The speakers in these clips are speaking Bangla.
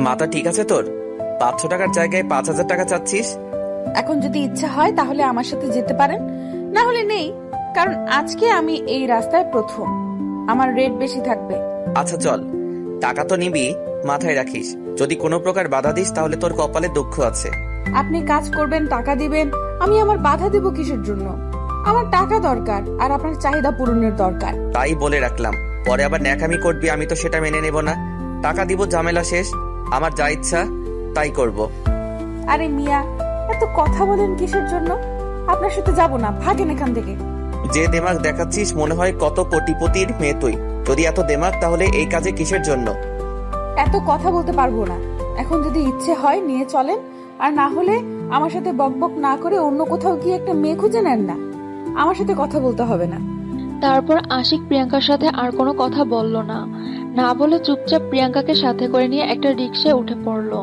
মাথা ঠিক আছে তোর? 500 টাকার জায়গায় 5,000 টাকা চাচ্ছিস? এখন যদি ইচ্ছা হয় তাহলে আমার সাথে যেতে পারেন, না হলে নেই। কারণ আজকে আমি এই রাস্তায় প্রথম, আমার রেট বেশি থাকবে। আচ্ছা চল, টাকা তো নিবি, মাথায় রাখিস যদি কোনো প্রকার বাধা দিস তাহলে তোর কপালে দুঃখ আছে। আপনি কাজ করবেন, টাকা দিবেন, আমি আমার বাধা দেব কিসের জন্য? আমার টাকা দরকার আর আপনার চাহিদা পূরণের দরকার। তাই বলে রাখলাম, পরে আবার ন্যাকামি করবি, আমি তো সেটা মেনে নেব না। টাকা দিব, ঝামেলা শেষ, আমার যা ইচ্ছা তাই করব। আরে মিয়া, এত কথা বলেন কিসের জন্য? আপনার সাথে যাব না, ভাগেন এখান থেকে। যে দেমাগ দেখাচ্ছিস মনে হয় কত কোটিপতির মেয়ে তুই। যদি এত দেমাগ তাহলে এই কাজে কিসের জন্য? এত কথা বলতে পারবো না। এখন যদি ইচ্ছে হয় নিয়ে চলেন, আর না হলে আমার সাথে বকবক না করে অন্য কোথাও গিয়ে একটা মেয়ে খুঁজে নেন না। আমার সাথে কথা বলতে হবে না। তারপর আশিক প্রিয়াঙ্কার সাথে আর কোনো কথা বলল না, না বলে চুপচাপ প্রিয়াঙ্কাকে সাথে করে নিয়ে একটা রিকশায় উঠে পড়লো।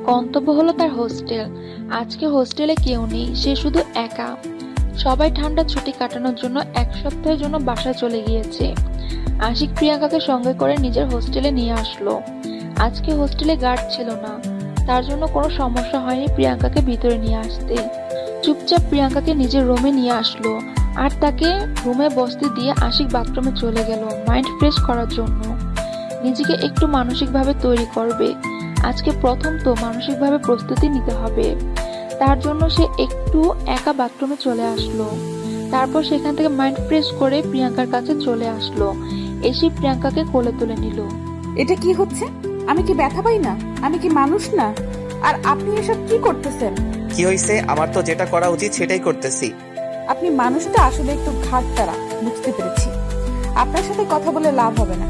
গন্তব্য হলো তার হোস্টেল। আজকে হোস্টেলে কেউ নেই, সে শুধু একা। সবাই ঠান্ডা ছুটি কাটানোর জন্য 1 সপ্তাহের জন্য বাসায় চলে গিয়েছে। আশিক প্রিয়াঙ্কাকে সঙ্গে করে নিজের হোস্টেলে নিয়ে আসলো। আজকে হোস্টেলে গার্ড ছিল না, তার জন্য কোনো সমস্যা হয়নি প্রিয়াঙ্কাকে ভিতরে নিয়ে আসতে। চুপচাপ প্রিয়াঙ্কাকে নিজের রুমে নিয়ে আসলো, আর তাকে রুমে বসতে দিয়ে আশিক বাথরুমে চলে গেল মাইন্ড ফ্রেশ করার জন্য। নিজেকে একটু মানসিকভাবে তৈরি করবে। আজকে প্রথম তো মানসিকভাবে প্রস্তুতি নিতে হবে। তার জন্য সে একটু একা বাথরুমে চলে আসলো। তারপর সেখান থেকে মাইন্ড ফ্রেশ করে প্রিয়াঙ্কার কাছে চলে আসলো। এসে প্রিয়াঙ্কাকে কোলে তুলে নিল। এটা কি হচ্ছে? আমি কি ব্যথা পাই না? আমি কি মানুষ না? আর আপনি এসব কি করতেছেন? কি হইছে? আমার তো যেটা করা উচিত সেটাই করতেছি। আপনি মানুষটা আসলে একটু ঘাটতারা, বুঝতে পেরেছি। আপনার সাথে কথা বলে লাভ হবে না।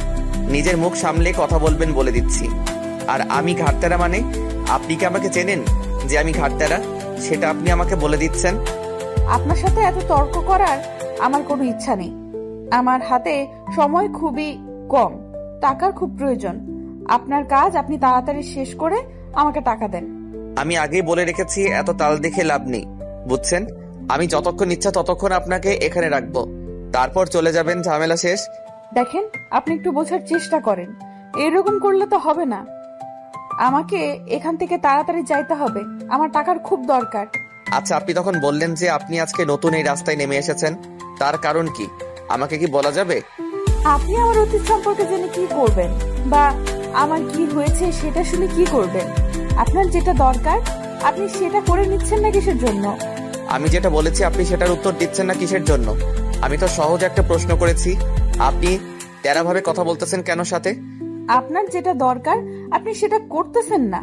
নিজের মুখ সামলে কথা বলবেন বলে দিচ্ছি। আর আমি ঘাটতারা মানে? আপনি কি আমাকে চেনেন যে আমি ঘাটতারা? সেটা আপনি আমাকে বলে দিচ্ছেন। আপনার সাথে এত তর্ক করার আমার কোনো ইচ্ছা নেই। আমার হাতে সময় খুবই কম, টাকার খুব প্রয়োজন। আপনার কাজ আপনি তাড়াতাড়ি শেষ করে আমাকে টাকা দেন। আমি আগেই বলে রেখেছি, এত তাল দেখে লাভ নেই, বুঝছেন? আমি যতক্ষণ ইচ্ছা ততক্ষণ আপনাকে এখানে রাখবো, তারপর চলে যাবেন, ঝামেলা শেষ। দেখেন, আপনি একটু বোঝার চেষ্টা করেন। এরকম করলে তো হবে না। আমাকে এখান থেকে তাড়াতাড়ি যাইতে হবে, আমার টাকার খুব দরকার। আচ্ছা, আপনি তখন বললেন যে আপনি আজকে নতুন এই রাস্তায় নেমে এসেছেন, তার কারণ কি আমাকে কি বলা যাবে? আপনি আমার অতীত সম্পর্কে জেনে কি করবেন, বা আমার কি হয়েছে সেটা শুনে কি করবেন? আপনার যেটা দরকার আপনি সেটা করে নিচ্ছেন না কিসের জন্য? আমি যেটা বলেছি আপনি সেটার উত্তর দিচ্ছেন না কিসের জন্য? আমি তো সহজ একটা প্রশ্ন করেছি, আপনি তেরাভাবে কথা বলতেছেন কেন সাথে? আপনার যেটা দরকার আপনি সেটা করতেছেন না,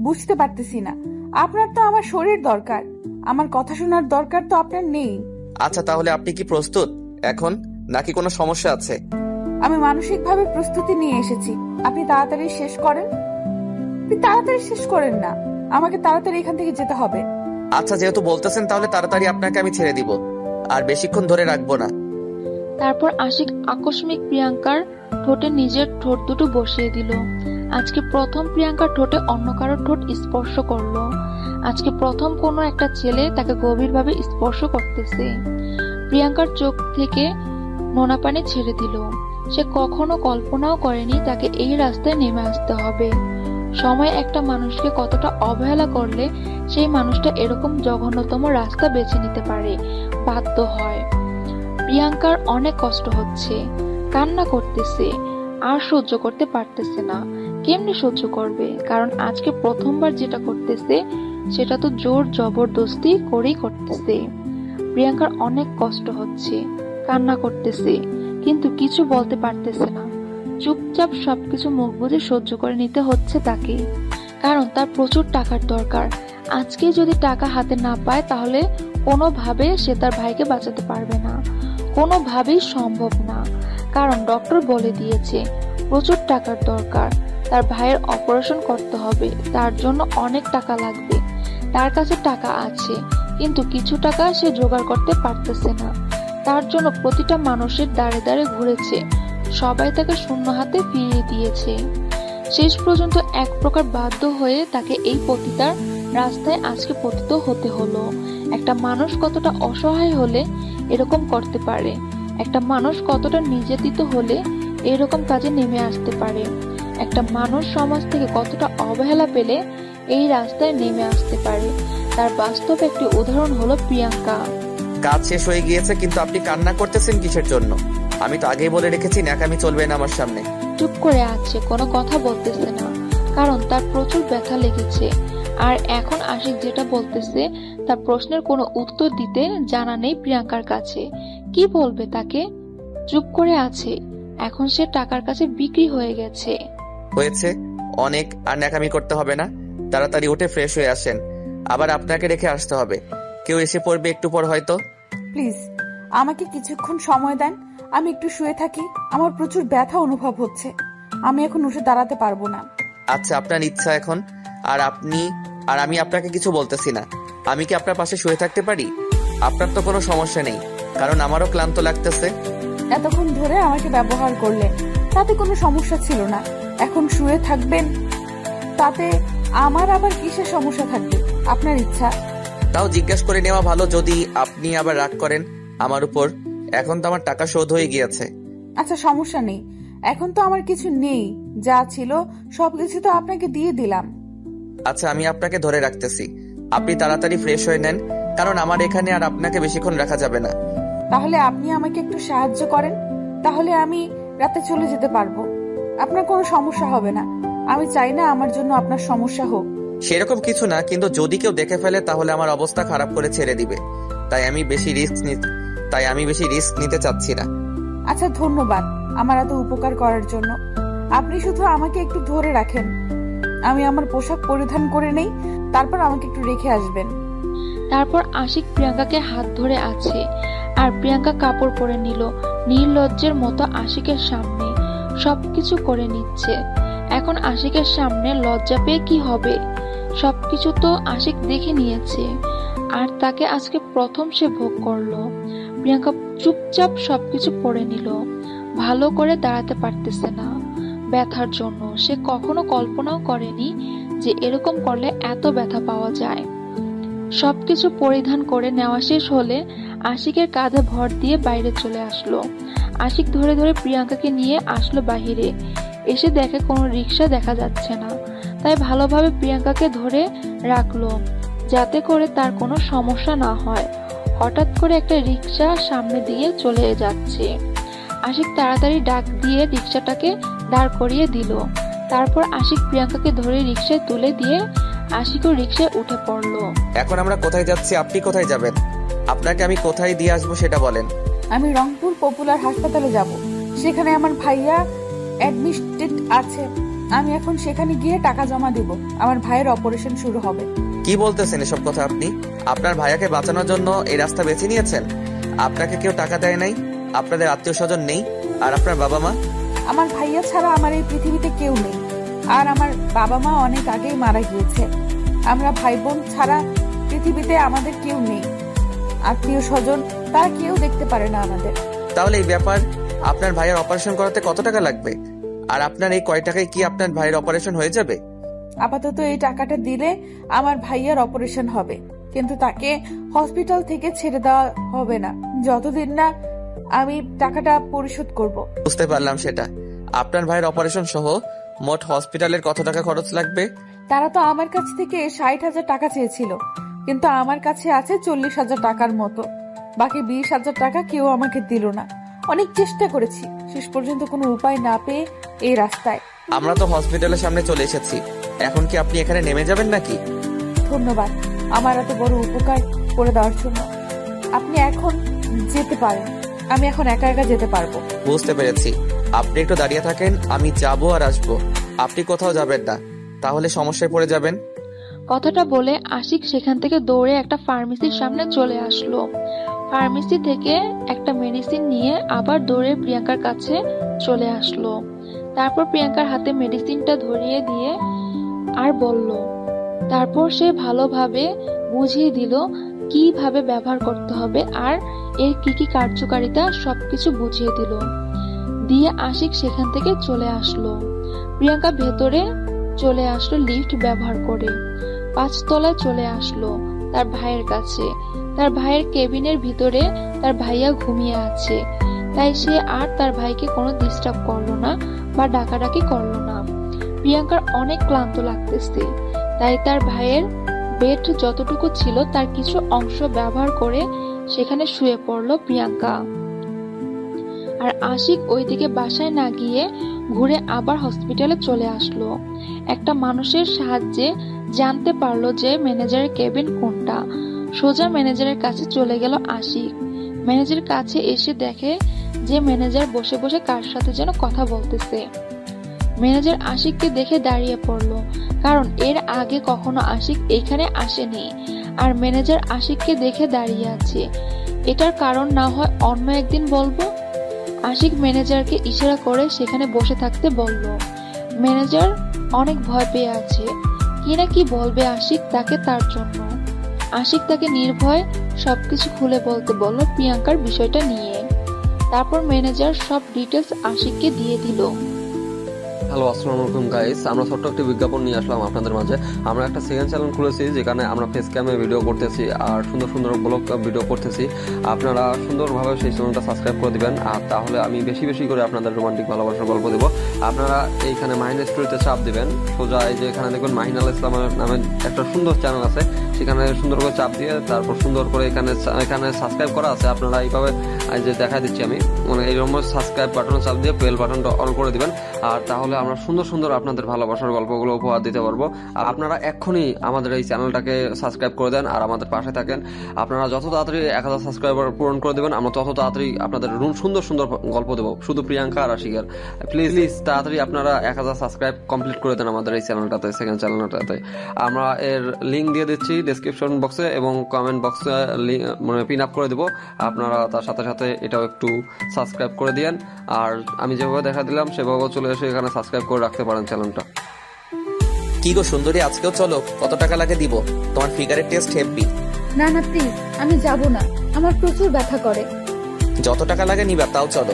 বুঝতে পারতেছি না। আপনার তো আমার শরীর দরকার, আমার কথা শোনার দরকার তো আপনার নেই। আচ্ছা, তাহলে আপনি কি প্রস্তুত এখন, নাকি কোনো সমস্যা আছে? আমি মানসিকভাবে প্রস্তুতি নিয়ে এসেছি। আপনি তাড়াতাড়ি শেষ করেন। আপনি তাড়াতাড়ি শেষ করেন না, আমাকে তাড়াতাড়ি এখান থেকে যেতে হবে। আচ্ছা, যেহেতু বলতেছেন তাহলে তাড়াতাড়ি আপনাকে আমি ছেড়ে দিব, আর বেশিক্ষণ ধরে রাখবো না। তারপর আশিক আকস্মিক প্রিয়াঙ্কার ঠোঁটে নিজের ঠোঁট দুটো বসিয়ে দিল। আজকে প্রথম প্রিয়াঙ্কার ঠোঁটে অন্য কারোর ঠোঁট স্পর্শ করলো। আজকে প্রথম কোনো একটা ছেলে তাকে গভীরভাবে স্পর্শ করতেছে। প্রিয়াঙ্কার চোখ থেকে নোনা পানি ছেড়ে দিল। সে কখনো কল্পনাও করেনি তাকে এই রাস্তায় নেমে আসতে হবে। সময় একটা মানুষকে কতটা অবহেলা করলে সেই মানুষটা এরকম জঘন্যতম রাস্তা বেছে নিতে পারে, বাধ্য হয়। প্রিয়াঙ্কার অনেক কষ্ট হচ্ছে, কান্না করতেছে, আর সহ্য করতে পারতেছে না। কেমনে সহ্য করবে? কারণ আজকে প্রথমবার যেটা করতেছে সেটা তো জোর জবরদস্তি করেই করতেছে। প্রিয়াঙ্কার অনেক কষ্ট হচ্ছে, কান্না করতেছে, কিন্তু কিছু বলতে পারতেছে না। চুপচাপ সবকিছু মুখ বুজে সহ্য করে নিতে হচ্ছে তাকে, কারণ তার প্রচুর টাকার দরকার। আজকে যদি টাকা হাতে না পায় তাহলে কোনোভাবে সে তার ভাইকে বাঁচাতে পারবে না, কোনোভাবেই সম্ভব না। কারণ ডক্টর বলে দিয়েছে প্রচুর টাকার দরকার, তার ভাইয়ের অপারেশন করতে হবে, তার জন্য অনেক টাকা লাগবে। তার কাছে টাকা আছে, কিন্তু কিছু টাকা সে জোগাড় করতে পারতেছে না। তার জন্য প্রতিটা মানুষের দাঁড়ে দাঁড়ে ঘুরেছে, সবাই তাকে শূন্য হাতে ফিরিয়ে দিয়েছে। শেষ পর্যন্ত এক প্রকার বাধ্য হয়ে তাকে এই পতিতার রাস্তায় আজকে পতিত হতে হলো। একটা মানুষ কতটা অসহায় হলে এরকম করতে পারে, একটা মানুষ কতটা নির্যাতিত হলে এরকম কাজে নেমে আসতে পারে। একটা মানুষ সমাজ থেকে কতটা অবহেলা পেলে এই রাস্তায় নেমে আসতে পারে, তার বাস্তব একটি উদাহরণ হলো প্রিয়াঙ্কা। কাজ শেষ হয়ে গিয়েছে, কিন্তু আপনি কান্না করতেছেন কিসের জন্য? আমি তো আগেই বলে রেখেছি ন্যাকামি চলবে না আমার সামনে। চুপ করে আছে, কোনো কথা বলতেছে না, কারণ তার প্রচুর ব্যথা লেগেছে। আর এখন আশিক যেটা বলতেছে তার প্রশ্নের কোনো উত্তর দিতে জানা নেই প্রিয়াঙ্কার কাছে। কি বলবে তাকে? চুপ করে আছে। এখন সে টাকার কাছে বিক্রি হয়ে গেছে। হয়েছে, অনেক আর ন্যাকামি করতে হবে না। তাড়াতাড়ি উঠে ফ্রেশ হয়ে আসেন, আবার আপনাকে রেখে আসতে হবে। কেউ এসে পড়বে একটু পর হয়তো। প্লিজ আমাকে কিছুক্ষণ সময় দেন, আমি একটু শুয়ে থাকি। আমার প্রচুর ব্যথা অনুভব হচ্ছে, আমি এখন উঠে দাঁড়াতে পারবো না। আচ্ছা, আপনার ইচ্ছা এখন। আর আমি আপনাকে কিছু বলতেছি না। আমি কি আপনার পাশে শুয়ে থাকতে পারি? আপনার তো কোনো সমস্যা নেই, কারণ আমারও ক্লান্ত লাগতেছে। এতক্ষণ ধরে আমাকে ব্যবহার করলেন, তাতে কোনো সমস্যা ছিল না। এখন শুয়ে থাকবেন, তাতে আমার আবার কিসের সমস্যা থাকবে? আপনার ইচ্ছা। তাও জিজ্ঞাসা করে নেওয়া ভালো, যদি আপনি আবার রাগ করেন আমার উপর। এখন তো আমার টাকা শোধ হয়ে গিয়েছে। আচ্ছা সমস্যা নেই, এখন তো আমার কিছু নেই, যা ছিল সবকিছু তো আপনাকে দিয়ে দিলাম। আচ্ছা, আমি আপনাকে ধরে রাখতেছি। আপনি তাড়াতাড়ি ফ্রেশ হয়ে নেন, কারণ আমার এখানে আর আপনাকে বেশিক্ষণ রাখা যাবে না। তাহলে আপনি আমাকে একটু সাহায্য করেন, তাহলে আমি রাতে চলে যেতে পারবো। আপনার কোনো সমস্যা হবে না। আমি চাই না আমার জন্য আপনার সমস্যা হোক। সেরকম কিছু না, কিন্তু যদি কেউ দেখে ফেলে তাহলে আমার অবস্থা খারাপ করে ছেড়ে দিবে। তাই আমি বেশি রিস্ক নিতে চাচ্ছি না। আচ্ছা ধন্যবাদ আমার এত উপকার করার জন্য। আপনি শুধু আমাকে একটু ধরে রাখেন, আমি আমার পোশাক পরিধান করে নেই, তারপর আমাকে একটু রেখে আসবেন। তারপর আশিক প্রিয়াঙ্কাকে হাত ধরে আছে, আর প্রিয়াঙ্কা কাপড় পরে নিল নির্লজ্জের মতো আশিকের সামনে সবকিছু করে নিচ্ছে। এখন আশিকের সামনে লজ্জা পেয়ে কি হবে? সবকিছু তো আশিক দেখে নিয়েছে, আর তাকে আজকে প্রথম সে ভোগ করলো। প্রিয়াঙ্কা চুপচাপ সবকিছু পরে নিল। ভালো করে দাঁড়াতে পারতেছে না ব্যথার জন্য। সে কখনো কল্পনাও করেনি যে এরকম করলে এত ব্যথা পাওয়া যায়। সবকিছু পরিধান করে নেওয়া শেষ হলে আশিকের কাঁধে ভর দিয়ে বাইরে চলে আসলো। আশিক ধরে ধরে প্রিয়াঙ্কাকে নিয়ে আসলো বাহিরে। এসে দেখে কোনো রিক্সা দেখা যাচ্ছে না, তাই ভালোভাবে প্রিয়াঙ্কাকে ধরে রাখলো যাতে করে তার কোনো সমস্যা না হয়। হঠাৎ করে একটা রিক্সা সামনে দিয়ে চলে যাচ্ছে। আশিক তাড়াতাড়ি ডাক দিয়ে রিক্সাটাকে দাঁড় করিয়ে দিল। তারপর আশিক প্রিয়াঙ্কাকে ধরে রিক্সায় তুলে দিয়ে আশিকও রিক্সায় উঠে পড়লো। এখন আমরা কোথায় যাচ্ছি? আপনি কোথায় যাবেন? আপনাকে আমি কোথায় দিয়ে আসবো সেটা বলেন। আমি রংপুর পপুলার হাসপাতালে যাব, সেখানে আমার ভাইয়া অ্যাডমিটেড আছে। আমি এখন সেখানে গিয়ে টাকা জমা দিব, আমার ভাইয়ের অপারেশন শুরু হবে। কি বলতেছেন এসব কথা আপনি? আপনার ভাইয়াকে বাঁচানোর জন্য এই রাস্তা বেছে নিয়েছেন? আপনাকে কেউ টাকা দেয় নাই? আপনাদের আত্মীয় স্বজন নেই? আর আপনার বাবা মা? আমার ভাইয়া ছাড়া আমার এই পৃথিবীতে কেউ নেই, আর আমার বাবা মা অনেক আগেই মারা গিয়েছে। আমরা ভাই বোন ছাড়া পৃথিবীতে আমাদের কেউ নেই। আত্মীয় স্বজন তারা কেউ দেখতে পারে না আমাদের। তাহলে এই ব্যাপার, আপনার ভাইয়ের অপারেশন করাতে কত টাকা লাগবে? আর আপনার এই কয় টাকায় কি আপনার ভাইয়ের অপারেশন হয়ে যাবে? আপাতত এই টাকাটা দিলে আমার ভাইয়ার অপারেশন হবে, কিন্তু তাকে হসপিটাল থেকে ছেড়ে দেওয়া হবে না যতদিন না আমি টাকাটা পরিশোধ করব। বুঝতে পারলাম সেটা। আপনার ভাইয়ের অপারেশন সহ মোট হসপিটালের কত টাকা খরচ লাগবে? তারা তো আমার কাছ থেকে 60,000 টাকা চেয়েছিল, কিন্তু আমার কাছে আছে 40,000 টাকার মতো। বাকি 20,000 টাকা কেউ আমাকে দিল না। অনেক চেষ্টা করেছি, শেষ পর্যন্ত কোনো উপায় না পেয়ে এই রাস্তায়। আমরা তো হসপিটালের সামনে চলে এসেছি, এখন কি আপনি এখানে নেমে যাবেন নাকি? ধন্যবাদ আমার এত বড় উপকার করে দেওয়ার জন্য। আপনি এখন যেতে পারেন, আমি এখন একা একা যেতে পারবো। বুঝতে পেরেছি। আপনি একটু দাঁড়িয়ে থাকেন, আমি যাবো আর আসবো। আপনি কোথাও যাবেন না, তাহলে সমস্যায় পড়ে যাবেন। কথাটা বলে আশিক সেখান থেকে দৌড়ে একটা ফার্মেসির সামনে চলে আসলো। ফার্মেসি থেকে একটা মেডিসিন নিয়ে আবার দৌড়ে প্রিয়াঙ্কার কাছে চলে আসলো। তারপর প্রিয়াঙ্কার হাতে মেডিসিনটা ধরিয়ে দিয়ে আর বলল, তারপর সে ভালোভাবে বুঝিয়ে দিল কিভাবে ব্যবহার করতে হবে আর এর কি কি কার্যকারিতা সবকিছু বুঝিয়ে দিল। দিয়ে আশিক সেখান থেকে চলে আসলো। প্রিয়াঙ্কা ভেতরে চলে আসলো লিফট ব্যবহার করে। 5 তলায় চলে আসলো তার ভাইয়ের কাছে। তার ভাইয়ের কেবিনের ভিতরে তার ভাইয়া ঘুমিয়ে আছে, তাই সে আর তার ভাইকে কোনো ডিস্টার্ব করলো না বা ডাকাডাকি করলো না। প্রিয়াঙ্কার অনেক ক্লান্ত লাগতেছে, তাই তার ভাইয়ের বেড যতটুকু ছিল তার কিছু অংশ ব্যবহার করে সেখানে শুয়ে পড়ল প্রিয়াঙ্কা। আর আশিক ওইদিকে বাসায় না গিয়ে ঘুরে আবার হসপিটালে চলে আসলো। একটা মানুষের সাহায্যে জানতে পারলো যে ম্যানেজারের কেবিন কোনটা। সোজা ম্যানেজারের কাছে চলে গেল আশিক। ম্যানেজারের কাছে এসে দেখে যে ম্যানেজার বসে বসে কার সাথে যেন কথা বলতেছে। ম্যানেজার আশিককে দেখে দাঁড়িয়ে পড়লো, কারণ এর আগে কখনো আশিক এখানে আসেনি। আর ম্যানেজার আশিককে দেখে দাঁড়িয়ে আছে, এটার কারণ না হয় অন্য একদিন বলবো। আশিক ম্যানেজারকে ইশারা করে সেখানে বসে থাকতে বলল। ম্যানেজার অনেক ভয় পেয়ে আছে, কি না কি বলবে আশিক তাকে তার জন্য। আশিক তাকে নির্ভয় সবকিছু খুলে বলতে বলল প্রিয়াঙ্কার বিষয়টা নিয়ে। তারপর ম্যানেজার সব ডিটেলস আশিককে দিয়ে দিল। হ্যালো, আসসালামু আলাইকুম গাইস। আমরা ছোট্ট একটি বিজ্ঞাপন নিয়ে আসলাম আপনাদের মাঝে। আমরা একটা সেকেন্ড চ্যানেল খুলেছি যেখানে আমরা ফেস ক্যামে ভিডিও করতেছি আর সুন্দর সুন্দর ব্লগ ভিডিও করতেছি। আপনারা সুন্দরভাবে সেই চ্যানেলটা সাবস্ক্রাইব করে দিবেন, আর তাহলে আমি বেশি বেশি করে আপনাদের রোমান্টিক ভালোবাসার গল্প দেবো। আপনারা এইখানে মাহিনা স্টোরিতে চাপ দিবেন, সোজা এই যে এখানে দেখবেন মাহিন আল ইসলামের নামে একটা সুন্দর চ্যানেল আছে, সেখানে সুন্দর করে চাপ দিয়ে তারপর সুন্দর করে এখানে সাবস্ক্রাইব করা আছে। আপনারা এইভাবে যে দেখা দিচ্ছি আমি, মানে এইরকম সাবস্ক্রাইব বাটনে চাপ দিয়ে বেল বাটনটা অন করে দিবেন, আর তাহলে আমরা সুন্দর সুন্দর আপনাদের ভালোবাসার গল্পগুলো উপহার দিতে পারবো। আর আপনারা এক্ষুনি আমাদের এই চ্যানেলটাকে সাবস্ক্রাইব করে দেন আর আমাদের পাশে থাকেন। আপনারা যত তাড়াতাড়ি 1000 সাবস্ক্রাইবার পূরণ করে দেবেন, আমরা তত তাড়াতাড়ি আপনাদের সুন্দর সুন্দর গল্প দেবো, শুধু প্রিয়াঙ্কা আর আশিকের। প্লিজ তাড়াতাড়ি আপনারা 1000 সাবস্ক্রাইব কমপ্লিট করে দেন আমাদের এই চ্যানেলটাতে, সেকেন্ড চ্যানেলটাতে। আমরা এর লিঙ্ক দিয়ে দিচ্ছি ডেসক্রিপশন বক্সে এবং কমেন্ট বক্সে, মানে পিন আপ করে দেবো। আপনারা তার সাথে সাথে এটাও একটু সাবস্ক্রাইব করে দিয়েন, আর আমি যেভাবে দেখা দিলাম সেভাবে চলে এসে এখানে সাবস্ক্রাইব করে রাখতে পারেন চ্যানেলটা। কি গো সুন্দরী, আজকেও চলো? কত টাকা লাগে দিব? তোমার ফিগারের টেস্ট হেভি। না না প্লিজ, আমি যাব না, আমার প্রচুর ব্যথা করে। যত টাকা লাগে নিবা, তাও চলো।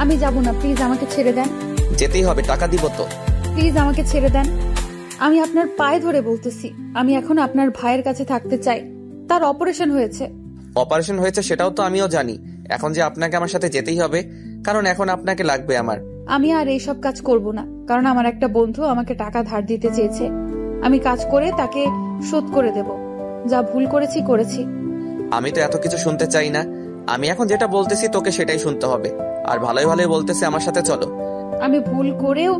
আমি যাব না, প্লিজ আমাকে ছেড়ে দেন। যেতেই হবে, টাকা দিব তো। প্লিজ আমাকে ছেড়ে দেন, আমি আপনার পায়ে ধরে বলতেছি, আমি এখন আপনার ভাইয়ের কাছে থাকতে চাই। তার অপারেশন হয়েছে। অপারেশন হয়েছে সেটাও তো আমিও জানি। এখন যে আপনাকে আমার সাথে যেতেই হবে, কারণ এখন আপনাকে লাগবে আমার। আমি আর এইসব কাজ করব না, কারণ আমার একটা বন্ধু আমাকে টাকা ধার দিতে চেয়েছে। আমি কাজ করে তাকে শোধ করে দেব। যা ভুল করেছি। আমি তো এত কিছু শুনতে চাই না। আমি এখন যেটা বলতেছি তোকে সেটাই শুনতে হবে। আর ভালোই ভালোই বলতেছি, আমার সাথে চলো। আমি ভুল করেও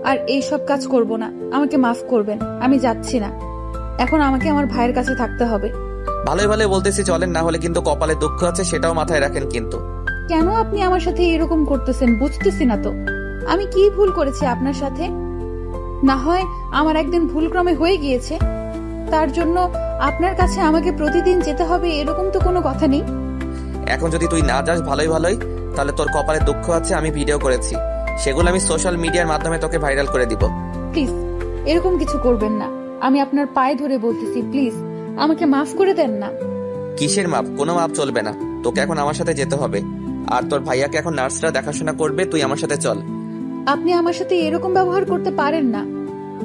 আর এইসব কাজ করব না, আমাকে মাফ করবেন, আমি যাচ্ছি না। এখন আমাকে আমার ভাইয়ের কাছে থাকতে হবে। ভালোই ভালোই বলতেছি চলেন, না হলে কিন্তু কপালে দুঃখ আছে, সেটাও মাথায় রাখেন কিন্তু। কেন আপনি আমার সাথে এরকম করতেছেন বুঝতেছি না তো। আমি কি ভুল করেছি আপনার সাথে? না হয় আমার একদিন ভুলক্রমে হয়ে গিয়েছে, তার জন্য আপনার কাছে আমাকে প্রতিদিন যেতে হবে এরকম তো কোনো কথা নেই। এখন যদি তুই না যাস ভালোই ভালোই, তাহলে তোর কপালে দুঃখ আছে। আমি ভিডিও করেছি, সেগুলো আমি সোশ্যাল মিডিয়ার মাধ্যমে তোকে ভাইরাল করে দিব। প্লিজ এরকম কিছু করবেন না, আমি আপনার পায়ে ধরে বলতেছি, প্লিজ আমাকে মাফ করে দেন না। কিসের মাপ? কোনো মাপ চলবে না, তোকে এখন আমার সাথে যেতে হবে। আর তোর ভাইয়াকে এখন নার্সরা দেখাশোনা করবে, তুই আমার সাথে চল। আপনি আমার সাথে এরকম ব্যবহার করতে পারেন না।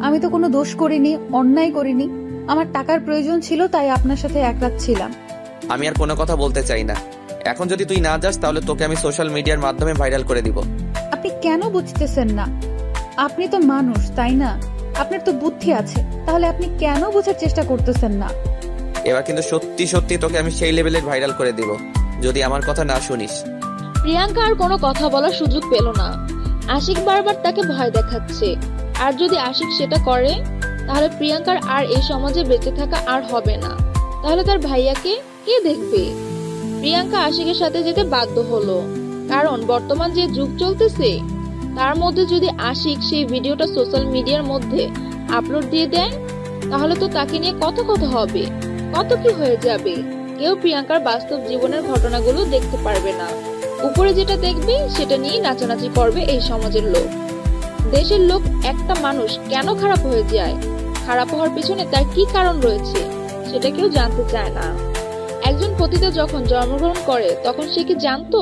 আমি তো কোনো দোষ করিনি, অন্যায় করিনি। আমার টাকার প্রয়োজন ছিল, তাই আপনার সাথে এক রাত ছিলাম। আমি আর কোনো কথা বলতে চাই না। এখন যদি তুই না যাস, তাহলে তোকে আমি সোশ্যাল মিডিয়ার মাধ্যমে ভাইরাল করে দিব। আপনি কেন বুঝতেছেন না? আপনি তো মানুষ, তাই না? আপনার তো বুদ্ধি আছে, তাহলে আপনি কেন বোঝার চেষ্টা করতেছেন না? এবার কিন্তু সত্যি সত্যি তোকে আমি সেই লেভেলের ভাইরাল করে দিব, যদি আমার কথা না শুনিস। প্রিয়াঙ্কা আর কোনো কথা বলার সুযোগ পেল না। আশিক বারবার তাকে ভয় দেখাচ্ছে, আর যদি আশিক সেটা করে তাহলে প্রিয়াঙ্কার আর এই সমাজে বেঁচে থাকা আর হবে না। তাহলে তার ভাইয়াকে কে দেখবে? প্রিয়াঙ্কা আশিকের সাথে যেতে বাধ্য হলো, কারণ বর্তমান যে যুগ চলতেছে তার মধ্যে যদি আশিক সেই ভিডিওটা সোশ্যাল মিডিয়ার মধ্যে আপলোড দিয়ে দেয়, তাহলে তো তাকে নিয়ে কত কথা হবে, কত কি হয়ে যাবে। কেউ প্রিয়াঙ্কার বাস্তব জীবনের ঘটনাগুলো দেখতে পারবে না। উপরে যেটা দেখবে সেটা নিয়ে নাচানাচি করবে এই সমাজের লোক। দেশের লোক একটা মানুষ কেন খারাপ হয়ে যায়, খারাপ হওয়ার পিছনে তার কি কারণ রয়েছে সেটা কেউ জানতে চায় না। একজন পতিত যখন জন্মগ্রহণ করে তখন সে কি জানতো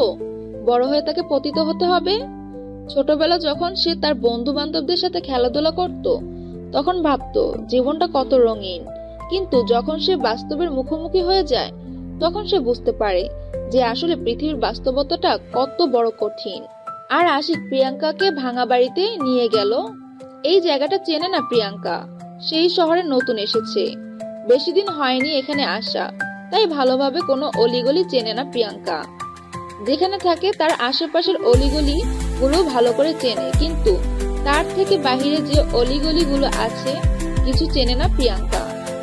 বড় হয়ে তাকে পতিত হতে হবে? ছোটবেলা যখন সে তার বন্ধু বান্ধবদের সাথে খেলাধুলা করত তখন ভাবতো জীবনটা কত রঙিন, কিন্তু যখন সে বাস্তবের মুখোমুখি হয়ে যায় তখন সে বুঝতে পারে যে আসলে পৃথিবীর বাস্তবতাটা কত বড় কঠিন। আর আশিক প্রিয়াঙ্কাকে ভাঙা বাড়িতে নিয়ে গেল এই জায়গাটা চেনে না প্রিয়াঙ্কা। সেই শহরে নতুন এসেছে, বেশি দিন হয়নি এখানে আসা, তাই ভালোভাবে কোনো অলিগলি চেনে না প্রিয়াঙ্কা। যেখানে থাকে তার আশেপাশের অলিগলি গুলো ভালো করে চেনে, কিন্তু তার থেকে বাহিরে যে অলিগলি গুলো আছে কিছু চেনে না প্রিয়াঙ্কা।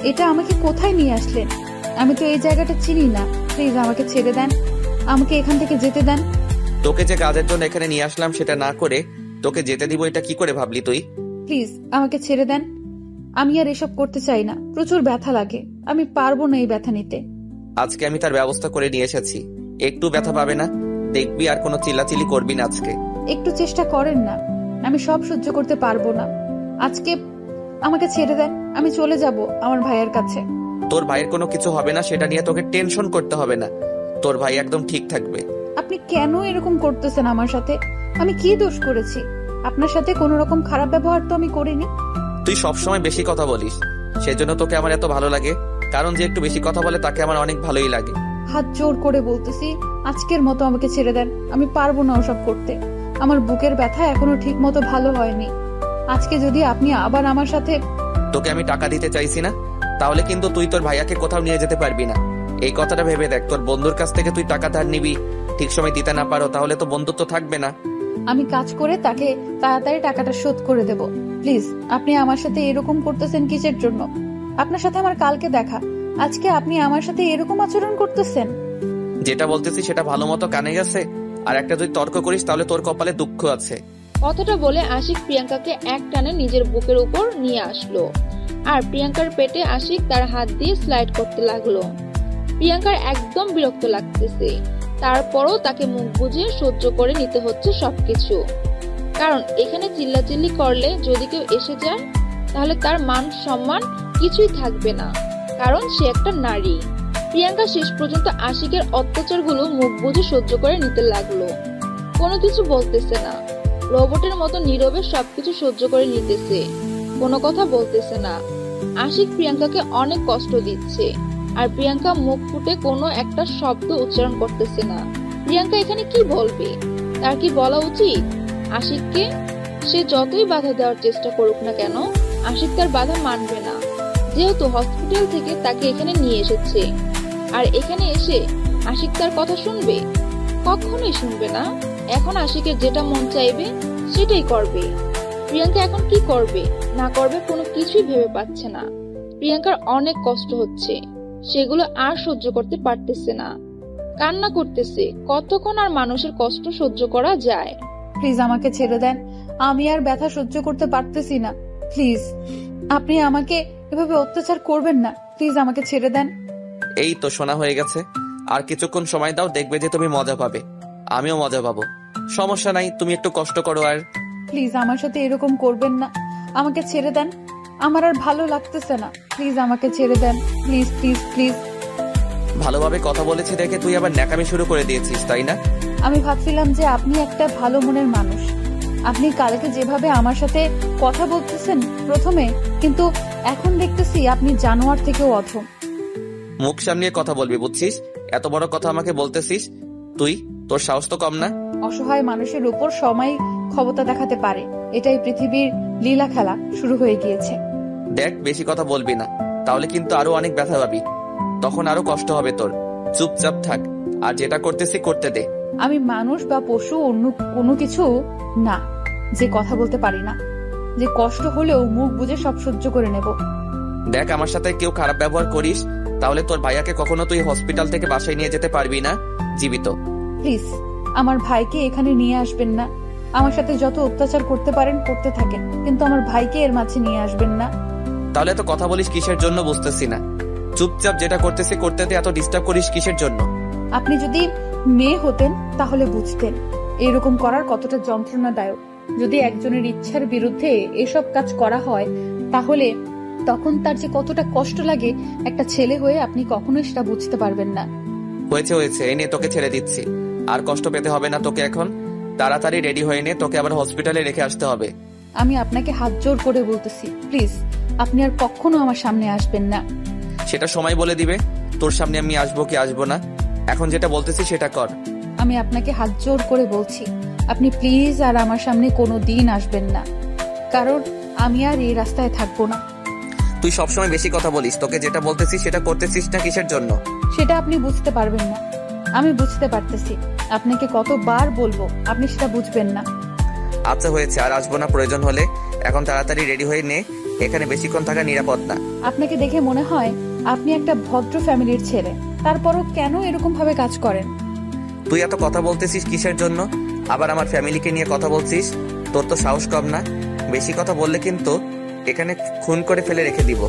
এটা আমাকে কোথায় নিয়ে আসলেন? আমি তো এই জায়গাটা চিনি না। প্লিজ আমাকে ছেড়ে দেন, আমাকে এখান থেকে যেতে দেন। তোকে যে কাজের জন্য এখানে নিয়ে আসলাম সেটা না করে তোকে যেতে দিব, এটা কি করে ভাবলি তুই? প্লিজ আমাকে ছেড়ে দেন, আমি আর এসব করতে চাই না। প্রচুর ব্যথা লাগে, আমি পারবো না এই ব্যথা নিতে। আজকে আমি তার ব্যবস্থা করে নিয়ে এসেছি, একটু ব্যথা পাবে না, দেখবি। আর কোনো চিল্লাচিল্লি করবি না আজকে। একটু চেষ্টা করেন না, আমি সব সহ্য করতে পারবো না। আজকে আমাকে ছেড়ে দেন, আমি চলে যাব আমার ভাইয়ের কাছে। তোর ভাইয়ের কোনো কিছু হবে না, সেটা নিয়ে তোকে টেনশন করতে হবে না। তোর ভাই একদম ঠিক থাকবে। আপনি কেন এরকম করতেছেন আমার সাথে? আমি কি দোষ করেছি? আপনার সাথে কোনো রকম খারাপ ব্যবহার তো আমি করিনি। তুই সবসময় বেশি কথা বলিস, সেজন্য তোকে আমার এত ভালো লাগে। কারণ যে একটু বেশি কথা বলে তাকে আমার অনেক ভালোই লাগে। হাত জোর করে বলতেছি, আজকের মতো আমাকে ছেড়ে দেন। আমি পারবো না ওসব করতে। আমার বুকের ব্যথা এখনো ঠিক মতো ভালো হয়নি। আজকে যদি আপনি আবার আমার সাথে... তোকে আমি টাকা দিতে চাইছি না, তাহলে কিন্তু তুই তোর ভাইয়াকে কোথাও নিয়ে যেতে পারবি না। এই কথাটা ভেবে দেখ, তোর বন্ধুর কাছ থেকে তুই টাকা ধার নিবি, ঠিক সময় দিতে না পারো, তাহলে তো বন্ধুত্ব থাকবে না। আমি কাজ করে তাকে তাড়াতাড়ি টাকাটা শোধ করে দেব। প্লিজ আপনি আমার সাথে এরকম করতেছেন কিসের জন্য? আপনার সাথে আমার কালকে দেখা, আজকে আপনি আমার সাথে এরকম আচরণ করতেছেন। যেটা বলতেছি সেটা ভালো মতো কানে গেছে। আর একটা যদি তর্ক করিস তাহলে তোর কপালে দুঃখ আছে। কথাটা বলে আশিক প্রিয়াঙ্কাকে এক টানে নিজের বুকের উপর নিয়ে আসলো, আর প্রিয়াঙ্কার পেটে আশিক তার হাত দিয়ে স্লাইড করতে লাগলো। প্রিয়াঙ্কার একদম বিরক্ত লাগতেছে, তারপরও তাকে মুখ বুজে সহ্য করে নিতে হচ্ছে সবকিছু। কারণ এখানে চিল্লাচিল্লি করলে যদি কেউ এসে যায় তাহলে তার মান সম্মান কিছুই থাকবে না, কারণ সে একটা নারী। প্রিয়াঙ্কা শেষ পর্যন্ত আশিকের অত্যাচারগুলো মুখ বুজে সহ্য করে নিতে লাগলো, কোনো কিছু বলতেছে না, রোবটের মতো নীরবে সবকিছু সহ্য করে নিতেছে, কোনো কথা বলতেছে না। আশিক প্রিয়াঙ্কাকে অনেক কষ্ট দিচ্ছে, আর প্রিয়াঙ্কা মুখ ফুটে কোনো একটা শব্দ উচ্চারণ করতেছে না। প্রিয়াঙ্কা এখানে কি বলবে? তার কি বলা উচিত আশিককে? সে যতই বাধা দেওয়ার চেষ্টা করুক না কেন, আশিক তার বাধা মানবে না, যেহেতু হসপিটাল থেকে তাকে এখানে নিয়ে এসেছে। আর এখানে এসে আশিক তার কথা শুনবে? কখনোই শুনবে না। এখন আশিকের যেটা মন চাইবে সেটাই করবে। প্রিয়াঙ্কা এখন কি করবে না করবে কোনো কিছুই ভেবে পাচ্ছে না। প্রিয়াঙ্কার অনেক কষ্ট হচ্ছে, সেগুলো আর সহ্য করতে পারতেছে না, কান্না করতেছে। কতক্ষণ আর মানুষের কষ্ট সহ্য করা যায়? প্লিজ আমাকে ছেড়ে দেন, আমি আর ব্যথা সহ্য করতে পারতেছি না। প্লিজ আপনি আমাকে এভাবে অত্যাচার করবেন না, প্লিজ আমাকে ছেড়ে দেন। এই তো শোনা হয়ে গেছে, আর কিছুক্ষণ সময় দাও, দেখবে যে তুমি মজা পাবে, আমিও মজা পাবো। সমস্যা নাই, তুমি একটু কষ্ট করো। আর প্লিজ আমার সাথে এরকম করবেন না, আমাকে ছেড়ে দেন, আমার আর ভালো লাগতেছে না। প্লিজ আমাকে ছেড়ে দেন, প্লিজ প্লিজ প্লিজ। ভালোভাবে কথা বলেছি দেখে তুই আবার ন্যাকামি শুরু করে দিয়েছিস, তাই না? আমি ভাবছিলাম যে আপনি একটা ভালো মনের মানুষ। আপনি কালকে যেভাবে আমার সাথে কথা বলতেছেন প্রথমে, কিন্তু এখন দেখতেছি আপনি জানোয়ার থেকেও অধম। মুখ সামলিয়ে কথা বলবি, বুঝছিস? এত বড় কথা আমাকে বলতেছিস তুই, তোর সাহস তো কম না। অসহায় মানুষের উপর সময় ক্ষমতা দেখাতে পারে, এটাই পৃথিবীর লীলা খেলা শুরু হয়ে গিয়েছে। দেখ, বেশি কথা বলবি না, তাহলে কিন্তু আরো অনেক ব্যথা পাবি, তখন আরো কষ্ট হবে তোর। চুপচাপ থাক, আর যেটা করতেছি করতে দে। আমি মানুষ বা পশু অন্য কোনো কিছু না যে কথা বলতে পারি না, যে কষ্ট হলেও মুখ বুজে সব সহ্য করে নেব। দেখ, আমার সাথে কেউ খারাপ ব্যবহার করিস তাহলে তোর ভাইয়াকে কখনো তুই হসপিটাল থেকে বাসায় নিয়ে যেতে পারবি না জীবিত। প্লিজ আমার ভাইকে এখানে নিয়ে আসবেন না। আমার সাথে যত অত্যাচার করতে পারেন করতে থাকেন, কিন্তু আমার ভাইকে এর মাঝে নিয়ে আসবেন না। তাহলে তো কথা বলিস কিসের জন্য বুঝতেছি না। চুপচাপ যেটা করতেছি করতে দে, এত ডিস্টার্ব করিস কিসের জন্য? আপনি যদি মেয়ে হতেন তাহলে বুঝতেন এরকম করার কতটা যন্ত্রণাদায়ক। যদি একজনের ইচ্ছার বিরুদ্ধে এসব কাজ করা হয় তাহলে তখন তার যে কতটা কষ্ট লাগে, একটা ছেলে হয়ে আপনি কখনোই সেটা বুঝতে পারবেন না। হয়েছে হয়েছে, এই নে তোকে ছেড়ে দিচ্ছি, আর কষ্ট পেতে হবে না তোকে। এখন তাড়াতাড়ি রেডি হয়ে নে, তোকে আবার হসপিটালে রেখে আসতে হবে। আমি আপনাকে হাত জোর করে বলতেছি, প্লিজ আপনি আর কখনো আমার সামনে আসবেন না। সেটা সময় বলে দিবে তোর সামনে আমি আসবো কি আসবো না। এখন যেটা বলতেছি সেটা কর। আমি আপনাকে হাত জোর করে বলছি, আপনি প্লিজ আর আমার সামনে কোনো দিন আসবেন না, কারণ আমি আর এই রাস্তায় থাকবো না। তুই সবসময় বেশি কথা বলিস, তোকে যেটা বলতেছিস সেটা করতেছিস না কিসের জন্য? সেটা আপনি বুঝতে পারবেন না, আমি বুঝতে পারতেছি। আপনাকে কতবার বলবো, আপনি সেটা বুঝবেন না। আচ্ছা হয়েছে, আর আসবো না প্রয়োজন হলে। এখন তাড়াতাড়ি রেডি হয়ে নে, এখানে বেশিক্ষণ থাকা নিরাপদ না। আপনাকে দেখে মনে হয় আপনি একটা ভদ্র ফ্যামিলির ছেলে, তারপরও কেন এরকম ভাবে কাজ করেন? তুই এত কথা বলতেছিস কিসের জন্য? আবার আমার ফ্যামিলিকে নিয়ে কথা বলছিস? তোর তো সাহস কম না? বেশি কথা বললে কিন্তু এখানে খুন করে ফেলে রেখে দিব।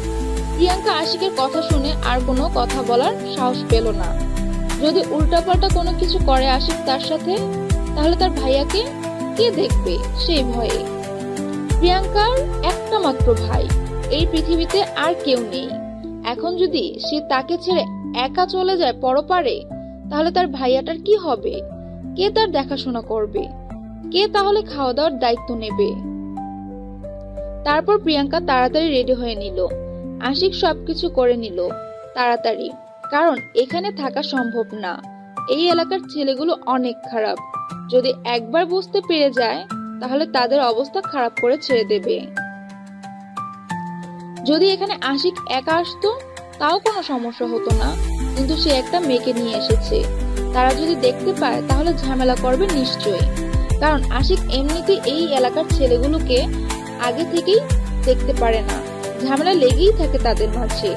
প্রিয়াঙ্কা আশিকের কথা শুনে আর কোনো কথা বলার সাহস পেল না। যদি উল্টাপাল্টা কোনো কিছু করে আশিক তার সাথে, তাহলে তার ভাইয়াকে কে দেখবে সেই ভয়ে। প্রিয়াঙ্কার একটা মাত্র ভাই, এই পৃথিবীতে আর কেউ নেই। এখন যদি সে তাকে ছেড়ে একা চলে যায় পরপারে, তাহলে তার ভাইয়াটার কি হবে? কে তার দেখাশোনা করবে? কে তাহলে খাওয়া দাওয়ার দায়িত্ব নেবে? তারপর প্রিয়াঙ্কা তাড়াতাড়ি রেডি হয়ে নিল। আশিক সবকিছু করে নিল তাড়াতাড়ি, কারণ এখানে থাকা সম্ভব না। এই এলাকার ছেলেগুলো অনেক খারাপ। যদি একবার বুঝতে পেরে যায়, তাহলে তাদের অবস্থা খারাপ করে ছেড়ে দেবে। যদি এখানে আশিক একা আসতো তাও কোনো সমস্যা হতো না, কিন্তু সে একটা মেয়েকে নিয়ে এসেছে। তারা যদি দেখতে পায় তাহলে ঝামেলা করবে নিশ্চয়ই, কারণ আশিক এমনিতেই এই এলাকার ছেলেগুলোকে আগে থেকেই দেখতে পারে না। ঝামেলা লেগেই থাকে তাদের মাঝে।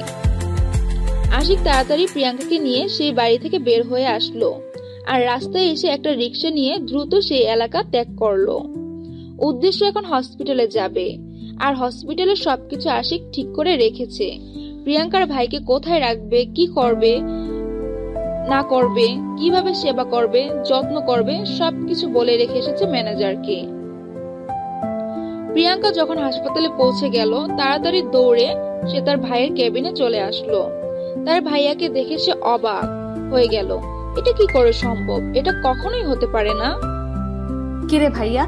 আশিক তাড়াতাড়ি প্রিয়াঙ্কাকে নিয়ে সেই বাড়ি থেকে বের হয়ে আসলো, আর রাস্তায় এসে একটা রিক্সা নিয়ে দ্রুত সেই এলাকা ত্যাগ করলো। উদ্দেশ্য এখন হসপিটালে যাবে, আর হসপিটালে সবকিছু আশিক ঠিক করে রেখেছে। প্রিয়াঙ্কার ভাইকে কোথায় রাখবে, কি করবে না করবে, কিভাবে সেবা করবে, যত্ন করবে, সবকিছু বলে রেখে এসেছে ম্যানেজারকে। প্রিয়াঙ্কা যখন হাসপাতালে পৌঁছে গেল, তাড়াতাড়ি দৌড়ে সে তার ভাইয়ের কেবিনে চলে আসলো। তার ভাইয়াকে দেখে সে অবাক হয়ে গেল। এটা কি করে সম্ভব? এটা কখনোই হতে পারে না। কিরে ভাইয়া,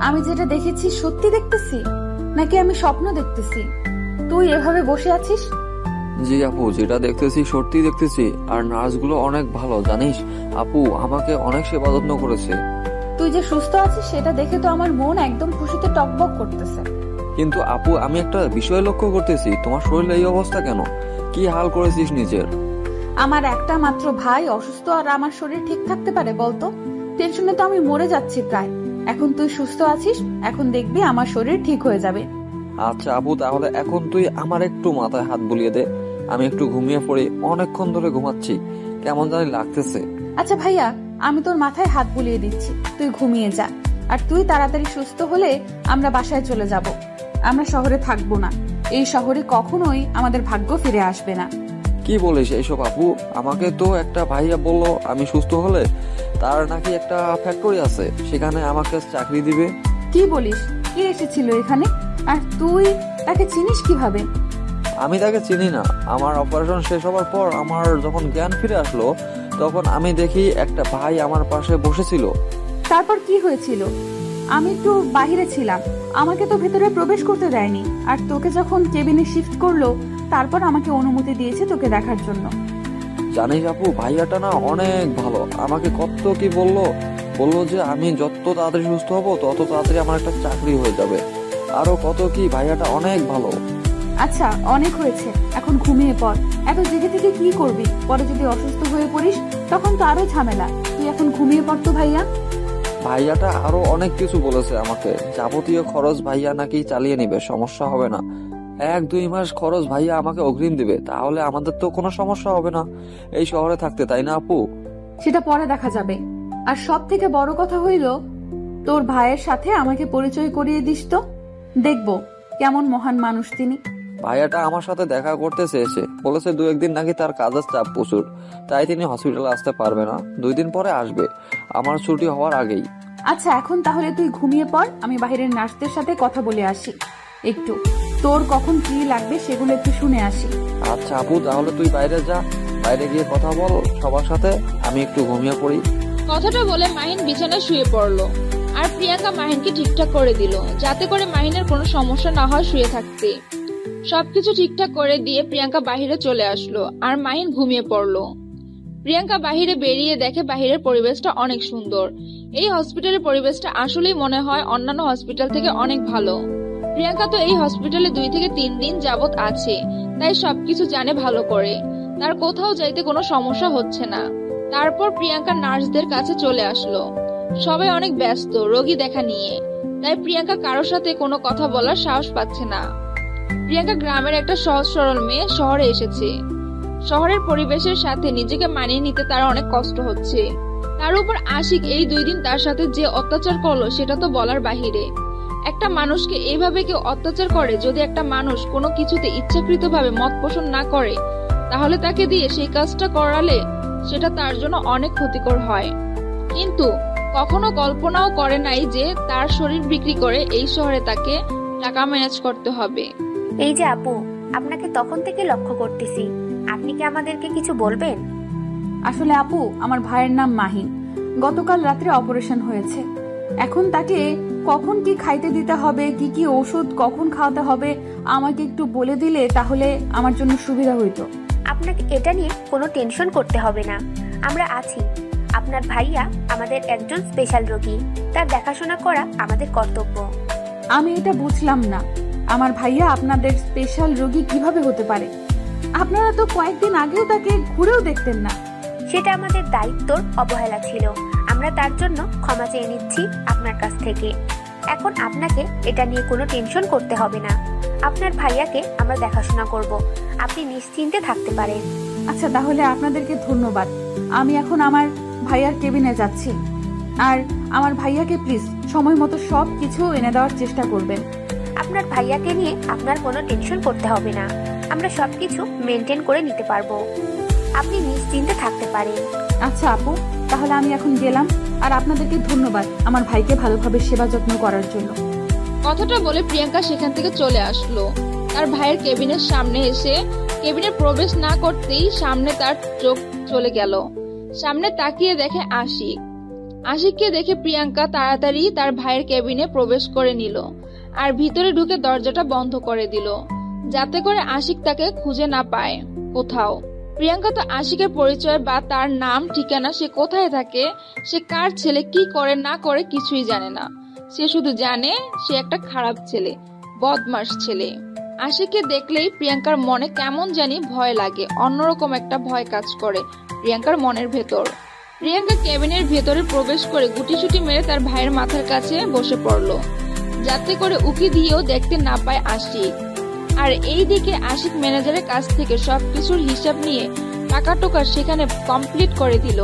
আমি যেটা দেখেছি সত্যি দেখতেছি নাকি আমি স্বপ্ন দেখতেছি? তুই এভাবে বসে আছিস? জি আপু, যেটা দেখতেছি সত্যি দেখতেছি। আর নার্সগুলো অনেক ভালো, জানিস আপু, আমাকে অনেক সেবা যত্ন করেছে। তুই যে সুস্থ আছিস সেটা দেখে তো আমার মন একদম খুশিতে টকবক করতেছে। কিন্তু আপু, আমি একটা বিষয় লক্ষ্য করতেছি, তোমার শরীরে এই অবস্থা কেন? কি হাল করেছিস নিজের? আমার একটা মাত্র ভাই অসুস্থ আর আমার শরীর ঠিক থাকতে পারে বলতো? টেনশনে তো আমি মরে যাচ্ছি প্রায়। এখন তুই সুস্থ আছিস, এখন দেখবি আমার শরীর ঠিক হয়ে যাবে। আচ্ছা আপু, তাহলে এখন তুই আমার একটু মাথায় হাত বুলিয়ে দে, আমি একটু ঘুমিয়ে পড়ি। অনেকক্ষণ ধরে ঘুমাচ্ছি, কেমন জানি লাগতেছে। আচ্ছা ভাইয়া, আমি তোর মাথায় হাত বুলিয়ে দিচ্ছি, তুই ঘুমিয়ে যা। আর তুই তাড়াতাড়ি সুস্থ হলে আমরা বাসায় চলে যাব। আমরা শহরে থাকবো না, এই শহরে কখনোই আমাদের ভাগ্য ফিরে আসবে না। কি বলিস এইসব আপু? আমাকে তো একটা ভাইয়া বললো আমি সুস্থ হলে তার নাকি একটা ফ্যাক্টরি আছে, সেখানে আমাকে চাকরি দিবে। কি বলিস? কে এসেছিল এখানে? আর তুই তাকে চিনিস কিভাবে? আমি তাকে চিনি না। আমার অপারেশন শেষ হওয়ার পর আমার যখন জ্ঞান ফিরে আসলো, তখন আমি দেখি একটা ভাই আমার পাশে বসেছিল। তারপর কি হয়েছিল? আমি একটু বাহিরে ছিলাম, আমাকে তো ভেতরে প্রবেশ করতে দেয়নি। আর তোকে যখন কেবিনে শিফট করলো, তারপর আমাকে অনুমতি দিয়েছে তোকে দেখার জন্য। জানিস আপু, ভাইয়াটা না অনেক ভালো। আমাকে কত কি বললো যে আমি যত তাড়াতাড়ি সুস্থ হব তত তাড়াতাড়ি আমার একটা চাকরি হয়ে যাবে। আরো কত কি, ভাইয়াটা অনেক ভালো। আচ্ছা, অনেক হয়েছে, এখন ঘুমিয়ে পড়। এত জেগে থেকে কি করবি? পরে যদি অসুস্থ হয়ে পড়িস তখন তো আরো ঝামেলা। তুই এখন ঘুমিয়ে পড় তো ভাইয়া। ভাইয়াটা আরো অনেক কিছু বলেছে আমাকে। যাবতীয় খরচ ভাইয়া নাকি চালিয়ে নিবে, সমস্যা হবে না। 1-2 মাস খরচ ভাইয়া আমাকে অগ্রিম দিবে, তাহলে আমাদের তো কোনো সমস্যা হবে না এই শহরে থাকতে, তাই না আপু? সেটা পরে দেখা যাবে। আর সব থেকে বড় কথা হইল, তোর ভাইয়ের সাথে আমাকে পরিচয় করিয়ে দিস তো, দেখবো কেমন মহান মানুষ তিনি। ভাইয়াটা আমার সাথে দেখা করতে চেয়েছে, বলেছে 2-1 দিন নাকি তার কাজের চাপ প্রচুর, তাই তিনি হসপিটালে আসতে পারবে না। 2 দিন পরে আসবে, আমার ছুটি হওয়ার আগেই। আচ্ছা, এখন তাহলে তুই ঘুমিয়ে পড়, আমি বাইরের নার্সদের সাথে কথা বলে আসি। একটু তোর কখন কি লাগবে সেগুলো একটু শুনে আসি। আচ্ছা আপু, তাহলে তুই বাইরে যা, বাইরে গিয়ে কথা বল সবার সাথে, আমি একটু ঘুমিয়ে পড়ি। কথাটা বলে মাহিন বিছানায় শুয়ে পড়লো, আর প্রিয়াঙ্কা মাহিনকে ঠিকঠাক করে দিল, যাতে করে মাহিনের কোনো সমস্যা না হয় শুয়ে থাকতে। সবকিছু ঠিকঠাক করে দিয়ে প্রিয়াঙ্কা বাহিরে চলে আসলো, আর মাহিন ঘুমিয়ে পড়লো। প্রিয়াঙ্কা বাহিরে বেরিয়ে দেখে বাহিরের পরিবেশটা অনেক সুন্দর। এই হসপিটালের পরিবেশটা আসলেই মনে হয় অন্যান্য হসপিটাল থেকে অনেক ভালো। প্রিয়াঙ্কা তো এই হসপিটালে 2 থেকে 3 দিন যাবত আছে, তাই সবকিছু জানে ভালো করে। তার কোথাও যাইতে কোনো সমস্যা হচ্ছে না। তারপর প্রিয়াঙ্কা নার্সদের কাছে চলে আসলো। সবাই অনেক ব্যস্ত রোগী দেখা নিয়ে, তাই প্রিয়াঙ্কা কারোর সাথে কোনো কথা বলার সাহস পাচ্ছে না। প্রিয়াঙ্কা গ্রামের একটা সহজ সরল মেয়ে, শহরে এসেছে। শহরের পরিবেশের সাথে নিজেকে মানিয়ে নিতে তার অনেক কষ্ট হচ্ছে। তার উপর আশিক এই 2 দিন তার সাথে যে অত্যাচার করলো সেটা তো বলার বাহিরে। একটা মানুষকে এইভাবে কেউ অত্যাচার করে, যদি একটা মানুষ কোনো কিছুতে ইচ্ছাকৃতভাবে মত পোষণ না করে, তাহলে তাকে দিয়ে সেই কাজটা করালে সেটা তার জন্য অনেক ক্ষতিকর হয়। কিন্তু কখনো কল্পনাও করে নাই যে তার শরীর বিক্রি করে এই শহরে তাকে টাকা ম্যানেজ করতে হবে। এই যে আপু, আপনাকে তখন থেকে লক্ষ্য করতেছি, আপনি কি আমাদেরকে কিছু বলবেন? আসলে আপু, আমার ভাইয়ের নাম মাহিন। গতকাল রাত্রে অপারেশন হয়েছে। এখন তাকে কখন কি খাইতে দিতে হবে, কি কি ওষুধ কখন খাওয়াতে হবে আমাকে একটু বলে দিলে তাহলে আমার জন্য সুবিধা হইতো। আপনাকে এটা নিয়ে কোনো টেনশন করতে হবে না, আমরা আছি। আপনার ভাইয়া আমাদের একজন স্পেশাল রোগী, তার দেখাশোনা করা আমাদের কর্তব্য। আমি এটা বুঝলাম না, আমার ভাইয়া আপনাদের স্পেশাল রোগী কিভাবে হতে পারে? আপনারা তো কয়েকদিন আগেও তাকে ঘুরেও দেখতেন না। সেটা আমাদের দায়িত্বর অবহেলা ছিল, আমরা তার জন্য ক্ষমা চেয়ে নিচ্ছি আপনার কাছ থেকে। এখন আপনাকে এটা নিয়ে কোনো টেনশন করতে হবে না, আপনার ভাইয়াকে আমরা দেখাশোনা করব, আপনি নিশ্চিন্তে থাকতে পারেন। আচ্ছা, তাহলে আপনাদেরকে ধন্যবাদ। আমি এখন আমার ভাইয়ার কেবিনে যাচ্ছি। আর আমার ভাইয়াকে প্লিজ সময় মতো সব কিছু এনে দেওয়ার চেষ্টা করবেন। আপনার ভাইয়াকে নিয়ে আপনার কোনো টেনশন করতে হবে না, আমরা সবকিছু মেনটেন করে নিতে পারবো, আপনি নিশ্চিন্তে থাকতে পারেন। আচ্ছা আপু, তাহলে আমি এখন গেলাম। আর আপনাদেরকে ধন্যবাদ আমার ভাইকে ভালোভাবে সেবা যত্ন করার জন্য। কথাটা বলে প্রিয়াঙ্কা সেখান থেকে চলে আসলো। তার ভাইয়ের কেবিনের সামনে এসে কেবিনে প্রবেশ না করতেই সামনে তার চোখ চলে গেল। সামনে তাকিয়ে দেখে আশিক। আশিককে দেখে প্রিয়াঙ্কা তাড়াতাড়ি তার ভাইয়ের কেবিনে প্রবেশ করে নিল আর ভিতরে ঢুকে দরজাটা বন্ধ করে দিল, যাতে করে আশিক তাকে খুঁজে না পায় কোথাও। প্রিয়াঙ্কা তো আশিকের পরিচয় বা তার নাম ঠিকানা, সে কোথায় থাকে, সে কার ছেলে, কি করে না করে কিছুই জানে না। সে শুধু জানে সে একটা খারাপ ছেলে, বদমাশ ছেলে। আশিককে দেখলেই প্রিয়াঙ্কার মনে কেমন জানি ভয় লাগে, অন্যরকম একটা ভয় কাজ করে প্রিয়াঙ্কার মনের ভেতর। প্রিয়াঙ্কা কেবিনের ভেতরে প্রবেশ করে গুটিসুটি মেরে তার ভাইয়ের মাথার কাছে বসে পড়লো, যাতে করে উকি দিয়েও দেখতে না পায় আশিক। আর এইদিকে আশিক ম্যানেজারের কাছ থেকে সবকিছুর হিসাব নিয়ে টাকা টোকা সেখানে কমপ্লিট করে দিল।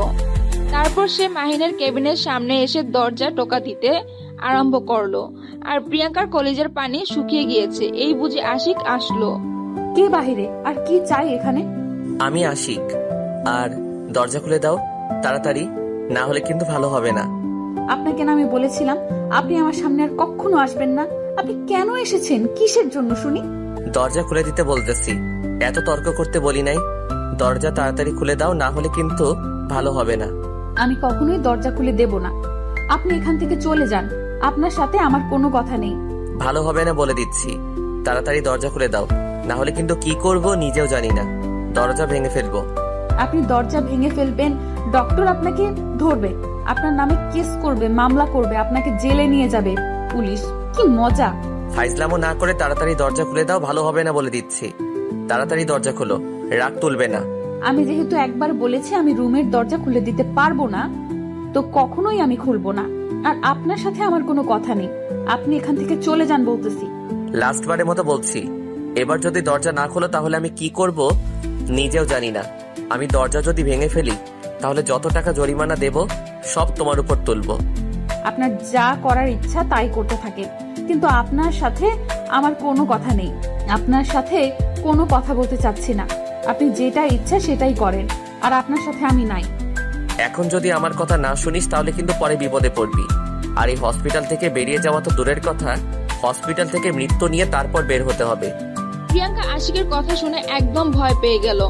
তারপর সে মাহিনের কেবিনের সামনে এসে দরজা টোকা দিতে আরম্ভ করলো। আর প্রিয়াঙ্কার কলেজের পানি শুকিয়ে গিয়েছে, এই বুঝে আশিক আসলো। কে বাহিরে আর কি চাই এখানে? আমি আশিক, আর দরজা খুলে দাও তাড়াতাড়ি, না হলে কিন্তু ভালো হবে না। আপনাকে না আমি বলেছিলাম আপনি আমার সামনে আর কখনো আসবেন না। আপনি কেন এসেছেন, কিসের জন্য শুনি? দরজা খুলে দিতে বলতেছি, এত তর্ক করতে বলি নাই। দরজা তাড়াতাড়ি খুলে দাও, না হলে কিন্তু ভালো হবে না। আমি কখনোই দরজা খুলে দেব না। আপনি এখান থেকে চলে যান, আপনার সাথে আমার কোনো কথা নেই। ভালো হবে না বলে দিচ্ছি, তাড়াতাড়ি দরজা খুলে দাও, না হলে কিন্তু কি করব নিজেও জানি না। দরজা ভেঙে ফেলবো। আপনি দরজা ভেঙে ফেলবেন, ডক্টর আপনাকে ধরবে, আপনার নামে কেস করবে, মামলা করবে, আপনাকে জেলে নিয়ে যাবে পুলিশ। কি মজা! ফাইজলামো না করে তাড়াতাড়ি দরজা খুলে দাও, ভালো হবে না বলে দিচ্ছি। তাড়াতাড়ি দরজা খোলো, রাগ তুলবে না। আমি যেহেতু একবার বলেছি আমি রুমের দরজা খুলে দিতে পারবো না, তো কখনোই আমি খুলবো না। আর আপনার সাথে আমার কোনো কথা নেই, আপনি এখান থেকে চলে যান বলতেছি। লাস্টবারের মতো বলছি, এবার যদি দরজা না খোলো তাহলে আমি কি করব নিজেও জানি না। আমি দরজা যদি ভেঙে ফেলি তাহলে যত টাকা জরিমানা দেব সব তোমার উপর তুলবো। আপনার যা করার ইচ্ছা তাই করতে থাকেন, কিন্তু আপনার সাথে আমার কোনো কথা নেই। আপনার সাথে কোনো কথা বলতে চাচ্ছি না। আপনি যেটা ইচ্ছা সেটাই করেন, আর আপনার সাথে আমি নাই। এখন যদি আমার কথা না শুনিস তাহলে কিন্তু পরে বিপদে পড়বি। আর এই হসপিটাল থেকে বেরিয়ে যাওয়া তো দূরের কথা, হসপিটাল থেকে মৃত্যু নিয়ে তারপর বের হতে হবে। প্রিয়াঙ্কা আশিকের কথা শুনে একদম ভয় পেয়ে গেল।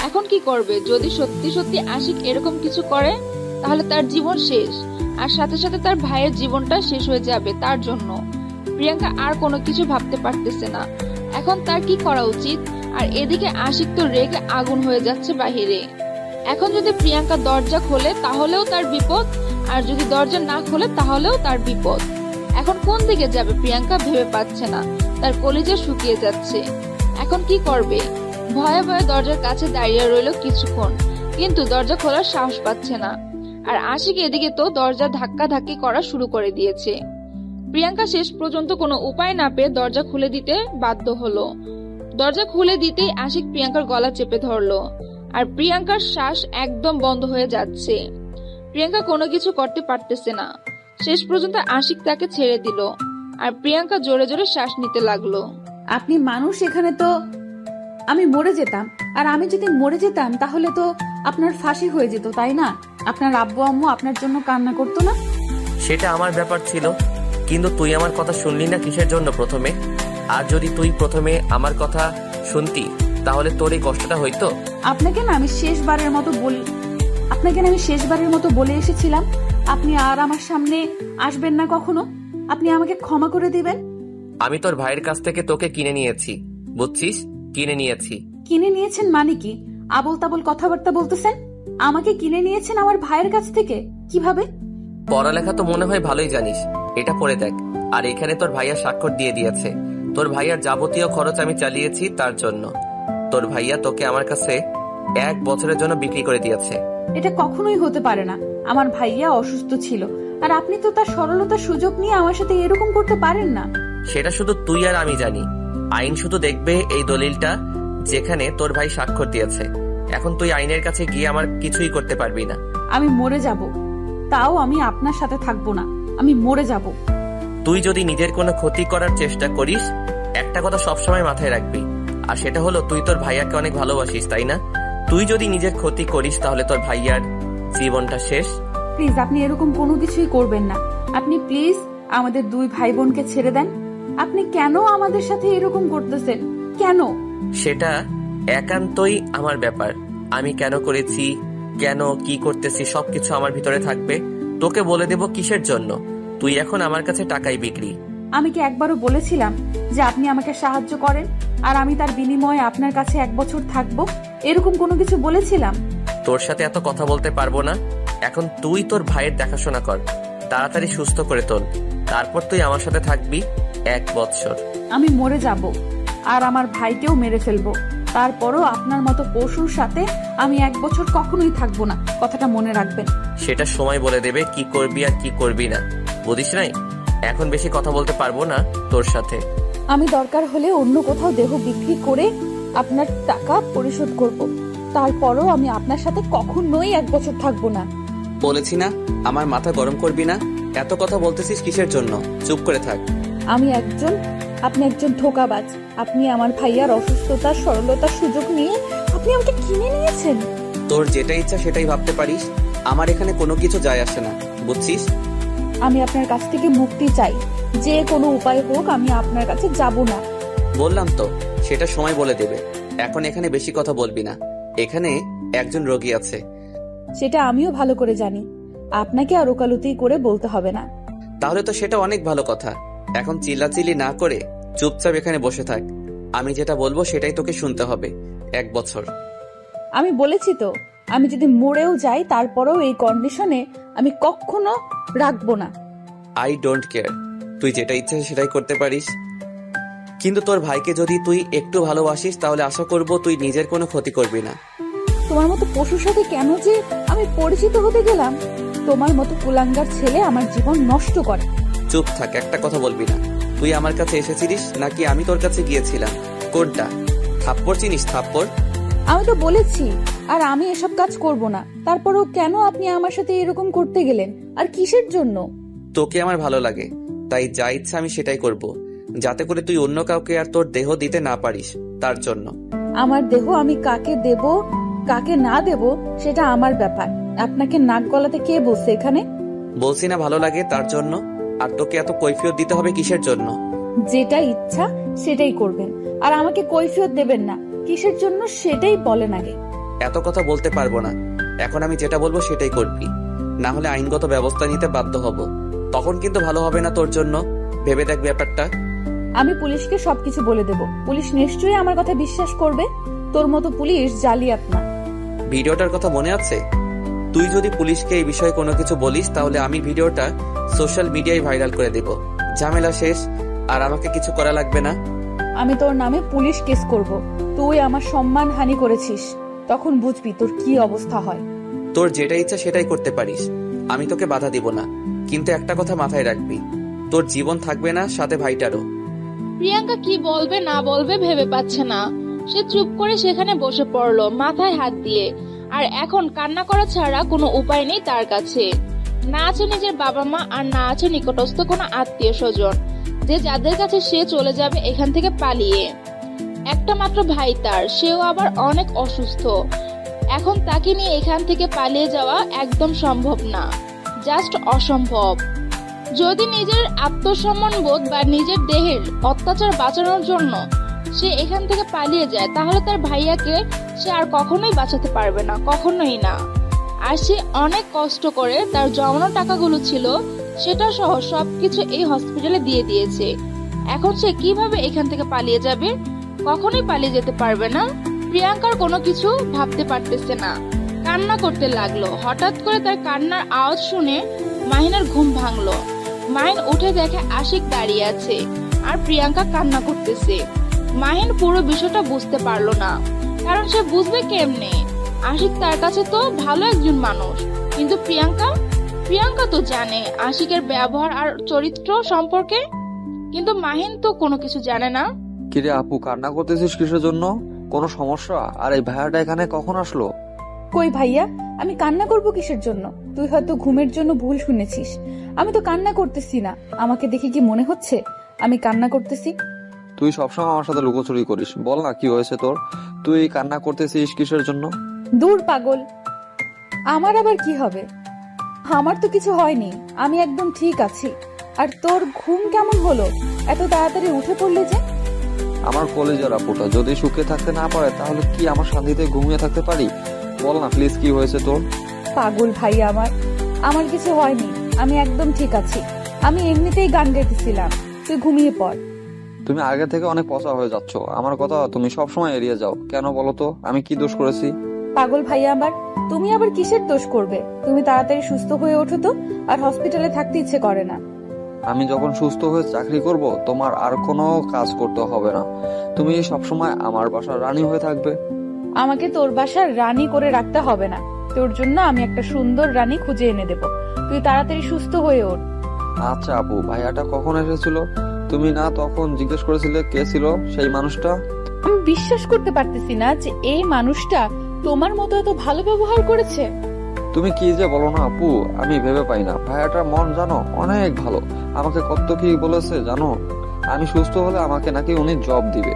এখন কি করবে? যদি সত্যি সত্যি আশিক এরকম কিছু করে তাহলে তার জীবন শেষ, আর সাথে সাথে তার ভাইয়ের জীবনটা শেষ হয়ে যাবে তার জন্য। প্রিয়াঙ্কা আর কোনো কিছু ভাবতে পারতেছে না এখন তার কি করা উচিত। আর এদিকে আশিক তো রেগে আগুন হয়ে যাচ্ছে বাহিরে। এখন যদি প্রিয়াঙ্কা দরজা খোলে তাহলেও তার বিপদ, আর যদি দরজা না খোলে তাহলেও তার বিপদ। এখন কোন দিকে যাবে প্রিয়াঙ্কা ভেবে পাচ্ছে না। তার কলিজা শুকিয়ে যাচ্ছে। এখন কি করবে? ভয়ে ভয়ে দরজার কাছে দাঁড়িয়ে রইল কিছুক্ষণ, কিন্তু দরজা খোলার সাহস পাচ্ছে না। আর আশিক এদিকে তো দরজা ধাক্কাধাক্কি করা শুরু করে দিয়েছে। প্রিয়াঙ্কা শেষ পর্যন্ত কোনো উপায় না পেয়ে দরজা খুলে দিতে বাধ্য হলো। দরজা খুলে দিতেই আশিক প্রিয়াঙ্কার গলা চেপে ধরলো, আর প্রিয়াঙ্কার শ্বাস একদম বন্ধ হয়ে যাচ্ছে। প্রিয়াঙ্কা কোনো কিছু করতে পারতেছে না। শেষ পর্যন্ত আশিক তাকে ছেড়ে দিল, আর প্রিয়াঙ্কা জোরে জোরে শ্বাস নিতে লাগলো। আপনি মানুষ, এখানে তো আমি মরে যেতাম। আর আমি যদি মরে যেতাম তাহলে তো আপনার ফাঁসি হয়ে যেত, তাই না? আপনার আব্বু আম্মু আপনার জন্য কান্না করতো না? সেটা আমার ব্যাপার ছিল, কিন্তু তুই আমার কথা শুনলি না কিসের জন্য প্রথমে? আর যদি তুই প্রথমে আমার কথা শুনতি তাহলে তোর এই কষ্টটা হইতো। আপনাকে না আমি শেষবারের মতো বলে এসেছিলাম, আপনি আর আমার সামনে আসবেন না কখনো। আপনি আমাকে ক্ষমা করে দিবেন। আমি তোর ভাইয়ের কাছ থেকে তোকে কিনে নিয়েছি, বুঝছিস? কিনে নিয়েছি। কিনে নিয়েছেন মানে কি? আবল তাবল কথাবার্তা বলতেছেন। আমাকে কিনে নিয়েছেন আমার ভাইয়ের কাছ থেকে? কিভাবে? পড়ালেখা তো মনে হয় ভালোই জানিস, এটা পড়ে দেখ। আর এখানে তোর ভাইয়া স্বাক্ষর দিয়ে দিয়েছে। তোর ভাইয়ার যাবতীয় খরচ আমি চালিয়েছি তার জন্য। তোর ভাইয়া তোকে আমার কাছে 1 বছরের জন্য বিক্রি করে দিয়েছে। এটা কখনোই হতে পারে না। আমার ভাইয়া অসুস্থ ছিল, আর আপনি তো তার সরলতার সুযোগ নিয়ে আমার সাথে এরকম করতে পারেন না। সেটা শুধু তুই আর আমি জানি। আইন শুধু দেখবে এই দলিলটা যেখানে তোর ভাই স্বাক্ষর দিয়েছে। এখন তুই আইনের কাছে গিয়ে আমার কিছুই করতে পারবি না। আমি মরে যাব, তাও আমি আপনার সাথে থাকবো না। আমি মরে যাব। তুই যদি নিজের কোনো ক্ষতি করার চেষ্টা করিস, একটা কথা সবসময় মাথায় রাখবি, আর সেটা হলো তুই তোর ভাইয়াকে অনেক ভালোবাসিস, তাই না? তুই যদি নিজের ক্ষতি করিস তাহলে তোর ভাইয়ার জীবনটা শেষ। প্লিজ, আপনি এরকম কোনো কিছুই করবেন না। আপনি প্লিজ আমাদের 2 ভাই বোনকে ছেড়ে দেন। আপনি কেন আমাদের সাথে এরকম করতেছেন? কেন? সেটা একান্তই আমার ব্যাপার। আমি কেন করেছি, কেন কি করতেছি সবকিছু আমার ভিতরে থাকবে। তোকে বলে দেব কিসের জন্য? তুই এখন আমার কাছে টাকাই বিক্রি। আমি কি একবারও বলেছিলাম যে আপনি আমাকে সাহায্য করেন আর আমি তার বিনিময়ে আপনার কাছে 1 বছর থাকবো? এরকম কোনো কিছু বলেছিলাম? তোর সাথে এত কথা বলতে পারবো না। এখন তুই তোর ভাইয়ের দেখাশোনা কর, তাড়াতাড়ি সুস্থ করে তোল, তারপর তুই আমার সাথে থাকবি 1 বছর। আমি মরে যাব আর আমার ভাইকেও মেরে ফেলবো, তারপরও আপনার মতো পশুর সাথে আমি 1 বছর কখনোই থাকবো না। কথাটা মনে রাখবেন। সেটা সময় বলে দেবে কি করবি আর কি করবি না, বুঝিস নাই? এখন বেশি কথা বলতে পারবো না তোর সাথে। আমি দরকার হলে অন্য কোথাও দেহ বিক্রি করে আপনার টাকা পরিশোধ করব, তারপরও আমি আপনার সাথে কখনোই 1 বছর থাকবো না। বলেছি না আমার মাথা গরম করবি না। এত কথা বলতেছিস কিসের জন্য? চুপ করে থাক। আপনি একজন ধোঁকাবাজ। আপনি আমার ভাইয়ার অসুস্থতার সরলতার সুযোগ নিয়ে আপনি আমাকে কিনে নিয়েছেন। তোর যেটা ইচ্ছা সেটাই ভাবতে পারিস, আমার এখানে কোনো কিছু যায় আসে না, বুঝছিস? আমি আপনার কাছ থেকে মুক্তি চাই। যে কোনো উপায় হোক, আমি আপনার কাছে যাব না। বললাম তো, সেটা সময় বলে দেবে। এখন এখানে বেশি কথা বলবি না। এখানে একজন রোগী আছে। সেটা আমিও ভালো করে জানি। আপনাকে আর ওকালতি করে বলতে হবে না। তাহলে তো সেটা অনেক ভালো কথা। এখন চিল্লাচিল্লি না করে চুপচাপ এখানে বসে থাক। আমি যেটা বলবো সেটাই তোকে শুনতে হবে। 1 বছর। আমি বলেছি তো, আমি যদি মরেও যাই তারপরেও এই কন্ডিশনে আমি কখনো রাখবো না। I don't care. তুই যেটা ইচ্ছে সেটাই করতে পারিস, কিন্তু তোর ভাইকে যদি তুই একটু ভালোবাসিস তাহলে আশা করব তুই নিজের কোনো ক্ষতি করবি না। তোমার মতো পশুর সাথে কেন যে আমি পরিচিত হতে গেলাম? তোমার মতো কুলাঙ্গার ছেলে আমার জীবন নষ্ট করে। চুপ থাক, একটা কথা বলবি না। তুই আমার কাছে এসেছিলিস নাকি আমি তোর কাছে গিয়েছিলাম? কোনটা? থাপ্পড় চিনিস? থাপ্পড়। আমি তো বলেছি আর আমি এসব কাজ করব না, তারপরও কেন আপনি আমার সাথে এরকম করতে গেলেন? আর কিসের জন্য? তোকে আমার ভালো লাগে, তাই যা ইচ্ছা আমি সেটাই করব, যাতে করে তুই অন্য কাউকে আর তোর দেহ দিতে না পারিস, তার জন্য। আমার দেহ আমি কাকে দেব কাকে না দেব সেটা আমার ব্যাপার। আপনাকে নাক গলাতে কে বলছে এখানে? বলছি না ভালো লাগে তার জন্য। আর তোকে এত কৈফিয়ত দিতে হবে কিসের জন্য? যেটা ইচ্ছা সেটাই করবেন, আর আমাকে কৈফিয়ত দেবেন না কিসের জন্য সেটাই বলেন আগে। এত কথা বলতে পারবো না। এখন আমি যেটা বলবো সেটাই করবি, না হলে আইনগত ব্যবস্থা নিতে বাধ্য হব। তখন কিন্তু ভালো হবে না তোর জন্য। ভেবে দেখ ব্যাপারটা। আমি পুলিশকে সবকিছু বলে দেব। পুলিশ নিশ্চয়ই আমার কথা বিশ্বাস করবে। তোর মতো পুলিশ জালিয়াত না। ভিডিওটার কথা মনে আছে? তুই যদি পুলিশকে এই বিষয়ে কোনো কিছু বলিস তাহলে আমি ভিডিওটা সোশ্যাল মিডিয়ায় ভাইরাল করে দেব। ঝামেলা শেষ। আর আমাকে কিছু করা লাগবে না। আমি তোর নামে পুলিশ কেস করব। তুই আমার সম্মান হানি করেছিস, তখন বুঝবি তোর কি অবস্থা হয়। তোর যেটা ইচ্ছা সেটাই করতে পারিস, আমি তোকে বাধা দিব না, কিন্তু একটা কথা মাথায় রাখবি, তোর জীবন থাকবে না, সাথে ভাইটারও। প্রিয়াঙ্কা কি বলবে না বলবে ভেবে পাচ্ছে না। সে চুপ করে সেখানে বসে পড়লো, মাথায় হাত দিয়ে। আর এখন কান্না করা ছাড়া কোনো উপায় নেই তার কাছে। না আছে নিজের বাবা মা, আর না আছে নিকটস্থ কোনো আত্মীয় স্বজন, যে যাদের কাছে সে চলে যাবে এখান থেকে পালিয়ে। একটা মাত্র ভাই তার, সেও আবার অনেক অসুস্থ। এখন তাকে নিয়ে এখান থেকে পালিয়ে যাওয়া একদম সম্ভব না, জাস্ট অসম্ভব। যদি নিজের আত্মসম্মান বোধ বা নিজের দেহের অত্যাচার বাঁচানোর জন্য সে এখান থেকে পালিয়ে যায়, তাহলে তার ভাইয়াকে সে আর কখনোই বাঁচাতে পারবে না, কখনোই না। আর সে অনেক কষ্ট করে তার জমানো টাকাগুলো ছিল সেটা সহ সবকিছু এই হসপিটালে দিয়ে দিয়েছে। এখন সে কিভাবে এখান থেকে পালিয়ে যাবে? কখনোই পালিয়ে যেতে পারবে না। প্রিয়াঙ্কার কোনো কিছু ভাবতে পারতেছে না, কান্না করতে লাগলো। হঠাৎ করে তার কান্নার আওয়াজ শুনে মাহিনের ঘুম ভাঙলো। মাহিন উঠে দেখে আশিক দাঁড়িয়ে আছে আর প্রিয়াঙ্কা কান্না করতেছে। মাহিন পুরো বিষয়টা বুঝতে পারলো না, কারণ সে বুঝবে কেমনে? আশিক তার কাছে তো ভালো একজন মানুষ, কিন্তু প্রিয়াঙ্কা তো জানে আশিকের ব্যবহার আর চরিত্র সম্পর্কে, কিন্তু মাহিন তো কোনো কিছু জানে না। কিরে আপু, কান্না করতেছিস কিসের জন্য? কোনো সমস্যা? আর এই ভাইয়াটা এখানে কখন আসলো? কই ভাইয়া, আমি কান্না করব কিসের জন্য? তুই হয়তো ঘুমের জন্য ভুল শুনেছিস। আমি তো কান্না করতেছি না। আমাকে দেখে কি মনে হচ্ছে আমি কান্না করতেছি? তুই সবসময় আমার সাথে লুকোচুরি করিস, বল না কি হয়েছে তোর? তুই কান্না করতেছিস কিসের জন্য? দূর পাগল, আমার আবার কি হবে? আমার তো কিছু হয়নি, আমি একদম ঠিক আছি। আর তোর ঘুম কেমন হলো? এত তাড়াতাড়ি উঠে পড়লে যে? আমার কলেজের আপুটা যদি সুখে থাকতে না পারে, তাহলে কি আমার শান্তিতে ঘুমিয়ে থাকতে পারি? বল না প্লিজ, কি হয়েছে তোর? পাগল ভাই, আমার কিছু হয়নি, আমি একদম ঠিক আছি। আমি এমনিতেই গান গাইতেছিলাম, তুই ঘুমিয়ে পড়। তুমি আগে থেকে অনেক পচা হয়ে যাচ্ছ, আমার কথা তুমি সবসময় এড়িয়ে যাও কেন বলো তো? আমি কি দোষ করেছি? পাগল ভাই তুমি আবার কিসের দোষ করবে? তুমি তাড়াতাড়ি সুস্থ হয়ে ওঠো তো, আর হসপিটালে থাকতে ইচ্ছে করে না। আমি যখন সুস্থ হয়ে চাকরি করব, তোমার আর কোনো কাজ করতে হবে না। তুমি সবসময় আমার বাসার রানী হয়ে থাকবে। আমাকে তোর বাসার রানী করে রাখতে হবে না, তোর জন্য আমি একটা সুন্দর রানী খুঁজে এনে দেব। তুই তাড়াতাড়ি সুস্থ হয়ে ওঠ। আচ্ছা আপু, ভাইয়াটা কখন এসেছিল? তুমি না তখন জিজ্ঞেস করেছিলে কে ছিল সেই মানুষটা? আমি বিশ্বাস করতে পারতেছি না যে এই মানুষটা তোমার মতো এত ভালো ব্যবহার করেছে। তুমি কি যে বলো না আপু, আমি ভেবে পাই না। ভাইয়াটার মন জানো অনেক ভালো, আমাকে কত কি বলেছে জানো? আমি সুস্থ হলে আমাকে নাকি উনি জব দিবে।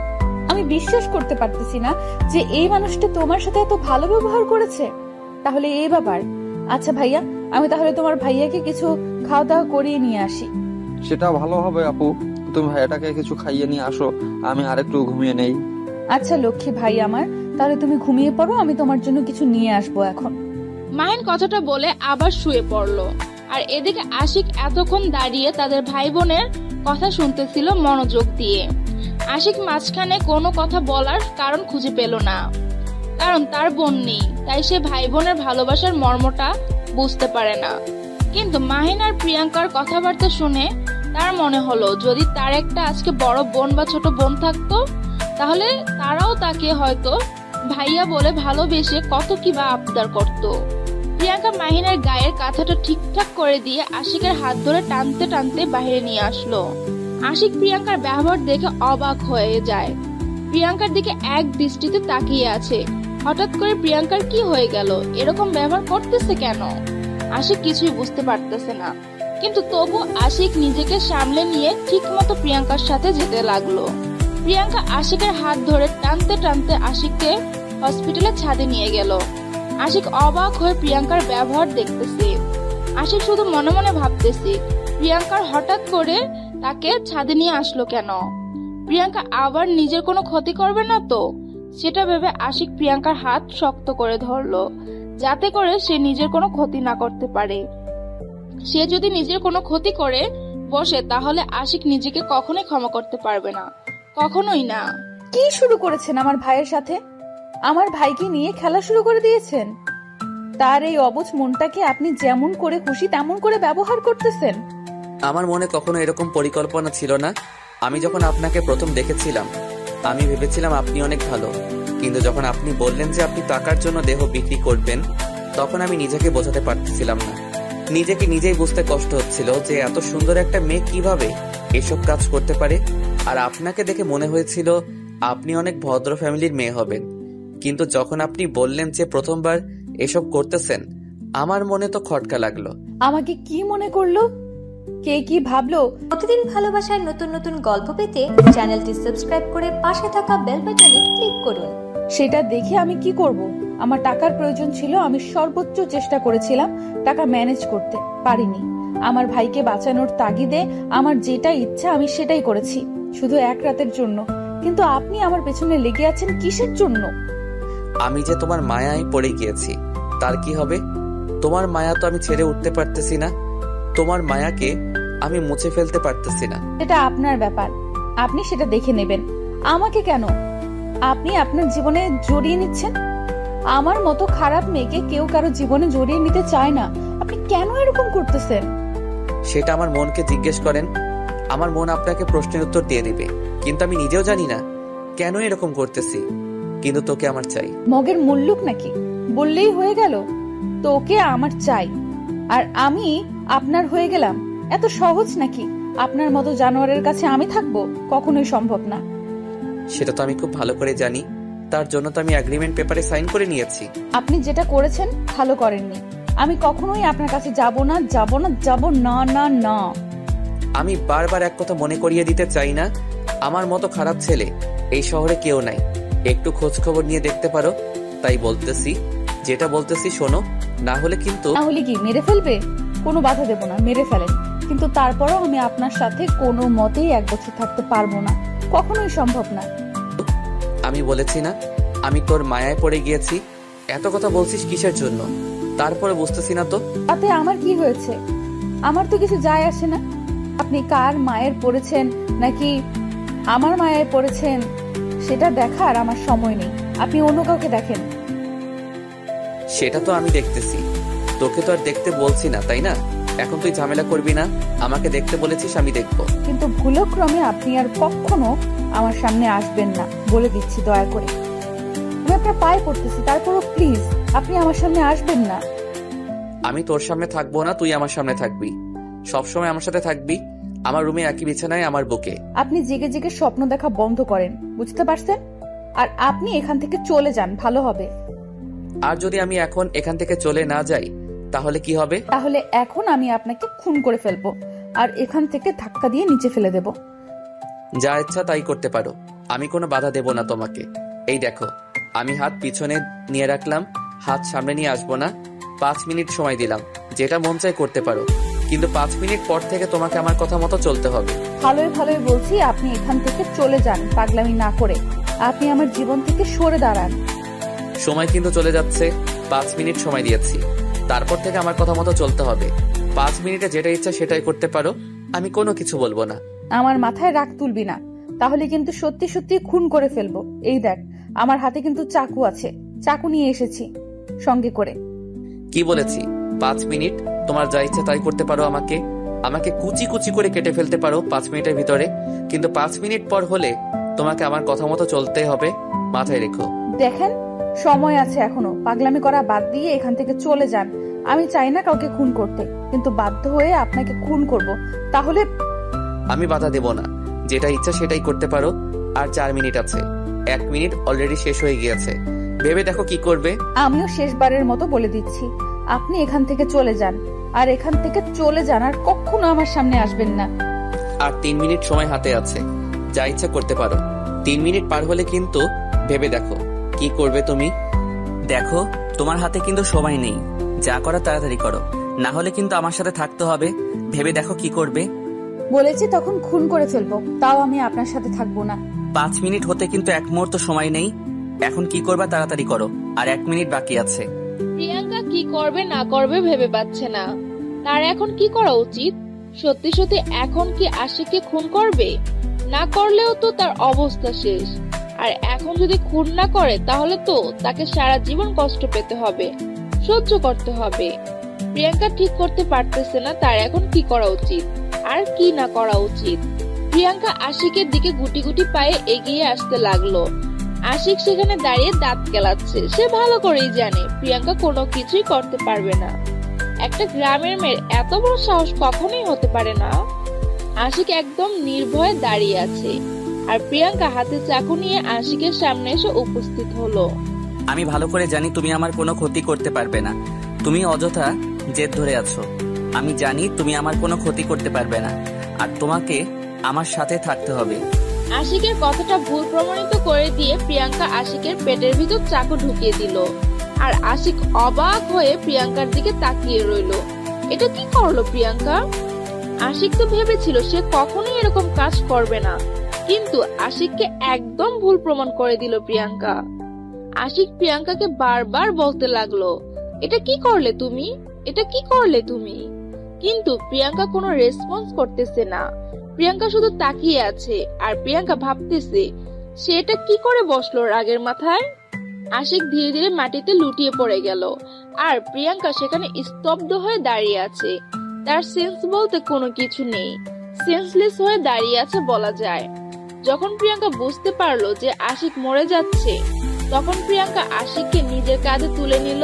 আমি বিশ্বাস করতে পারতেছি না যে এই মানুষটা তোমার সাথে এত ভালো ব্যবহার করেছে। তাহলে এই ব্যাপার। আচ্ছা ভাইয়া, আমি তাহলে তোমার ভাইয়াকে কিছু খাওয়া দাওয়া করিয়ে নিয়ে আসি। সেটা ভালো হবে আপু, তুমি ভাইয়াটাকে কিছু খাইয়ে নিয়ে আসো, আমি আরেকটু ঘুমিয়ে নেই। আচ্ছা লক্ষ্মী ভাই আমার, তাহলে তুমি ঘুমিয়ে পড়ো, আমি তোমার জন্য কিছু নিয়ে আসবো এখন। মাহিন কথাটা বলে আবার শুয়ে পড়লো। আর এদিকে আশিক এতক্ষণ দাঁড়িয়ে তাদের ভাই বোনের কথা শুনতেছিল মনোযোগ দিয়ে। আশিক মাঝখানে কোনো কথা বলার কারণ খুঁজে পেল না, কারণ তার বোন নেই, তাই সে ভাই বোনের ভালোবাসার মর্মটা বুঝতে পারে না। কিন্তু মাহিন আর প্রিয়াঙ্কার কথাবার্তা শুনে তার মনে হলো যদি তার একটা আজকে বড় বোন বা ছোট বোন থাকতো, তাহলে তারাও তাকে হয়তো ভাইয়া বলে ভালোবেসে কত কি বা আবদার করতো। প্রিয়াঙ্কা মাহিনের গায়ের কাঁথাটা ঠিকঠাক করে দিয়ে আশিকের হাত ধরে টানতে টানতে বাইরে নিয়ে আসলো। আশিক প্রিয়াঙ্কার ব্যবহার দেখে অবাক হয়ে যায়, প্রিয়াঙ্কার দিকে এক দৃষ্টিতে তাকিয়ে আছে। হঠাৎ করে প্রিয়াঙ্কার কি হয়ে গেল? এরকম ব্যবহার করতেছে কেন? আশিক কিছুই বুঝতে পারতেছে না, কিন্তু তবু আশিক নিজেকে সামলে নিয়ে ঠিক মতো প্রিয়াঙ্কার সাথে যেতে লাগলো। প্রিয়াঙ্কা আশিকের হাত ধরে টানতে টানতে আশিককে হসপিটালের ছাদে নিয়ে গেল। আশিক অবাক হয়ে প্রিয়াঙ্কার ব্যবহার দেখতেছে। আশিক শুধু মনে মনে ভাবতেছে প্রিয়াঙ্কার হঠাৎ করে তাকে ছাদে নিয়ে আসলো কেন? প্রিয়াঙ্কা আবার নিজের কোনো ক্ষতি করবে না তো? সেটা ভেবে আশিক প্রিয়াঙ্কার হাত শক্ত করে ধরলো, যাতে করে সে নিজের কোনো ক্ষতি না করতে পারে। সে যদি নিজের কোনো ক্ষতি করে বসে, তাহলে আশিক নিজেকে কখনোই ক্ষমা করতে পারবে না, কখনোই না। কি শুরু করেছেন আমার ভাইয়ের সাথে? আমার ভাইকে নিয়ে খেলা শুরু করে দিয়েছেন। তার এই অবুঝ মনটাকে আপনি যেমন করে খুশি তেমন করে ব্যবহার করতেছেন। আমার মনে কখনো এরকম পরিকল্পনা ছিল না। আমি যখন আপনাকে প্রথম দেখেছিলাম আমি ভেবেছিলাম আপনি অনেক ভালো, কিন্তু যখন আপনি বললেন যে আপনি টাকার জন্য দেহ বিক্রি করবেন, তখন আমি নিজেকে বোঝাতে পারতেছিলাম না। নিজেকে নিজেই বুঝতে কষ্ট হচ্ছিল যে এত সুন্দর একটা মেয়ে কিভাবে এসব কাজ করতে পারে। আর আপনাকে দেখে মনে হয়েছিল আপনি অনেক ভদ্র ফ্যামিলির মেয়ে হবেন, কিন্তু যখন আপনি বললেন যে প্রথমবার এসব করতেছেন, আমার মনে তো খটকা লাগলো। আমাকে কি মনে করলো, কে কি ভাবলো? প্রতিদিন ভালোবাসার নতুন নতুন গল্প পেতে চ্যানেলটি সাবস্ক্রাইব করে পাশে থাকা বেল বাটনে ক্লিক করুন। সেটা দেখে আমি কি করব? আমার টাকার প্রয়োজন ছিল, আমি সর্বোচ্চ চেষ্টা করেছিলাম টাকা ম্যানেজ করতে, পারিনি। আমার ভাইকে বাঁচানোর তাগিদে আমার যেটা ইচ্ছা আমি সেটাই করেছি, শুধু এক রাতের জন্য। কিন্তু আপনি আমার পেছনে লেগে আছেন কিসের জন্য? আমি যে তোমার মায়ায় পড়ে গিয়েছি, তার কি হবে? তোমার মায়া তো আমি ছেড়ে উঠতে পারতেছি না, তোমার মায়াকে আমি মুছে ফেলতে পারতেছি না। এটা আপনার ব্যাপার, আপনি সেটা দেখে নেবেন। আমাকে কেন আপনি আপনার জীবনে জড়িয়ে নিচ্ছেন? আমার মতো খারাপ মেয়েকে কেউ কারো জীবনে জড়িয়ে নিতে চায় না। আপনি কেন এরকম করতেছেন? সেটা আমার মনকে জিজ্ঞেস করেন, আমার মন আপনাকে প্রশ্নের উত্তর দিয়ে দিবে। কিন্তু আমি নিজেও জানি না কেন এরকম করতেছি, কিন্তু তোকে আমার চাই। মগের মুল্লুক নাকি? বললেই হয়ে গেল তোকে আমার চাই আর আমি আপনার হয়ে গেলাম? এত সহজ নাকি? আপনার মতো জানোয়ারের কাছে আমি থাকবো? কখনোই সম্ভব না। সেটা তো আমি খুব ভালো করে জানি, তার জন্য তো আমি এগ্রিমেন্ট পেপারে সাইন করে নিয়েছি। আপনি যেটা করেছেন ভালো করেননি। আমি কখনোই আপনার কাছে যাব না, যাব না, যাব না, না, না। আমি বারবার এক কথা মনে করিয়ে দিতে চাই না, আমার মতো খারাপ ছেলে এই শহরে কেউ নাই। একটু খোঁজ খবর নিয়ে দেখতে পারো। তাই বলতেছি, যেটা বলতেছি শোনো, না হলে কিন্তু। না হলে কি মেরে ফেলবে? কোনো বাধা দেব না, মেরে ফেলেন, কিন্তু তারপরও আমি আপনার সাথে কোনো মতেই 1 বছর থাকতে পারবো না, কখনোই সম্ভব না। আমি বলেছি না আমি তোর মায়ায় পড়ে গিয়েছি? এত কথা বলছিস কিসের জন্য? তারপরে বুঝতেছি না তো। তাতে আমার কি হয়েছে? আমার তো কিছু যায় আসে না। আপনি কার মায়ের পড়েছেন নাকি আমার মায়ের পড়েছেন সেটা দেখার আমার সময় নেই। আপনি অন্য কাউকে দেখেন। সেটা তো আমি দেখতেছি, তোকে তো আর দেখতে বলছি না, তাই না? এখন তুই ঝামেলা করবি না, আমাকে দেখতে বলেছিস, আমি দেখবো। কিন্তু ভুলক্রমে আপনি আর কখনো আমার সামনে আসবেন না, বলে দিচ্ছি দয়া করে। আমি আপনার পায়ে পড়তেছি, তারপরও প্লিজ আপনি আমার সামনে আসবেন না। আমি তোর সামনে থাকবো না, তুই আমার সামনে থাকবি, সবসময় আমার সাথে থাকবি, আমার রুমে একই বিছানায়, আমার বুকে। আপনি জেগে জেগে স্বপ্ন দেখা বন্ধ করেন, বুঝতে পারছেন? আর আপনি এখান থেকে চলে যান, ভালো হবে। আর যদি আমি এখন এখান থেকে চলে না যাই তাহলে কি হবে? তাহলে এখন আমি আপনাকে খুন করে ফেলবো আর এখান থেকে ধাক্কা দিয়ে নিচে ফেলে দেব। যা ইচ্ছা তাই করতে পারো, আমি কোনো বাধা দেব না তোমাকে। এই দেখো, আমি হাত পিছনে নিয়ে রাখলাম, হাত সামনে নিয়ে আসবো না। 5 মিনিট সময় দিলাম, যেটা মন চাই করতে পারো, কিন্তু 5 মিনিট পর থেকে তোমাকে আমার কথা মতো চলতে হবে। ভালোই ভালোই বলছি, আপনি এখান থেকে চলে যান, পাগলামি না করে। আপনি আমার জীবন থেকে সরে দাঁড়ান। সময় কিন্তু চলে যাচ্ছে, 5 মিনিট সময় দিয়েছি, তারপর থেকে আমার কথা মতো চলতে হবে। 5 মিনিটে যেটা ইচ্ছা সেটাই করতে পারো, আমি কোনো কিছু বলবো না। আমার মাথায় রাগ তুলবি না, তাহলে কিন্তু সত্যি সত্যি খুন করে ফেলবো। এই দেখ, আমার হাতে কিন্তু চাকু আছে, চাকু নিয়ে এসেছি সঙ্গে করে। কি বলেছি? 5 মিনিট, তোমার যা ইচ্ছা তাই করতে পারো, আমাকে আমাকে কুচি কুচি করে কেটে ফেলতে পারো 5 মিনিটের ভিতরে, কিন্তু 5 মিনিট পর হলে তোমাকে আমার কথা মতো চলতে হবে, মাথায় রেখো। দেখেন, সময় আছে এখনো, পাগলামি করা বাদ দিয়ে এখান থেকে চলে যান। আমি চাই না কাউকে খুন করতে, কিন্তু বাধ্য হয়ে আপনাকে খুন করব। তাহলে আমি বাধা দেব না, যেটা ইচ্ছা সেটাই করতে পারো। আর 4 মিনিট আছে, 1 মিনিট অলরেডি শেষ হয়ে গিয়েছে, ভেবে দেখো কি করবে। আমিও শেষবারের মতো বলে দিচ্ছি, আপনি এখান থেকে চলে যান, আর এখান থেকে চলে যান, আর কখনো আমার সামনে আসবেন না। আর 3 মিনিট সময় হাতে আছে, যা ইচ্ছা করতে পারো। 3 মিনিট পার হলে কিন্তু ভেবে দেখো কি করবে তুমি। দেখো, তোমার হাতে কিন্তু সময় নেই, যা করো তাড়াতাড়ি করো, না হলে কিন্তু আমার সাথে থাকতে হবে। ভেবে দেখো কি করবে। বলেছি তখন খুন করে ফেলবো, তাও আমি আপনার সাথে থাকবো না। 5 মিনিট হতে কিন্তু 1 মুহূর্ত সময় নেই, এখন কি করবা তাড়াতাড়ি করো, আর 1 মিনিট বাকি আছে। প্রিয়াঙ্কা কি করবে না করবে ভেবে পাচ্ছে না, তার এখন কি করা উচিত। সত্যি সত্যি এখন কি আশিককে খুন করবে? না করলেও তো তার অবস্থা শেষ, আর এখন যদি খুন না করে তাহলে তো তাকে সারা জীবন কষ্ট পেতে হবে, সহ্য করতে হবে। প্রিয়াঙ্কা ঠিক করতে পারতেছে না তার এখন কি করা উচিত আর কি না করা উচিত। প্রিয়াঙ্কা আশিকের দিকে গুটি গুটি পায়ে এগিয়ে আসতে লাগলো। আশিক সেখানে দাঁড়িয়ে দাঁত কেলাচ্ছে। সে ভালো করেই জানে প্রিয়াঙ্কা কোনো কিছুই করতে পারবে না। একটা গ্রামের মেয়ের এত বড় সাহস কখনোই হতে পারে না। আশিক একদম নির্ভয়ে দাঁড়িয়ে আছে, আর প্রিয়াঙ্কা হাতে চাকু নিয়ে আশিকের সামনে এসে উপস্থিত হলো। আমি ভালো করে জানি তুমি আমার কোনো ক্ষতি করতে পারবে না। তুমি অযথা জেদ ধরে আছো। আমি জানি তুমি আমার কোনো ক্ষতি করতে পারবে না, আর তোমাকে আমার সাথে থাকতে হবে। আশিকের কথাটা ভুল প্রমাণিত করে দিয়ে প্রিয়াঙ্কা আশিকের পেটের ভিতর চাকু ঢুকিয়ে দিল। আর আশিক অবাক হয়ে প্রিয়াঙ্কার দিকে তাকিয়ে রইল। এটা কি করলো প্রিয়াঙ্কা? আশিক তো ভেবেছিল সে কখনোই এরকম কাজ করবে না, কিন্তু আশিককে একদম ভুল প্রমাণ করে দিল প্রিয়াঙ্কা। আশিক প্রিয়াঙ্কাকে বারবার বলতে লাগলো, এটা কি করলে তুমি, এটা কি করলে তুমি? কিন্তু প্রিয়াঙ্কা কোনো রেসপন্স করতেছে না। প্রিয়াঙ্কা শুধু তাকিয়ে আছে, আর প্রিয়াঙ্কা ভাবতেছে সে এটা কি করে বসলো রাগের মাথায়। আশিক ধীরে ধীরে মাটিতে লুটিয়ে পড়ে গেল, আর প্রিয়াঙ্কা সেখানে স্তব্ধ হয়ে দাঁড়িয়ে আছে। তার সেন্স বলতে কোনো কিছু নেই, সেন্সলেস হয়ে দাঁড়িয়ে আছে বলা যায়। যখন প্রিয়াঙ্কা বুঝতে পারলো যে আশিক মরে যাচ্ছে, তখন প্রিয়াঙ্কা আশিককে নিজের কাঁধে তুলে নিল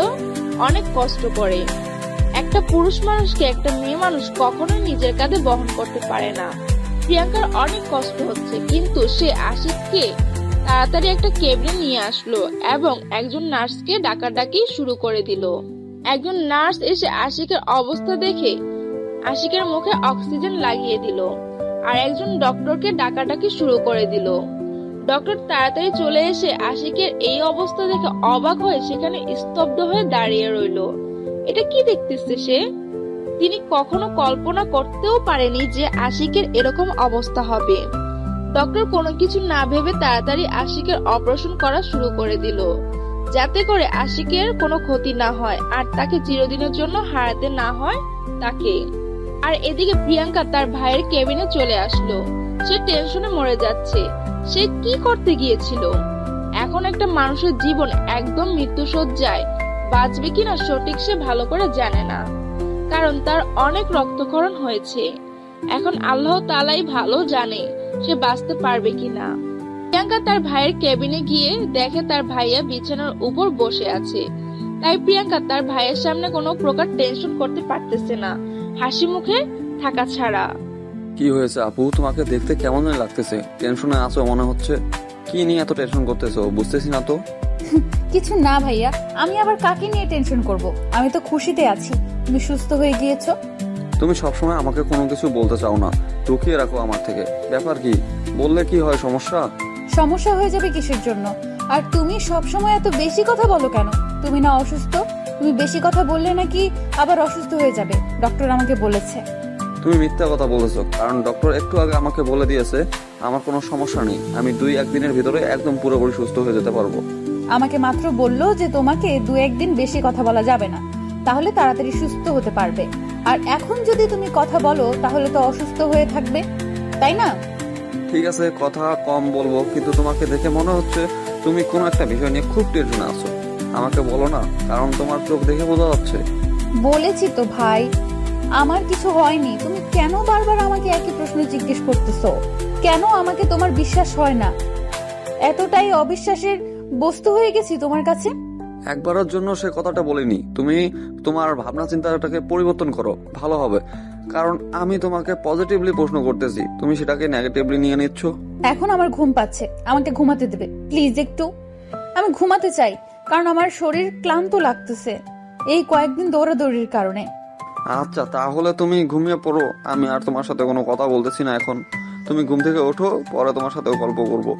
অনেক কষ্ট করে। একটা পুরুষ মানুষকে একটা মেয়ে মানুষ কখনোই নিজের কাঁধে বহন করতে পারে না। প্রিয়াঙ্কার অনেক কষ্ট হচ্ছে, কিন্তু সে আশিককে তাড়াতাড়ি একটা কেবিনে নিয়ে আসলো এবং একজন নার্সকে ডাকাডাকি শুরু করে দিল। একজন নার্স এসে আশিকের অবস্থা দেখে আশিকের মুখে অক্সিজেন লাগিয়ে দিল, আর একজন ডক্টরকে ডাকাডাকি শুরু করে দিল। ডক্টর তাড়াতাড়ি চলে এসে আশিকের এই অবস্থা দেখে অবাক হয়ে সেখানে স্তব্ধ হয়ে দাঁড়িয়ে রইল। এটা কি দেখতেছে সে? তিনি কখনো কল্পনা করতেও পারেনি যে আশিকের এরকম অবস্থা হবে। ডক্টর কোনো কিছু না ভেবে তাড়াতাড়ি আশিকের অপারেশন করা শুরু করে দিল, যাতে করে আশিকের কোনো ক্ষতি না হয় আর তাকে চিরদিনের জন্য হারাতে না হয় তাকে। আর এদিকে প্রিয়াঙ্কা তার ভাইয়ের কেবিনে চলে আসলো। সে টেনশনে মরে যাচ্ছে। সে কি করতে গিয়েছিল? এখন একটা মানুষের জীবন একদম মৃত্যুশয্যায়, বাঁচবে কিনা সঠিক সে ভালো করে জানে না, কারণ তার অনেক রক্তক্ষরণ হয়েছে। এখন আল্লাহ তাআলাই ভালো জানে সে বাঁচতে পারবে কিনা। প্রিয়াঙ্কা তার ভাইয়ের কেবিনে গিয়ে দেখে তার ভাইয়া বিছানার উপর বসে আছে। তাই প্রিয়াঙ্কা তার ভাইয়ের সামনে কোনো প্রকার টেনশন করতে পারতেছে না, হাসি মুখে থাকা ছাড়া। কি হয়েছে আপু, তোমাকে দেখতে কেমন লাগতেছে? টেনশনে আছো মনে হচ্ছে। কি নিয়ে এত টেনশন করতেছো বুঝতেছি না তো। কিছু না ভাইয়া, আমি আবার কাকে নিয়ে টেনশন করব? আমি তো খুশিতে আছি তুমি সুস্থ হয়ে গিয়েছো। তুমি সবসময় আমাকে কোনো কিছু বলতে চাও না, লুকিয়ে রাখো আমার থেকে। ব্যাপার কি? বললে কি হয় সমস্যা? সমস্যা হয়ে যাবে কিসের জন্য? আর তুমি সব সময় এত বেশি কথা বলো কেন? তুমি না অসুস্থ? তুমি বেশি কথা বললে নাকি আবার অসুস্থ হয়ে যাবে, ডক্টর আমাকে বলেছে। তুমি মিথ্যা কথা বলেছো, কারণ ডক্টর একটু আগে আমাকে বলে দিয়েছে আমার কোনো সমস্যা নেই। আমি 2-1 দিনের ভিতরে একদম পুরোপুরি সুস্থ হয়ে যেতে পারবো। আমাকে মাত্র বললো যে তোমাকে 2-1 দিন বেশি কথা বলা যাবে না, তাহলে তাড়াতাড়ি সুস্থ হতে পারবে। আর এখন যদি তুমি কথা বলো তাহলে তো অসুস্থ হয়ে থাকবে, তাই না? ঠিক আছে, কথা কম বলবো, কিন্তু তোমাকে দেখে মনে হচ্ছে তুমি কোনো একটা বিষয় নিয়ে খুব টেনশনে আছো। আমাকে বলো না, কারণ তোমার চোখ দেখে বোঝা যাচ্ছে। বলেছি তো ভাই, আমার কিছু হয়নি। তুমি কেন বারবার আমাকে একই প্রশ্ন জিজ্ঞেস করতেছো? কেন আমাকে তোমার বিশ্বাস হয় না? এতটাই অবিশ্বাসের বস্তু হয়ে গেছি তোমার কাছে? একবারের জন্য সে কথাটা বলিনি। তুমি তোমার ভাবনা চিন্তাটাকে পরিবর্তন করো, ভালো হবে। কারণ আমি তোমাকে পজিটিভলি প্রশ্ন করতেছি, তুমি সেটাকে নেগেটিভলি নিয়ে নিচ্ছ। এখন আমার ঘুম পাচ্ছে, আমাকে ঘুমাতে দেবে প্লিজ একটু। আমি ঘুমাতে চাই, কারণ আমার শরীর ক্লান্ত লাগতেছে এই কয়েকদিন দৌড়াদৌড়ির কারণে। আচ্ছা, তাহলে তুমি ঘুমিয়ে পড়ো। আমি আর তোমার সাথে কোনো কথা বলতেছি না এখন। তুমি ঘুম থেকে ওঠো, পরে তোমার সাথেও গল্প করবো।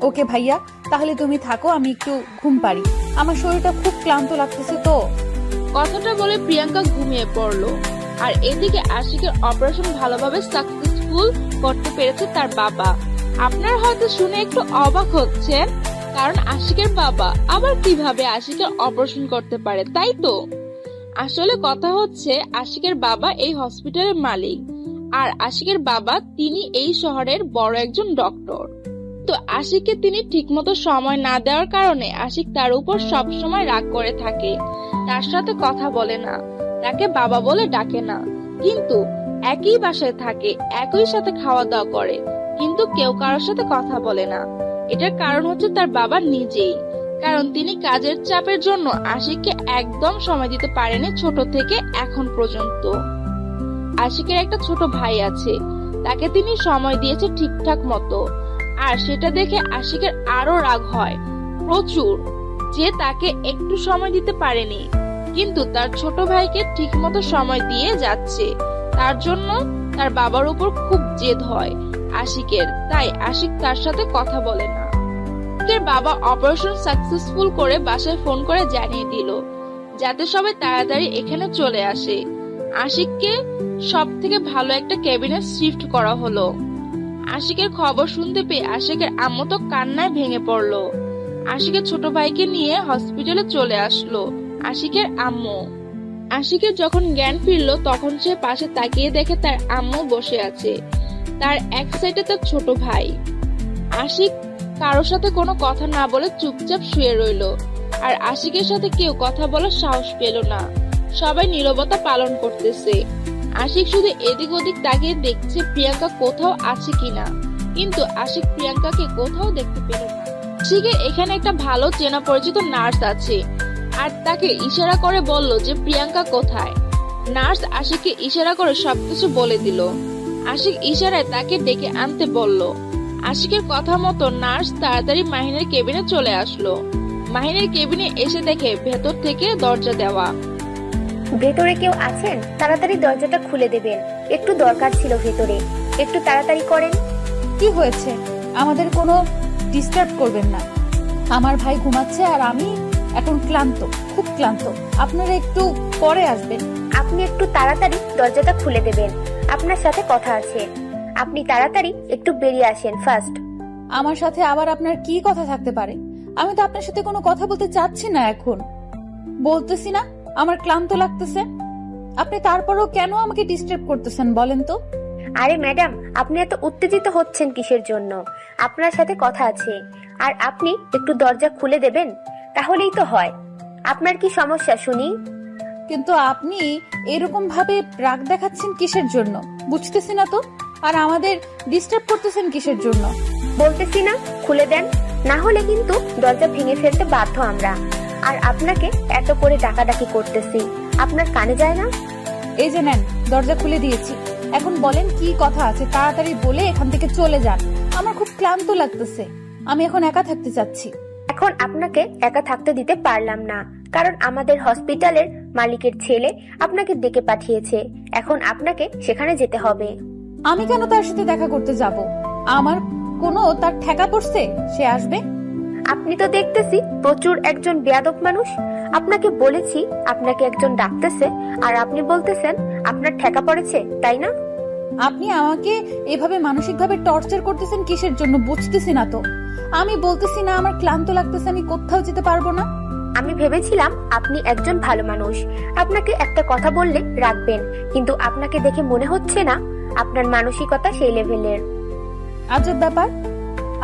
ওকে ভাইয়া, তাহলে তুমি থাকো, আমি একটু ঘুম পারি। আমার শরীরটা খুব ক্লান্ত লাগতেছে তো। কথাটা বলে প্রিয়াঙ্কা ঘুমিয়ে পড়লো। আর এদিকে আশিকের অপারেশন ভালোভাবে সাকসেসফুল করতে পেরেছে তার বাবা। আপনার হয়তো শুনে একটু অবাক হচ্ছেন, কারণ আশিকের বাবা আবার কিভাবে আশিকের অপারেশন করতে পারে, তাই তো? আসলে কথা হচ্ছে আশিকের বাবা এই হসপিটালের মালিক, আর আশিকের বাবা তিনি এই শহরের বড় একজন ডক্টর। তো আশিককে তিনি ঠিকমতো সময় না দেওয়ার কারণে আশিক তার উপর সব সময় রাগ করে থাকে, তার সাথে কথা বলে না, তাকে বাবা বলে ডাকে না। কিন্তু একই বাসায় থাকে, একই সাথে খাওয়া দাওয়া করে, কিন্তু কেউ কারোর সাথে কথা বলে না। এটার কারণ হচ্ছে তার বাবা নিজেই, কারণ তিনি কাজের চাপের জন্য আশিককে একদম সময় দিতে পারেনি ছোট থেকে এখন পর্যন্ত। আশিকের একটা ছোট ভাই আছে, তাকে তিনি সময় দিয়েছে ঠিকঠাক মতো, আর সেটা দেখে আশিকের আরো রাগ হয় প্রচুর যে তাকে একটু সময় দিতে পারেনি, কিন্তু তার ছোট ভাইকে ঠিক মতো সময় দিয়ে যাচ্ছে। তার জন্য তার বাবার উপর খুব জেদ হয় আশিকের, তাই আশিক তার সাথে কথা বলে না। আশিকের বাবা অপারেশন সাকসেসফুল করে বাসায় ফোন করে জানিয়ে দিল যাতে সবাই তাড়াতাড়ি এখানে চলে আসে। আশিককে সব থেকে ভালো একটা ক্যাবিনে শিফট করা হলো। আশিকের খবর শুনতে পেয়ে আশিকের আম্মু তো কান্নায় ভেঙে পড়লো। আশিকের ছোট ভাইকে নিয়ে হসপিটালে চলে আসলো আশিকের আম্মু। আশিকের যখন জ্ঞান ফিরলো তখন সে পাশে তাকিয়ে দেখে তার আম্মু বসে আছে, তার এক সাইডে তার ছোট ভাই। আশিক কারোর সাথে কোনো কথা না বলে চুপচাপ শুয়ে রইলো, আর আশিকের সাথে কেউ কথা বলার সাহস পেল না। সবাই নীরবতা পালন করতেছে। আশিক শুধু এদিক ওদিক তাকিয়ে দেখছে প্রিয়াঙ্কা কোথাও আছে কিনা, কিন্তু আশিক প্রিয়াঙ্কাকে কোথাও দেখতে পেল না। আশিকের এখানে একটা ভালো চেনা পরিচিত নার্স আছে, আর তাকে ইশারা করে বলল যে প্রিয়াঙ্কা কোথায়। নার্স আশিককে ইশারা করে সবকিছু বলে দিল। আশিক ইশারায় তাকে ডেকে আনতে বলল। আশিকের কথা মতো নার্স তাড়াতাড়ি মাহিনের কেবিনে চলে আসলো। মাহিনের কেবিনে এসে দেখে ভেতর থেকে দরজা দেওয়া। ভেতরে কেউ আছেন? তাড়াতাড়ি দরজাটা খুলে দেবেন, একটু দরকার ছিল ভেতরে, একটু তাড়াতাড়ি করেন। কি হয়েছে? আমাদের কোনো ডিস্টার্ব করবেন না। আমার ভাই ঘুমাচ্ছে আর আমি এখন ক্লান্ত, খুব ক্লান্ত। আপনারা একটু পরে আসবেন। আপনি একটু তাড়াতাড়ি দরজাটা খুলে দেবেন, আপনার সাথে কথা আছে। আপনি তাড়াতাড়ি একটু বেরিয়ে আসেন ফার্স্ট। আমার সাথে আবার আপনার কি কথা থাকতে পারে? আমি তো আপনার সাথে কোনো কথা বলতে চাচ্ছি না এখন। বলতেছি না আমার ক্লান্ত লাগতেছে। আপনি তারপরেও কেন আমাকে ডিস্টার্ব করতেছেন বলেন তো? আরে ম্যাডাম, আপনি এত উত্তেজিত হচ্ছেন কিসের জন্য? আপনার সাথে কথা আছে, আর আপনি একটু দরজা খুলে দেবেন, তাহলেই তো হয়। আপনার কি সমস্যা শুনি? কিন্তু আপনি এরকম ভাবে রাগ দেখাচ্ছেন কিসের জন্য বুঝতেছি না তো। আর আমাদের ডিস্টার্ব করতেছেন কিসের জন্য? বলতেছি না খুলে দেন, না হলে কিন্তু দরজা ভেঙে ফেলতে বাধ্য আমরা। আর আপনাকে এত করে ডাকাডাকি করতেছি, আপনার কানে যায় না? এই যে নেন, দরজা খুলে দিয়েছি। এখন বলেন কি কথা আছে, তাড়াতাড়ি বলে এখান থেকে চলে যান। আমার খুব ক্লান্ত লাগতেছে, আমি এখন একা থাকতে চাচ্ছি। এখন আপনাকে একা থাকতে দিতে পারলাম না, কারণ আমাদের হসপিটালের মালিকের ছেলে আপনাকে ডেকে পাঠিয়েছে। এখন আপনাকে সেখানে যেতে হবে। আমি কেন তার সাথে দেখা করতে যাব? আমার কোনো তার ঠেকা পড়ছে সে আসবে? আপনি তো দেখতেছি প্রচুর একজন বেয়াদব মানুষ। আপনাকে বলেছি আপনাকে একজন ডাকতেছে, আর আপনি বলতেছেন আপনার ঠেকা পড়েছে, তাই না? আপনি আমাকে এভাবে মানসিকভাবে টর্চার করতেছেন কিসের জন্য বুঝতেছি না তো। আমি বলতেছি না আমার ক্লান্ত লাগতেছে, আমি কোথাও যেতে পারবো না। আমি ভেবেছিলাম আপনি একজন ভালো মানুষ, আপনাকে একটা কথা বললে রাখবেন, কিন্তু আপনাকে দেখে মনে হচ্ছে না আপনার মানসিকতা সেই লেভেলের। আজব ব্যাপার,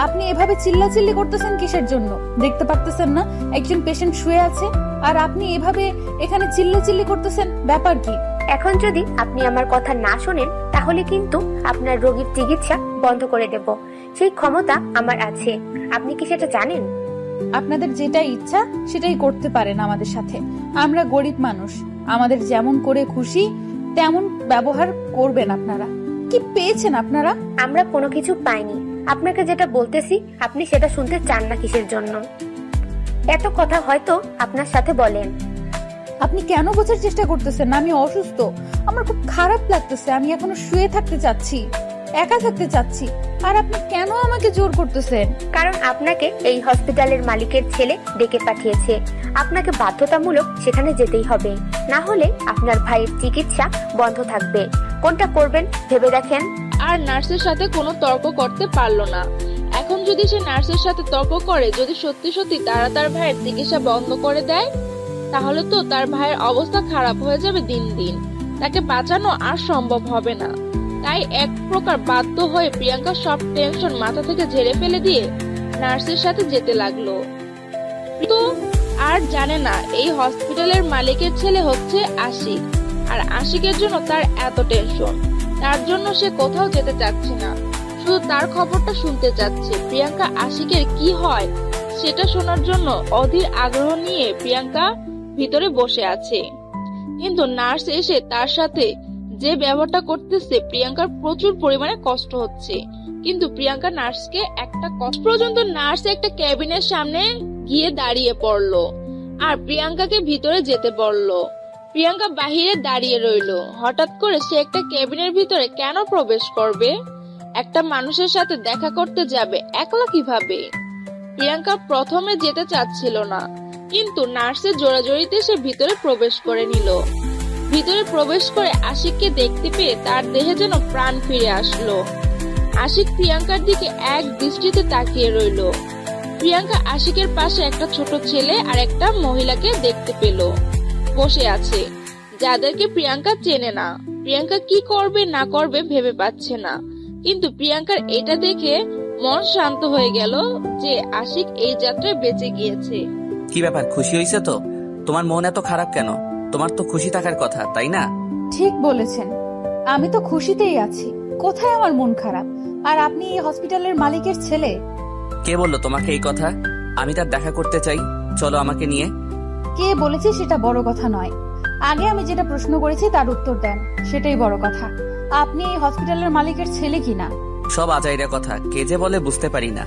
আপনি এভাবে চিল্লাচিল্লি করতেছেন কিসের জন্য? দেখতে পারতেছেন না একজন পেশেন্ট শুয়ে আছে, আর আপনি এভাবে এখানে চিল্লাচিল্লি করতেছেন? ব্যাপার কি? এখন যদি আপনি আমার কথা না শোনেন তাহলে কিন্তু আপনার রোগীর চিকিৎসা বন্ধ করে দেব। সেই ক্ষমতা আমার আছে, আপনি কি সেটা জানেন? আপনাদের যেটা ইচ্ছা সেটাই করতে পারেন আমাদের সাথে। আমরা গরিব মানুষ, আমাদের যেমন করে খুশি তেমন ব্যবহার করবেন আপনারা। কি পেয়েছেন আপনারা? আমরা কোনো কিছু পাইনি। আপনাকে যেটা বলতেছি আপনি সেটা শুনতে চান না কিসের জন্য? এত কথা হয়তো আপনার সাথে বলেন। আপনি কেন বোঝার চেষ্টা করতেছেন? আমি অসুস্থ, আমার খুব খারাপ লাগতেছে, আমি এখনো শুয়ে থাকতে চাচ্ছি, একা থাকতে চাচ্ছি, আর আপনি কেন আমাকে জোর করতেছেন? কারণ আপনাকে এই হসপিটালের মালিকের ছেলে ডেকে পাঠিয়েছে। আপনাকে বাধ্যতামূলক সেখানে যেতেই হবে, না হলে আপনার ভাইয়ের চিকিৎসা বন্ধ থাকবে। কোনটা করবেন ভেবে দেখেন। আর নার্সের সাথে কোনো তর্ক করতে পারলো না। এখন যদি সে নার্সের সাথে তর্ক করে, যদি সত্যি সত্যি তারা তার ভাইয়ের চিকিৎসা বন্ধ করে দেয়, তাহলে তো তার ভাইয়ের অবস্থা খারাপ হয়ে যাবে দিন দিন। তাকে বাঁচানো আর সম্ভব হবে না। তাই এক প্রকার বাধ্য হয়ে প্রিয়াঙ্কা সব টেনশন মাথা থেকে ঝেড়ে ফেলে দিয়ে নার্সের সাথে যেতে লাগলো। তো আর জানে না এই হসপিটালের মালিকের ছেলে হচ্ছে আশিক, আর আশিকের জন্য তার এত টেনশন। তার জন্য সে কোথাও যেতে চাচ্ছে না, শুধু তার খবরটা শুনতে চাচ্ছে। প্রিয়াঙ্কা আশিকের কি হয় সেটা শোনার জন্য অধীর আগ্রহ নিয়ে প্রিয়াঙ্কা ভিতরে বসে আছে। কিন্তু নার্স এসে তার সাথে যে ব্যবহারটা করতেছে প্রিয়াঙ্কার প্রচুর পরিমাণে কষ্ট হচ্ছে। কিন্তু প্রিয়াঙ্কা নার্সকে একটা কষ্ট পর্যন্ত নার্স একটা ক্যাবিনের সামনে গিয়ে দাঁড়িয়ে পড়লো আর প্রিয়াঙ্কাকে ভিতরে যেতে বললো। প্রিয়াঙ্কা বাহিরে দাঁড়িয়ে রইলো। হঠাৎ করে সে একটা ক্যাবিনের ভিতরে কেন প্রবেশ করবে? একটা মানুষের সাথে দেখা করতে যাবে একলা কিভাবে? প্রিয়াঙ্কা প্রথমে যেতে চাচ্ছিল না, কিন্তু নার্সের জোরাজোরিতে সে ভিতরে প্রবেশ করে নিল। ভিতরে প্রবেশ করে আশিককে দেখতে পেয়ে তার দেহে যেন প্রাণ ফিরে আসলো। আশিক প্রিয়াঙ্কার দিকে এক দৃষ্টিতে তাকিয়ে রইল। প্রিয়াঙ্কা আশিকের পাশে একটা ছোট ছেলে আর একটা মহিলাকে দেখতে পেল বসে আছে, যাদেরকে প্রিয়াঙ্কা চেনে না। প্রিয়াঙ্কা কি করবে না করবে ভেবে পাচ্ছে না, কিন্তু প্রিয়াঙ্কার এটা দেখে মন শান্ত হয়ে গেল যে আশিক এই যাত্রায় বেঁচে গিয়েছে। কি ব্যাপার, খুশি হয়েছে তো? তোমার মন এত খারাপ কেন? তোমার তো খুশি থাকার কথা, তাই না? ঠিক বলেছেন, আমি তো খুশিতেই আছি। কোথায় আমার মন খারাপ? আর আপনি এই হসপিটালের মালিকের ছেলে। কে বললো তোমাকে এই কথা? আমি তার দেখা করতে চাই, চলো আমাকে নিয়ে। কে বলেছে সেটা বড় কথা নয়, আগে আমি যেটা প্রশ্ন করেছি তার উত্তর দেন, সেটাই বড় কথা। আপনি এই হসপিটালের মালিকের ছেলে কিনা? সব আজাইরা কথা, কে যে বলে বুঝতে পারি না।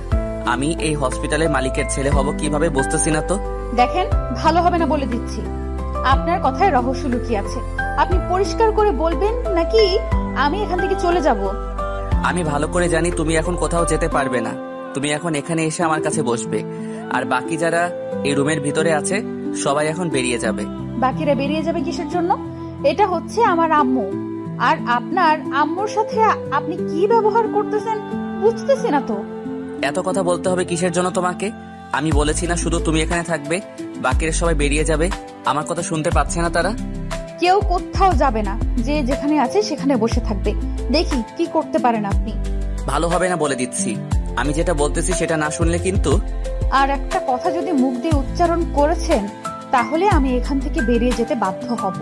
আমি এই হসপিটালের মালিকের ছেলে হব কিভাবে বুঝতেছি না তো। দেখেন, ভালো হবে না বলে দিচ্ছি। আপনার কথায় রহস্য লুকিয়ে আছে। আপনি পরিষ্কার করে বলবেন নাকি আমি এখান থেকে চলে যাব? আমি ভালো করে জানি তুমি এখন কোথাও যেতে পারবে না। তুমি এখন এখানে এসে আমার কাছে বসবে, আর বাকি যারা এই রুমের ভিতরে আছে সবাই এখন বেরিয়ে যাবে। বাকিরা বেরিয়ে যাবে কিসের জন্য? এটা হচ্ছে আমার আম্মু, আর আপনার আম্মুর সাথে আপনি কি ব্যবহার করতেছেন বুঝতেছি না তো। এত কথা বলতে হবে কিসের জন্য তোমাকে? আমি বলেছি না শুধু তুমি এখানে থাকবে, বাকিরা সবাই বেরিয়ে যাবে। আমার কথা শুনতে পাচ্ছে না তারা? কেউ কোথাও যাবে না, যে যেখানে আছে সেখানে বসে থাকবে। দেখি কি করতে পারেন আপনি। ভালো হবে না বলে দিচ্ছি। আমি যেটা বলতেছি সেটা না শুনলে কিন্তু। আর একটা কথা যদি মুখ দিয়ে উচ্চারণ করেছেন তাহলে আমি এখান থেকে বেরিয়ে যেতে বাধ্য হব,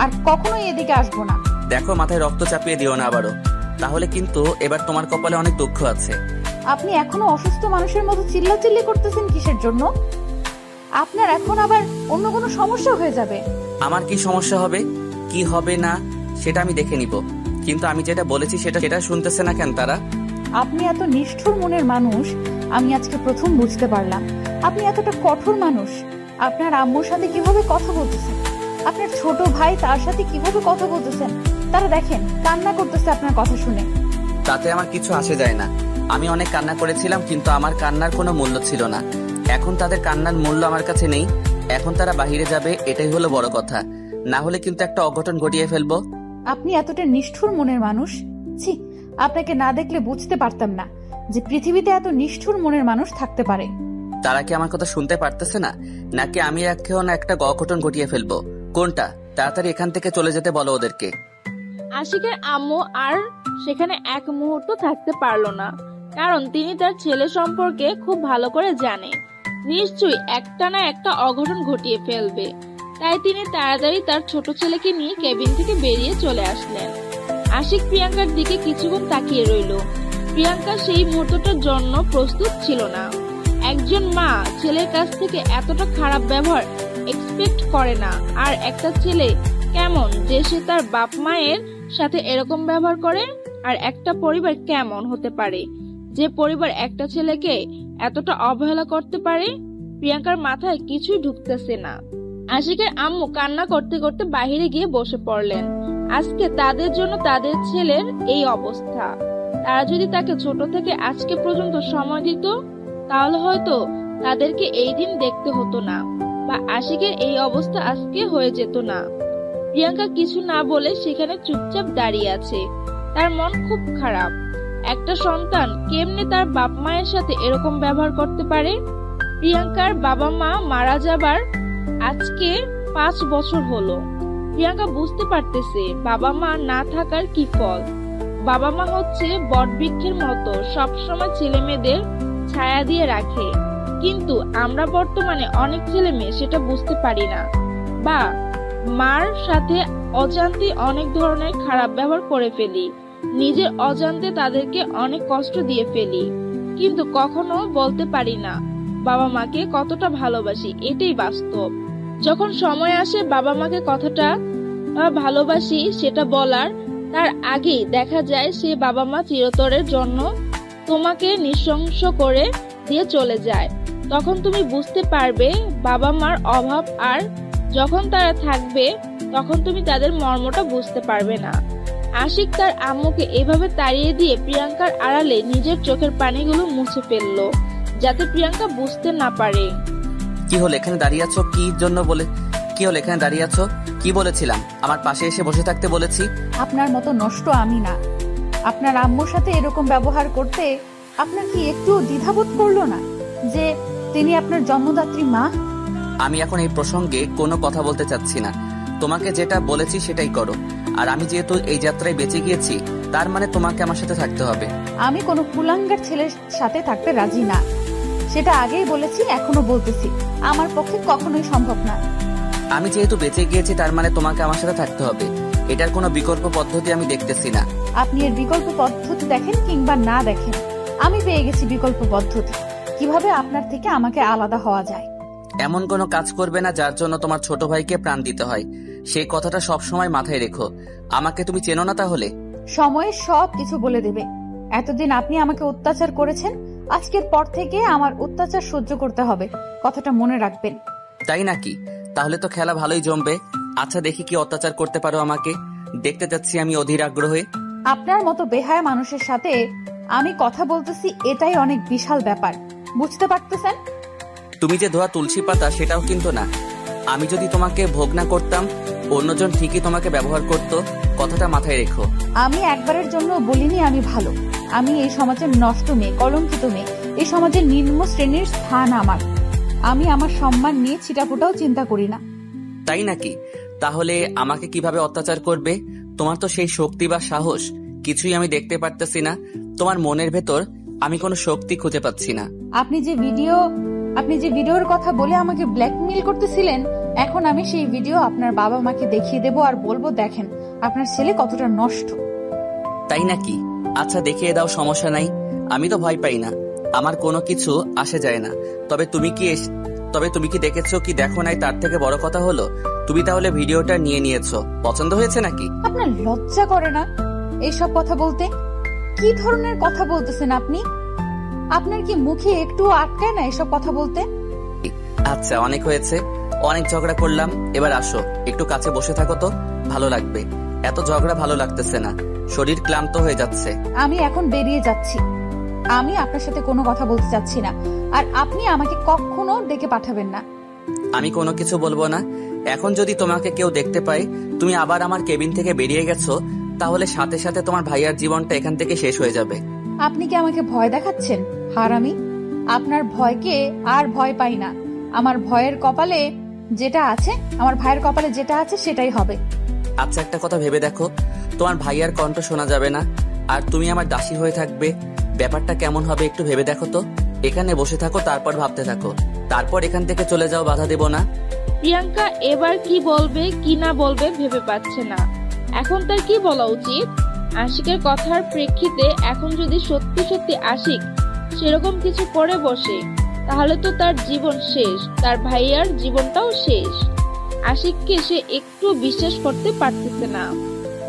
আর কখনোই এদিকে আসবো না। দেখো, মাথায় রক্ত চাপিয়ে দিও না আবারও, তাহলে কিন্তু এবার তোমার কপালে অনেক দুঃখ আছে। আপনি এখনো অসুস্থ মানুষের মতো চিল্লাচিল্লি করতেছেন কিসের জন্য? আপনার এখন আবার অন্য কোনো সমস্যা হয়ে যাবে। আমার কি সমস্যা হবে কি হবে না সেটা আমি দেখে নিব, কিন্তু আমি যেটা বলেছি সেটা শুনতেছে না কেন তারা? আপনি এত নিষ্ঠুর মনের মানুষ আমি আজকে প্রথম বুঝতে পারলাম। আপনি এতটা কঠোর মানুষ। আপনার আম্মুর সাথে কিভাবে কথা বলতেছেন, আপনার ছোট ভাই তার সাথে কিভাবে কথা বলতেছেন, তারা দেখেন কান্না করতেছে আপনার কথা শুনে। তাতে আমার কিছু আসে যায় না। আমি অনেক কান্না করেছিলাম, কিন্তু আমার কান্নার কোনো মূল্য ছিল না। এখন তাদের কান্নার মূল্য আমার কাছে নেই। এখন তারা বাহিরে যাবে, এটাই হলো বড় কথা। না হলে কিন্তু একটা অঘটন ঘটিয়ে ফেলবো। আপনি এতটা নিষ্ঠুর মনের মানুষ। ছি, আপনাকে না দেখলে বুঝতে পারতাম না যে পৃথিবীতে এত নিষ্ঠুর মনের মানুষ থাকতে পারে। তারা কি আমার কথা শুনতে পারতেছে না, নাকি আমি এখন একটা অঘটন ঘটিয়ে ফেলবো? কোনটা? তাড়াতাড়ি এখান থেকে চলে যেতে বলো ওদেরকে। আশিকের আম্মু আর সেখানে এক মুহূর্ত থাকতে পারলো না, কারণ তিনি তার ছেলে সম্পর্কে খুব ভালো করে জানে। নিশ্চয়ই একটা না একটা অঘটন ঘটিয়ে ফেলবে। তাই তিনি তাড়াতাড়ি তার ছোট ছেলেকে নিয়ে কেবিন থেকে বেরিয়ে চলে আসলেন। আশিক প্রিয়াঙ্কার দিকে কিছুক্ষণ তাকিয়ে রইল। প্রিয়াঙ্কা সেই মুহূর্তটার জন্য প্রস্তুত ছিল না। একজন মা ছেলের কাছ থেকে এতটা খারাপ ব্যবহার এক্সপেক্ট করে না। আর একটা ছেলে কেমন যে সে তার বাপ মায়ের সাথে এরকম ব্যবহার করে? আর একটা পরিবার কেমন হতে পারে যে পরিবার একটা ছেলেকে এতটা অবহেলা করতে পারে? প্রিয়াঙ্কার মাথায় কিছুই ঢুকতেছে না। আশিকের আম্মু কান্না করতে করতে বাহিরে গিয়ে বসে পড়লেন। আজকে তাদের জন্য তাদের ছেলের এই অবস্থা। তারা যদি তাকে ছোট থেকে আজকে পর্যন্ত সময় দিত তাহলে হয়তো তাদেরকে এই দিন দেখতে হতো না, বা আশিকের এই অবস্থা আজকে হয়ে যেত না। প্রিয়াঙ্কা কিছু না বলে সেখানে চুপচাপ দাঁড়িয়ে আছে। তার মন খুব খারাপ। একটা সন্তান কেমনে তার বাপ মায়ের সাথে এরকম ব্যবহার করতে পারে? প্রিয়াঙ্কার বাবা মা মারা যাবার আজকে 5 বছর হলো। প্রিয়াঙ্কা বুঝতে পারতেছে বাবা মা না থাকার কি ফল। বাবা মা হচ্ছে বটবৃক্ষের মতো, সবসময় ছেলে মেয়েদের ছায়া দিয়ে রাখে। কিন্তু আমরা বর্তমানে অনেক ছেলে মেয়ে সেটা বুঝতে পারি না, বা মার সাথে অজান্তে অনেক ধরনের খারাপ ব্যবহার করে ফেলি। নিজের অজান্তে তাদেরকে অনেক কষ্ট দিয়ে ফেলি, কিন্তু কখনো বলতে পারি না বাবা মাকে কতটা ভালোবাসি। এটাই বাস্তব। যখন সময় আসে বাবা মাকে কতটা ভালোবাসি সেটা বলার, তার আগেই দেখা যায় সে বাবা মা চিরতরের জন্য তোমাকে নৃশংস করে দিয়ে চলে যায়। তখন তুমি বুঝতে পারবে বাবা মার অভাব, আর যখন তারা থাকবে তখন তুমি তাদের মর্মটা বুঝতে পারবে না। আশিক তার আম্মুকে এভাবে তাড়িয়ে দিয়ে প্রিয়াঙ্কার আড়ালে নিজের চোখের পানিগুলো মুছে ফেললো, যাতে প্রিয়াঙ্কা বুঝতে না পারে। কি হলো এখানে দাঁড়িয়ে আছো? কি হলো এখানে দাঁড়িয়ে আছো? কি বলেছিলাম? আমার পাশে এসে বসে থাকতে বলেছি। আপনার মতো নষ্ট আমি না। আপনার আম্মুর সাথে এরকম ব্যবহার করতে আপনার কি একটু দ্বিধাবোধ করলো না যে তিনি আপনার জন্মদাত্রী মা? আমি এখন এই প্রসঙ্গে কোনো কথা বলতে চাচ্ছি না। তোমাকে যেটা বলেছি সেটাই করো। আর আমি যেহেতু এই যাত্রায় বেঁচে গিয়েছি, তার মানে তোমাকে আমার সাথে থাকতে হবে। আমি কোনো কুলাঙ্গার ছেলের সাথে থাকতে রাজি না, সেটা আগেই বলেছি, এখনো বলতেছি। আমার পক্ষে কখনোই সম্ভব না। আমি যেহেতু বেঁচে গিয়েছি তার মানে তোমাকে আমার সাথে থাকতে হবে। এটার কোনো বিকল্প পদ্ধতি আমি দেখতেছি না। আপনি এর বিকল্প পদ্ধতি দেখেন কিংবা না দেখেন, আমি পেয়ে গেছি বিকল্প পদ্ধতি, কিভাবে আপনার থেকে আমাকে আলাদা হওয়া যায়। এমন কোনো কাজ করবে না যার জন্য তোমার ছোট ভাইকে প্রাণ দিতে হয়। সেই কথাটা সবসময় মাথায় রেখো। আমাকে তুমি চেনো না তাহলে? সময়ে সব কিছু বলে দেবে। এতদিন আপনি আমাকে অত্যাচার করেছেন, আজকের পর থেকে আমার অত্যাচার সহ্য করতে হবে, কথাটা মনে রাখবেন। তাই নাকি? তাহলে তো খেলা ভালোই জমবে। আচ্ছা, দেখি কি অত্যাচার করতে পারো আমাকে। দেখতে চাচ্ছি আমি অধীর আগ্রহে। আপনার মতো বেহায়া মানুষের সাথে আমি কথা বলতেছি, এটাই অনেক বিশাল ব্যাপার, বুঝতে পারতেছেন? তুমি যে ধোয়া তুলসী পাতা সেটাও কিন্তু না। আমি যদি তোমাকে ভোগ না করতাম, অন্যজন ঠিকই তোমাকে ব্যবহার করত। কথাটা মাথায় রেখো। আমি একবারের জন্য বলিনি আমি ভালো। আমি এই সমাজের নষ্ট মেয়ে, কলঙ্কিত মেয়ে। এই সমাজের নিম্ন শ্রেণীর স্থান আমার। আমি আমার সম্মান নিয়ে ছিটাফোটাও চিন্তা করি না। তাই নাকি? তাহলে আমাকে কিভাবে অত্যাচার করবে? তোমার তো সেই শক্তি বা সাহস কিছুই আমি দেখতে পারতেছি না। তোমার মনের ভেতর আমি কোনো শক্তি খুঁজে পাচ্ছি না। আপনি যে ভিডিওর কথা বলে আমাকে ব্ল্যাকমেইল করতেছিলেন, এখন আমি সেই ভিডিও আপনার বাবা মাকে দেখিয়ে দেব আর বলবো, দেখেন আপনার ছেলে কতটা নষ্ট। তাই নাকি? আচ্ছা, দেখিয়ে দাও, সমস্যা নাই। আমি তো ভয় পাই না, আমার কোনো কিছু আসে যায় না। তবে তুমি কি দেখেছো কি দেখো নাই তার থেকে বড় কথা হলো, তুমি তাহলে ভিডিওটা নিয়েছো। পছন্দ হয়েছে নাকি? আপনার লজ্জা করে না এইসব কথা বলতে? কি ধরনের কথা বলতেছেন আপনি? আপনার কি মুখে একটু আটকায় না এসব কথা বলতে? আচ্ছা, অনেক হয়েছে, অনেক ঝগড়া করলাম। এবার আসো, একটু কাছে বসে থাকো তো, ভালো লাগবে। এত ঝগড়া ভালো লাগতেছে না, শরীর ক্লান্ত হয়ে যাচ্ছে। আমি এখন বেরিয়ে যাচ্ছি। আমি আপনার সাথে কোনো কথা বলতে চাচ্ছি না, আর আপনি আমাকে কখনো ডেকে পাঠাবেন না। আমি কোনো কিছু বলবো না। এখন যদি তোমাকে কেউ দেখতে পায় তুমি আবার আমার কেবিন থেকে বেরিয়ে গেছো, তাহলে সাথে সাথে তোমার ভাইয়ার জীবনটা এখান থেকে শেষ হয়ে যাবে। আপনি কি আমাকে ভয় দেখাচ্ছেন হারামি? আপনার ভয়কে আর ভয় পাই না। আমার ভাইয়ের কপালে যেটা আছে সেটাই হবে। আচ্ছা, একটা কথা ভেবে দেখো, তোমার ভাইয়ার কণ্ঠ শোনা যাবে না, আর তুমি আমার দাসী হয়ে থাকবে। ব্যাপারটা কেমন হবে একটু ভেবে দেখো তো। এখানে বসে থাকো, তারপর ভাবতে থাকো, তারপর এখান থেকে চলে যাও, বাধা দেব না। প্রিয়াঙ্কা এবার কি বলবে কি না বলবে ভেবে পাচ্ছে না। এখন তার কি বলা উচিত? আশিকের কথার প্রেক্ষিতে এখন যদি সত্যি সত্যি আশিক সেরকম কিছু করে বসে, তাহলে তো তার জীবন শেষ, তার ভাইয়ার জীবনটাও শেষ। আশিককে সে একটু বিশ্বাস করতে পারতেছে না।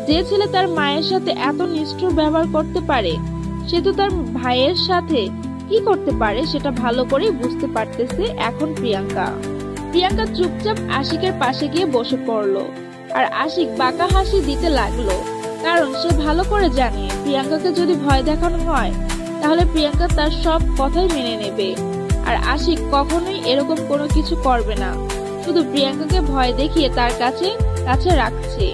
যে ছেলে তার মায়ের সাথে এত নিষ্ঠুর ব্যবহার করতে পারে, সে তো তার ভাইয়ের সাথে কি করতে পারে সেটা ভালো করে বুঝতে পারতেছে এখন প্রিয়াঙ্কা। প্রিয়াঙ্কা চুপচাপ আশিকের পাশে গিয়ে বসে পড়লো, আর আশিক বাঁকা হাসি দিতে লাগলো, কারণ সে ভালো করে জানে প্রিয়াঙ্কাকে যদি ভয় দেখানো হয় তাহলে প্রিয়াঙ্কা তার সব কথাই মেনে নেবে। আর আশিক কখনোই এরকম কোনো কিছু করবে না, শুধু প্রিয়াঙ্কাকে ভয় দেখিয়ে তার কাছে রাখছে।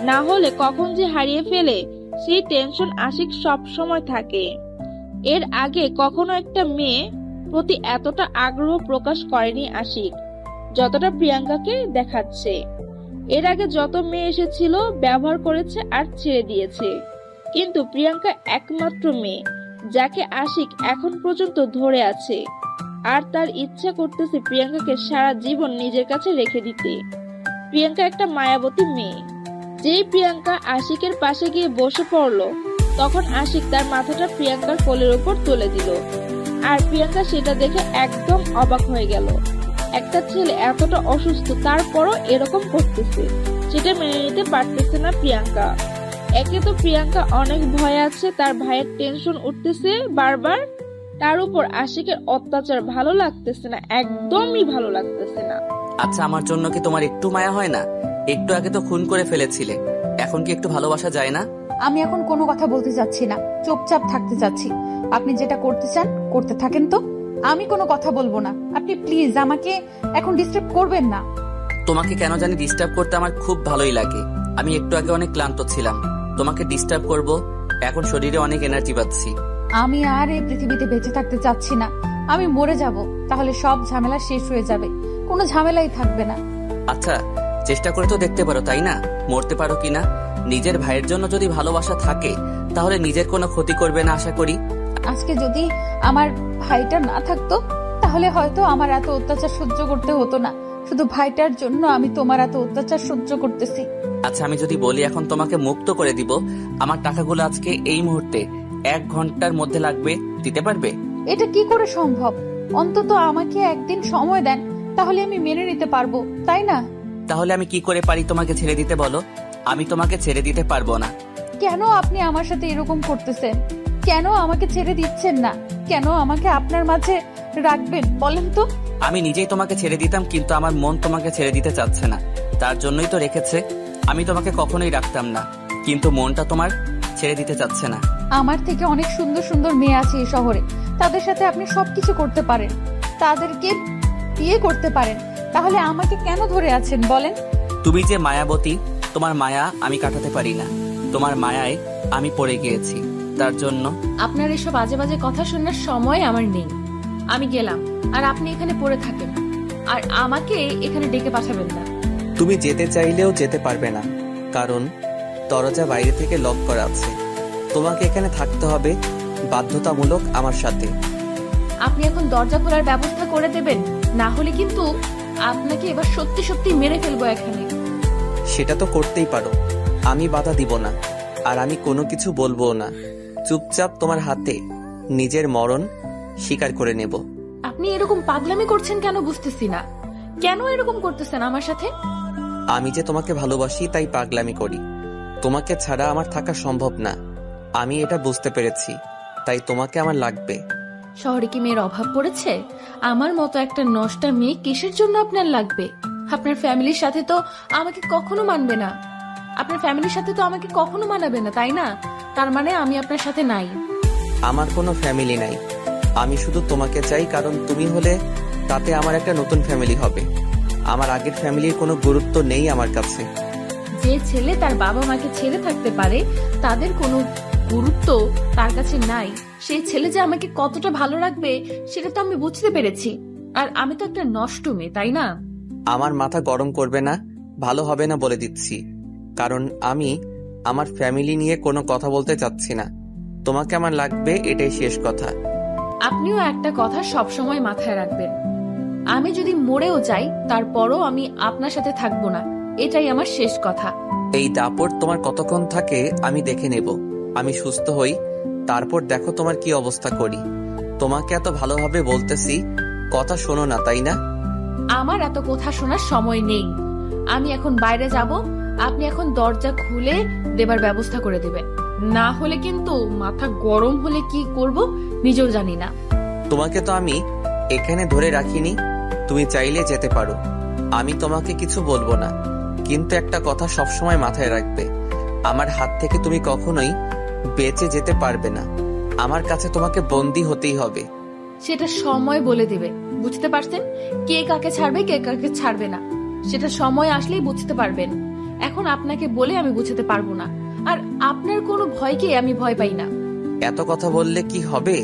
না হলে কখন যে হারিয়ে ফেলে সেই টেনশন আশিক সব সময় থাকে। এর আগে কখনো একটা মেয়ে প্রতি এতটা আগ্রহ প্রকাশ করেনি আশিক, যতটা প্রিয়াঙ্কাকে দেখাচ্ছে। এর আগে যত মেয়ে এসেছিল ব্যবহার করেছে আর ছেড়ে দিয়েছে, কিন্তু প্রিয়াঙ্কা একমাত্র মেয়ে যাকে আশিক এখন পর্যন্ত ধরে আছে, আর তার ইচ্ছা করতেছে প্রিয়াঙ্কাকে সারা জীবন নিজের কাছে রেখে দিতে। প্রিয়াঙ্কা একটা মায়াবতী মেয়ে। যেই প্রিয়াঙ্কা আশিকের পাশে গিয়ে বসে পড়লো, তখন আশিক তার মাথাটা প্রিয়াঙ্কার কোলের উপর তুলে দিল। আর প্রিয়াঙ্কা সেটা দেখে একদম অবাক হয়ে গেল। একটা ছেলে এতটা অসুস্থ তারপরও এরকম করতেছে, সেটা মেনে নিতে পারতেছে না প্রিয়াঙ্কা। একে তো প্রিয়াঙ্কা অনেক ভয় আছে, তার ভাইয়ের টেনশন উঠতেছে বারবার, তার উপর আশিকের অত্যাচার ভালো লাগতেছে না, একদমই ভালো লাগতেছে না। আচ্ছা, আমার জন্য কি তোমার একটু মায়া হয় না? একটু আগে তো খুন করে ফেলেছিলে, এখন কি একটু ভালোবাসা যায় না? আমি এখন কোনো কথা বলতে চাচ্ছি না, চুপচাপ থাকতে চাচ্ছি। আপনি যেটা করতে চান করতে থাকেন তো, আমি কোনো কথা বলবো না। আপনি প্লিজ আমাকে এখন ডিস্টার্ব করবেন না। তোমাকে কেন জানি ডিস্টার্ব করতে আমার খুব ভালোই লাগে। আমি একটু আগে অনেক ক্লান্ত ছিলাম, তোমাকে ডিস্টার্ব করব, এখন শরীরে অনেক এনার্জি পাচ্ছি। আমি আর এই পৃথিবীতে বেঁচে থাকতে চাচ্ছি না, আমি মরে যাব, তাহলে সব ঝামেলা শেষ হয়ে যাবে, কোনো ঝামেলাই থাকবে না। আচ্ছা, চেষ্টা করে তো দেখতে পারো, তাই না? মরতে পারো কিনা। নিজের ভাইয়ের জন্য যদি ভালোবাসা থাকে তাহলে নিজের কোনো ক্ষতি করবে না আশা করি। আজকে যদি আমার ভাইটা না থাকতো তাহলে হয়তো আমার এত অত্যাচার সহ্য করতে হতো না। শুধু ভাইটার জন্য আমি তোমার এত অত্যাচার সহ্য করতেছি। আচ্ছা, আমি যদি বলি এখন তোমাকে মুক্ত করে দিব, আমার টাকাগুলো আজকে এই মুহূর্তে 1 ঘন্টার মধ্যে লাগবে, দিতে পারবে? এটা কি করে সম্ভব? অন্তত আমাকে একদিন সময় দেন, তাহলে আমি মেনে নিতে পারবো, তাই না? তাহলে আমি কি করে পারি তোমাকে ছেড়ে দিতে বলো? আমি তোমাকে ছেড়ে দিতে পারবো না। কেন আপনি আমার সাথে এরকম করতেছেন? কেন আমাকে ছেড়ে দিচ্ছেন না? কেন আমাকে আপনার মাঝে রাখবেন বলেন তো? আমি নিজেই তোমাকে ছেড়ে দিতাম, কিন্তু আমার মন তোমাকে ছেড়ে দিতে চাচ্ছে না, তার জন্যই তো রেখেছে। আমি তোমাকে কখনোই রাখতাম না, কিন্তু মনটা তোমার ছেড়ে দিতে চাচ্ছে না। আমার থেকে অনেক সুন্দর সুন্দর মেয়ে আছে এই শহরে, তাদের সাথে আপনি সবকিছু করতে পারেন, তাদেরকে বিয়ে করতে পারেন, তাহলে আমাকে কেন ধরে আছেন বলেন? তুমি যে মায়াবতী, তোমার মায়া আমি কাটাতে পারি না, তোমার মায়ায় আমি পড়ে গিয়েছি, তার জন্য। আপনার এসব বাজে বাজে কথা শোনার সময় আমার নেই, আমি গেলাম। আর আপনি এখানে পড়ে থাকেন, আর আমাকে এখানে ডেকে পাঠাবেন না। তুমি যেতে চাইলেও যেতে পারবে না, কারণ দরজা বাইরে থেকে লক করা আছে। তোমাকে এখানে থাকতে হবে বাধ্যতামূলক আমার সাথে। আপনি এখন দরজা খোলার ব্যবস্থা করে দেবেন, না হলে কিন্তু আপনাকে এবার সত্যি সত্যি মেরে ফেলবো এখানে। সেটা তো করতেই পারো, আমি বাধা দিব না, আর আমি কোনো কিছু বলবো না। চুপচাপ তোমার হাতে নিজের মরণ স্বীকার করে নেব। আপনি এরকম পাগলামি করছেন কেন বুঝতেছি না, কেন এরকম করতেছেন আমার সাথে? আমি যে তোমাকে ভালোবাসি তাই পাগলামি করি, তোমাকে ছাড়া আমার থাকা সম্ভব না। আমি এটা বুঝতে পেরেছি, তাই তোমাকে আমার লাগবে। শহরে কি মেয়ের অভাব পড়েছে? আমার মতো একটা নষ্টা মেয়ে কিসের জন্য আপনার লাগবে? আপনার ফ্যামিলির সাথে তো আমাকে কখনো মানবে না, আপনার ফ্যামিলির সাথে তো আমাকে কখনো মানাবে না, তাই না? তার মানে আমি আপনার সাথে নাই। আমার কোনো ফ্যামিলি নাই, আমি শুধু তোমাকে চাই, কারণ তুমি হলে তাতে আমার একটা নতুন ফ্যামিলি হবে। আমার আগের ফ্যামিলির কোনো গুরুত্ব নেই আমার কাছে। যে ছেলে তার বাবা মাকে ছেড়ে থাকতে পারে, তাদের কোনো গুরুত্ব তার কাছে নাই, সেই ছেলে যে আমাকে কতটা ভালো রাখবে সেটা তো আমি বুঝতে পেরেছি। আর আমি তো একটা নষ্ট মেয়ে, তাই না? আমার মাথা গরম করবে না, ভালো হবে না বলে দিচ্ছি, কারণ আমি আমার ফ্যামিলি নিয়ে কোনো কথা বলতে চাচ্ছি না। তোমাকে আমার লাগবে, এটাই শেষ কথা। আপনিও একটা কথা সবসময় মাথায় রাখবেন, আমি যদি মরেও যাই তারপরও আমি আপনার সাথে থাকবো না, এটাই আমার শেষ কথা। এই দাপট তোমার কতক্ষণ থাকে আমি দেখে নেব। আমি সুস্থ হই, তারপর দেখো তোমার কি অবস্থা করি। তোমাকে এত ভালোভাবে বলতেছি, কথা শোনো না, তাই না? আমার এত কথা শোনার সময় নেই, আমি এখন বাইরে যাব। আপনি এখন দরজা খুলে দেবার ব্যবস্থা করে দেবেন, না হলে কিন্তু মাথা গরম হলে কি করব নিজেও জানি না। তোমাকে তো আমি এখানে ধরে রাখিনি, তুমি চাইলে যেতে পারো, আমি তোমাকে কিছু বলবো না, কিন্তু একটা কথা সবসময় মাথায় রাখবে, আমার হাত থেকে তুমি কখনোই বেঁচে যেতে পারবে না। আমার কাছে তোমাকে বন্দী হতেই হবে। সেটা সময় বলে দেবে, বুঝতে পারছেন? কে কাকে ছাড়বে কে কাকে ছাড়বে না সেটা সময় আসলেই বুঝতে পারবেন। এখন আপনাকে বলে আমি বুঝতে পারবো না, আর আপনার কোনো ভয়কে আমি ভয় পাই না। এত কথা বললে কি হবে?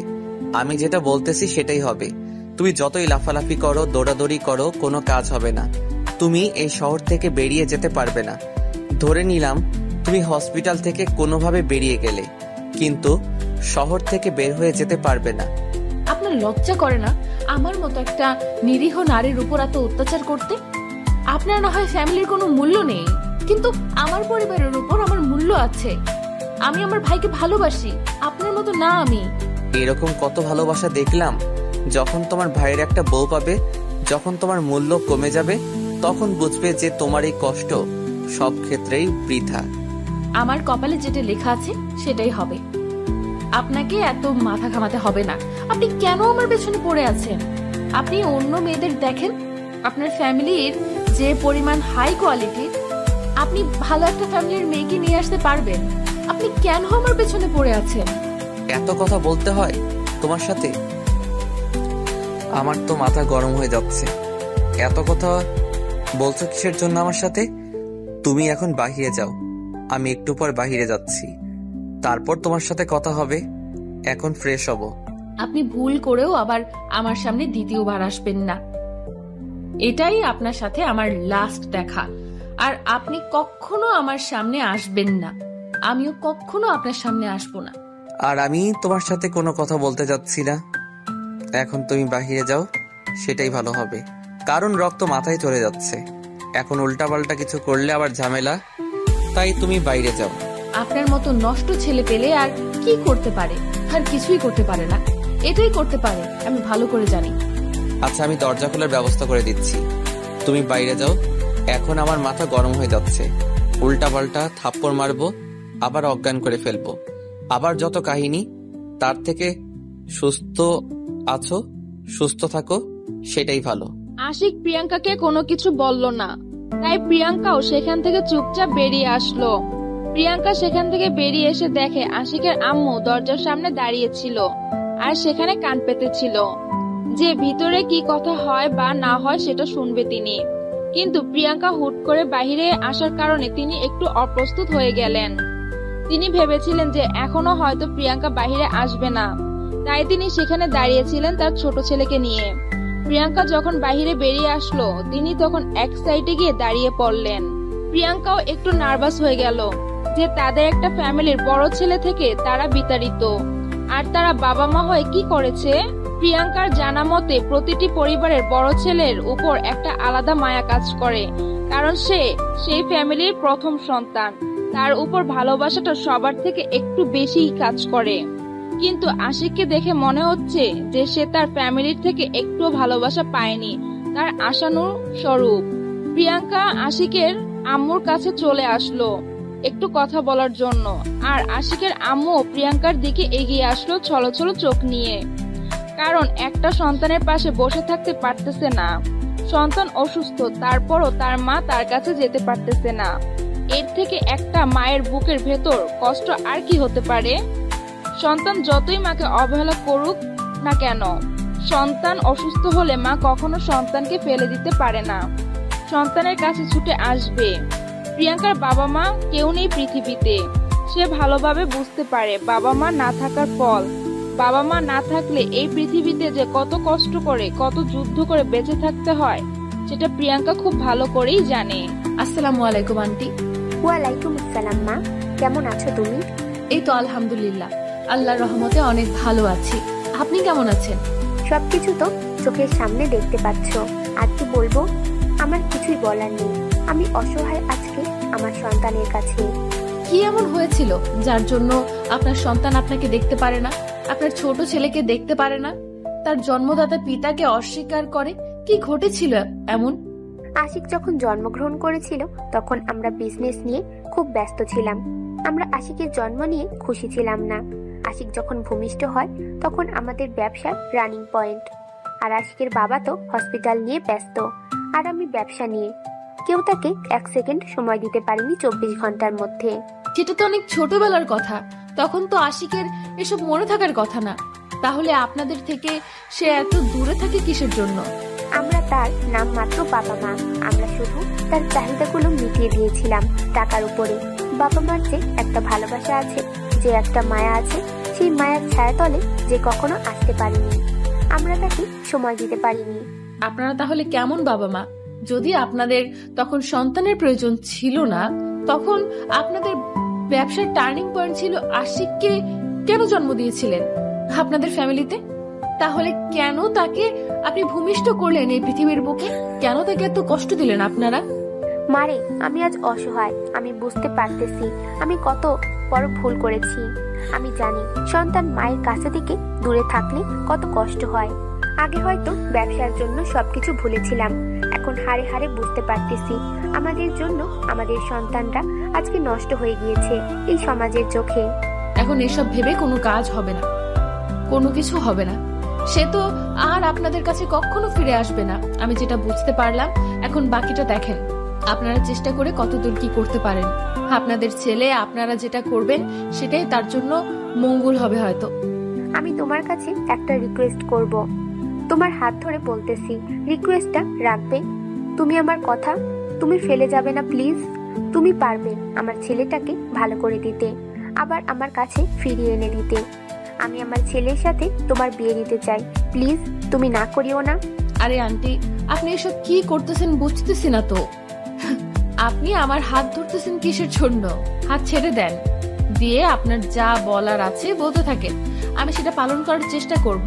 আমি যেটা বলতেছি সেটাই হবে। তুমি যতই লাফালাফি করো, দৌড়াদৌড়ি করো, কোনো কাজ হবে না। তুমি এই শহর থেকে বেরিয়ে যেতে পারবে না। ধরে নিলাম তুমি হসপিটাল থেকে কোনোভাবে বেরিয়ে গেলে, কিন্তু শহর থেকে বের হয়ে যেতে পারবে না। আপনার লজ্জা করে না আমার মতো একটা নিরীহ নারীর উপর এত অত্যাচার করতে? আপনার না হয় ফ্যামিলির কোনো মূল্য নেই, কিন্তু আমার পরিবারের উপর আমার মূল্য আছে। আমি আমার ভাইকে ভালোবাসি, আপনার মতো না আমি। এরকম কত ভালোবাসা দেখলাম। যখন তোমার ভাইয়ের একটা বউ পাবে, যখন তোমার মূল্য কমে যাবে, তখন বুঝবে যে তোমার এই কষ্ট সব ক্ষেত্রেই বৃথা। আমার কপালে যেটা লেখা আছে সেটাই হবে। আপনাকে এত মাথা ঘামাতে হবে না। আপনি কেন আমার পেছনে পড়ে আছেন? আপনি অন্য মেয়েদের দেখেন, আপনার ফ্যামিলির যে পরিমাণ হাই কোয়ালিটি, আপনি ভালো একটা ফ্যামিলির মেয়েকে নিয়ে আসতে পারবেন। আপনি কেন আমার পেছনে পড়ে আছেন? এত কথা বলতে হয় তোমার সাথে? আমার তো মাথা গরম হয়ে যাচ্ছে। এত কথা বলছো কিসের জন্য আমার সাথে? তুমি এখন বাহিরে যাও, আমি একটু পর বাহিরে যাচ্ছি, তারপর তোমার সাথে কথা হবে। এখন ফ্রেশ হব। আপনি ভুল করেও আবার আমার সামনে দ্বিতীয়বার আসবেন না। এটাই আপনার সাথে আমার লাস্ট দেখা। আর আপনি কখনো আমার সামনে আসবেন না, আমিও কখনো আপনার সামনে আসবো না। আর আমি তোমার সাথে কোনো কথা বলতে যাচ্ছি না। এখন তুমি বাহিরে যাও, সেটাই ভালো হবে, কারণ রক্ত মাথায় চলে যাচ্ছে। এখন উল্টাপাল্টা কিছু করলে আবার ঝামেলা, তাই তুমি বাইরে যাও। আপনার মতো নষ্ট ছেলে পেলে আর কি করতে পারে? আর কিছুই করতে পারে না। এটাই করতে পারে, আমি ভালো করে জানি। আচ্ছা, আমি দরজা খোলার ব্যবস্থা করে দিচ্ছি, তুমি বাইরে যাও। এখন আমার মাথা গরম হয়ে যাচ্ছে। উল্টাপাল্টা থাপ্পড় মারবো, আবার অজ্ঞান করে ফেলবো, আবার যত কাহিনী। তার থেকে সুস্থ আছো, সুস্থ থাকো, সেটাই ভালো। আশিক প্রিয়াঙ্কাকে কোনো কিছু বলল না, তাই প্রিয়াঙ্কাও সেখান থেকে চুপচাপ বেরিয়ে আসলো। প্রিয়াঙ্কা সেখান থেকে বেরিয়ে এসে দেখে আশিকের আম্মু দরজার সামনে দাঁড়িয়েছিল আর সেখানে কান পেতেছিল যে ভিতরে কি কথা হয় বা না হয় সেটা শুনবে তিনি। কিন্তু প্রিয়াঙ্কা হুট করে বাহিরে আসার কারণে তিনি একটু অপ্রস্তুত হয়ে গেলেন। তিনি ভেবেছিলেন যে এখনো হয়তো প্রিয়াঙ্কা বাহিরে আসবে না, তাই তিনি সেখানে দাঁড়িয়েছিলেন তার ছোট ছেলেকে নিয়ে। প্রিয়াঙ্কা যখন বাহিরে বেরিয়ে আসলো, তিনি তখন এক সাইডে গিয়ে দাঁড়িয়ে পড়লেন। প্রিয়াঙ্কাও একটু নার্ভাস হয়ে গেল যে তাদের একটা ফ্যামিলির বড় ছেলে থেকে তারা বিতাড়িত, আর তারা বাবা মা হয়ে কি করেছে। প্রিয়াঙ্কার জানা মতে প্রতিটি পরিবারের বড় ছেলের উপর একটা আলাদা মায়া কাজ করে, কারণ সে সেই ফ্যামিলির প্রথম সন্তান। তার উপর ভালোবাসাটা সবার থেকে একটু বেশি কাজ করে। কিন্তু আশিককে দেখে মনে হচ্ছে যে সে তার ফ্যামিলির থেকে একটু ভালোবাসা পায়নি, তার আশানুস্বরূপ। প্রিয়াঙ্কা আশিকের আম্মুর কাছে চলে আসলো একটু কথা বলার জন্য, আর আশিকের আম্মু প্রিয়াঙ্কার দিকে এগিয়ে আসলো ছলছল চোখ নিয়ে, কারণ একটা সন্তানের পাশে বসে থাকতে পারতেছে না। সন্তান অসুস্থ, তারপরও তার মা তার কাছে যেতে পারতেছে না। এর থেকে একটা মায়ের বুকের ভেতর কষ্ট আর কি হতে পারে? সন্তান যতই মাকে অবহেলা করুক না কেন, সন্তান অসুস্থ হলে মা কখনো সন্তানকে ফেলে দিতে পারে না, সন্তানের কাছে ছুটে আসবে। প্রিয়াঙ্কার বাবা মা কেউ নেই পৃথিবীতে। সে ভালোভাবে বুঝতে পারে বাবা মা না থাকার ফল। বাবা মা না থাকলে এই পৃথিবীতে যে কত কষ্ট করে, কত যুদ্ধ করে বেঁচে থাকতে হয়, সেটা প্রিয়াঙ্কা খুব ভালো করেই জানে। আসসালামু আলাইকুম আন্টি। ওয়ালাইকুম আসসালাম মা, কেমন আছো তুমি? এই তো আলহামদুলিল্লাহ, আল্লাহর রহমতে অনেক ভালো আছি। আপনি কেমন আছেন? সবকিছু তো চোখের সামনে দেখতে পাচ্ছ, আর কি বলবো? আমার কিছুই বলার নেই। আমি অসহায় আজকে আমার সন্তানের কাছে। কি এমন হয়েছিল যার জন্য আপনার সন্তান আপনাকে দেখতে পারে না, আপনার ছোট ছেলেকে দেখতে পারে না, তার জন্মদাতা পিতাকে অস্বীকার করে? কি ঘটেছিল এমন? আশিক যখন জন্মগ্রহণ করেছিল তখন আমরা বিজনেস নিয়ে খুব ব্যস্ত ছিলাম। আমরা আশিকের জন্ম নিয়ে খুশি ছিলাম না। আশিক যখন ভূমিষ্ঠ হয় তখন আমাদের ব্যবসার রানিং পয়েন্ট, আর আশিকের বাবা তো হসপিটাল নিয়ে ব্যস্ত, আর আমি ব্যবসা নিয়ে। কেউ তাকে এক সেকেন্ড সময় দিতে পারেনি 24 ঘন্টার মধ্যে। সেটা তো অনেক ছোটবেলার কথা, তখন তো আশিকের এসব মনে থাকার কথা না। তাহলে আপনাদের থেকে সে এত দূরে থাকে কিসের জন্য? আমরা তার নাম মাত্র বাবা মা, আমরা শুধু তার চাহিদাগুলো মিটিয়ে দিয়েছিলাম টাকার উপরে। বাবা মার যে একটা ভালোবাসা আছে, যে একটা মায়া আছে, সেই মায়ার ছায়াতলে যে কখনো আসতে পারিনি, আমরা তাকে সময় দিতে পারিনি। আপনারা তাহলে কেমন বাবা মা? যদি আপনাদের তখন সন্তানের প্রয়োজন ছিল না, তখন আপনাদের ব্যবসার টার্নিং পয়েন্ট ছিল আশিককে কেন জন্ম দিয়েছিলেন আপনাদের ফ্যামিলিতে? তাহলে কেন তাকে আপনি ভূমিষ্ঠ করলেন এই পৃথিবীর বুকে? কেন তাকে এত কষ্ট দিলেন আপনারা? মারে, আমি আজ অসহায়। আমি বুঝতে পারতেছি আমি কত বড় ভুল করেছি। আমি জানি সন্তান মায়ের কাছে থেকে দূরে থাকলে কত কষ্ট হয়। আগে হয়তো ব্যবসার জন্য সবকিছু ভুলেছিলাম, এখন হাড়ে হাড়ে বুঝতে পারতেছি আমাদের জন্য আমাদের সন্তানরা আজকে নষ্ট হয়ে গিয়েছে এই সমাজের চোখে। এখন এসব ভেবে কোনো কাজ হবে না, কোনো কিছু হবে না। সে তো আর আপনাদের কাছে কখনো ফিরে আসবে না। আমি যেটা বুঝতে পারলাম, এখন বাকিটা দেখেন। আপনারা চেষ্টা করে কতদূর কি করতে পারেন। আপনাদের ছেলে আপনারা যেটা করবেন সেটাই তার জন্য মঙ্গল হবে হয়তো। আমি তোমার কাছে একটা রিকোয়েস্ট করব, তোমার হাত ধরে বলতেছি, রিকোয়েস্টটা রাখবে? তুমি আমার কথা তুমি ফেলে যাবে না প্লিজ? তুমি পারবে আমার ছেলেটাকে ভালো করে দিতে, আবার আমার কাছে ফিরিয়ে এনে দিতে। আমি আমার ছেলের সাথে তোমার বিয়ে দিতে চাই, প্লিজ তুমি না করিও না। আরে আন্টি, আপনি এসব কি করতেছেন বুঝতেছি না তো। আপনি আমার হাত ধরতেছেন কিসের জন্য? হাত ছেড়ে দেন, দিয়ে আপনার যা বলার আছে বলতে থাকেন, আমি সেটা পালন করার চেষ্টা করব।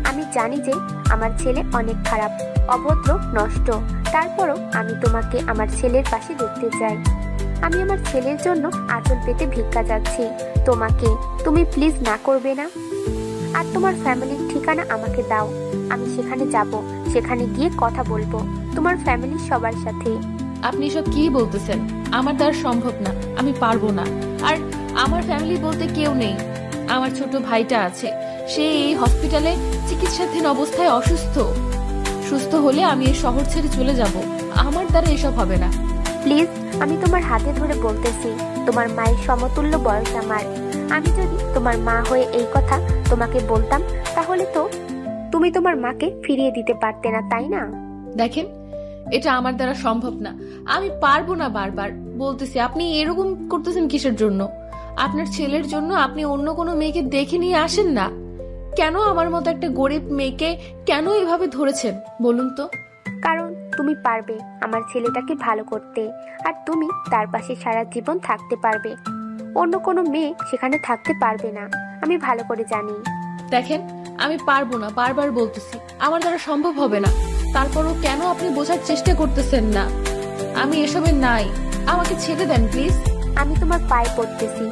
আমি জানি যে আমার ছেলে অনেক খারাপ, অভদ্র, নষ্ট, তারপরও আমি তোমাকে আমার ছেলের পাশে দেখতে চাই। আমি আমার ছেলের জন্য আঁচল পেতে ভিক্ষা যাচ্ছি তোমাকে, তুমি প্লিজ না করবে না? আর তোমার ফ্যামিলির ঠিকানা আমাকে দাও, আমি সেখানে যাব, সেখানে গিয়ে কথা বলবো তোমার ফ্যামিলির সবার সাথে। আপনি সব কি বলতেছেন? আমার দ্বারা সম্ভব না, আমি পারবো না। আর আমার ফ্যামিলি বলতে কেউ নেই। আমার ছোট ভাইটা আছে, সে এই হসপিটালে চিকিৎসাধীন অবস্থায় অসুস্থ। সুস্থ হলে আমি এই শহর ছেড়ে চলে যাব। আমার দ্বারা এসব হবে না। প্লিজ, আমি তোমার হাতে ধরে বলতেছি, তোমার মায়ের সমতুল্য বয়স আমার। আমি যদি তোমার মা হয়ে এই কথা তোমাকে বলতাম, তাহলে তো তুমি তোমার মাকে ফিরিয়ে দিতে পারতে না, তাই না? দেখেন, এটা আমার দ্বারা সম্ভব না, আমি পারবো না। বারবার বলতেছি, আপনি এরকম করতেছেন কিসের জন্য? আপনার ছেলের জন্য আপনি অন্য কোনো মেয়েকে দেখে নিয়ে আসেন না কেন? আমার মতো একটা গরিব মেয়েকে কেন এভাবে ধরেছেন বলুন তো? কারণ তুমি পারবে আমার ছেলেটাকে ভালো করতে, আর তুমি তার পাশে সারা জীবন থাকতে পারবে। অন্য কোনো মেয়ে সেখানে থাকতে পারবে না, আমি ভালো করে জানি। দেখেন, আমি পারবো না, বারবার বলতেছি, আমার দ্বারা সম্ভব হবে না। তারপরও কেন আপনি বোঝার চেষ্টা করতেছেন না? আমি এসবে নাই, আমাকে ছেড়ে দেন প্লিজ। আমি তোমার পায়ে পড়তেছি,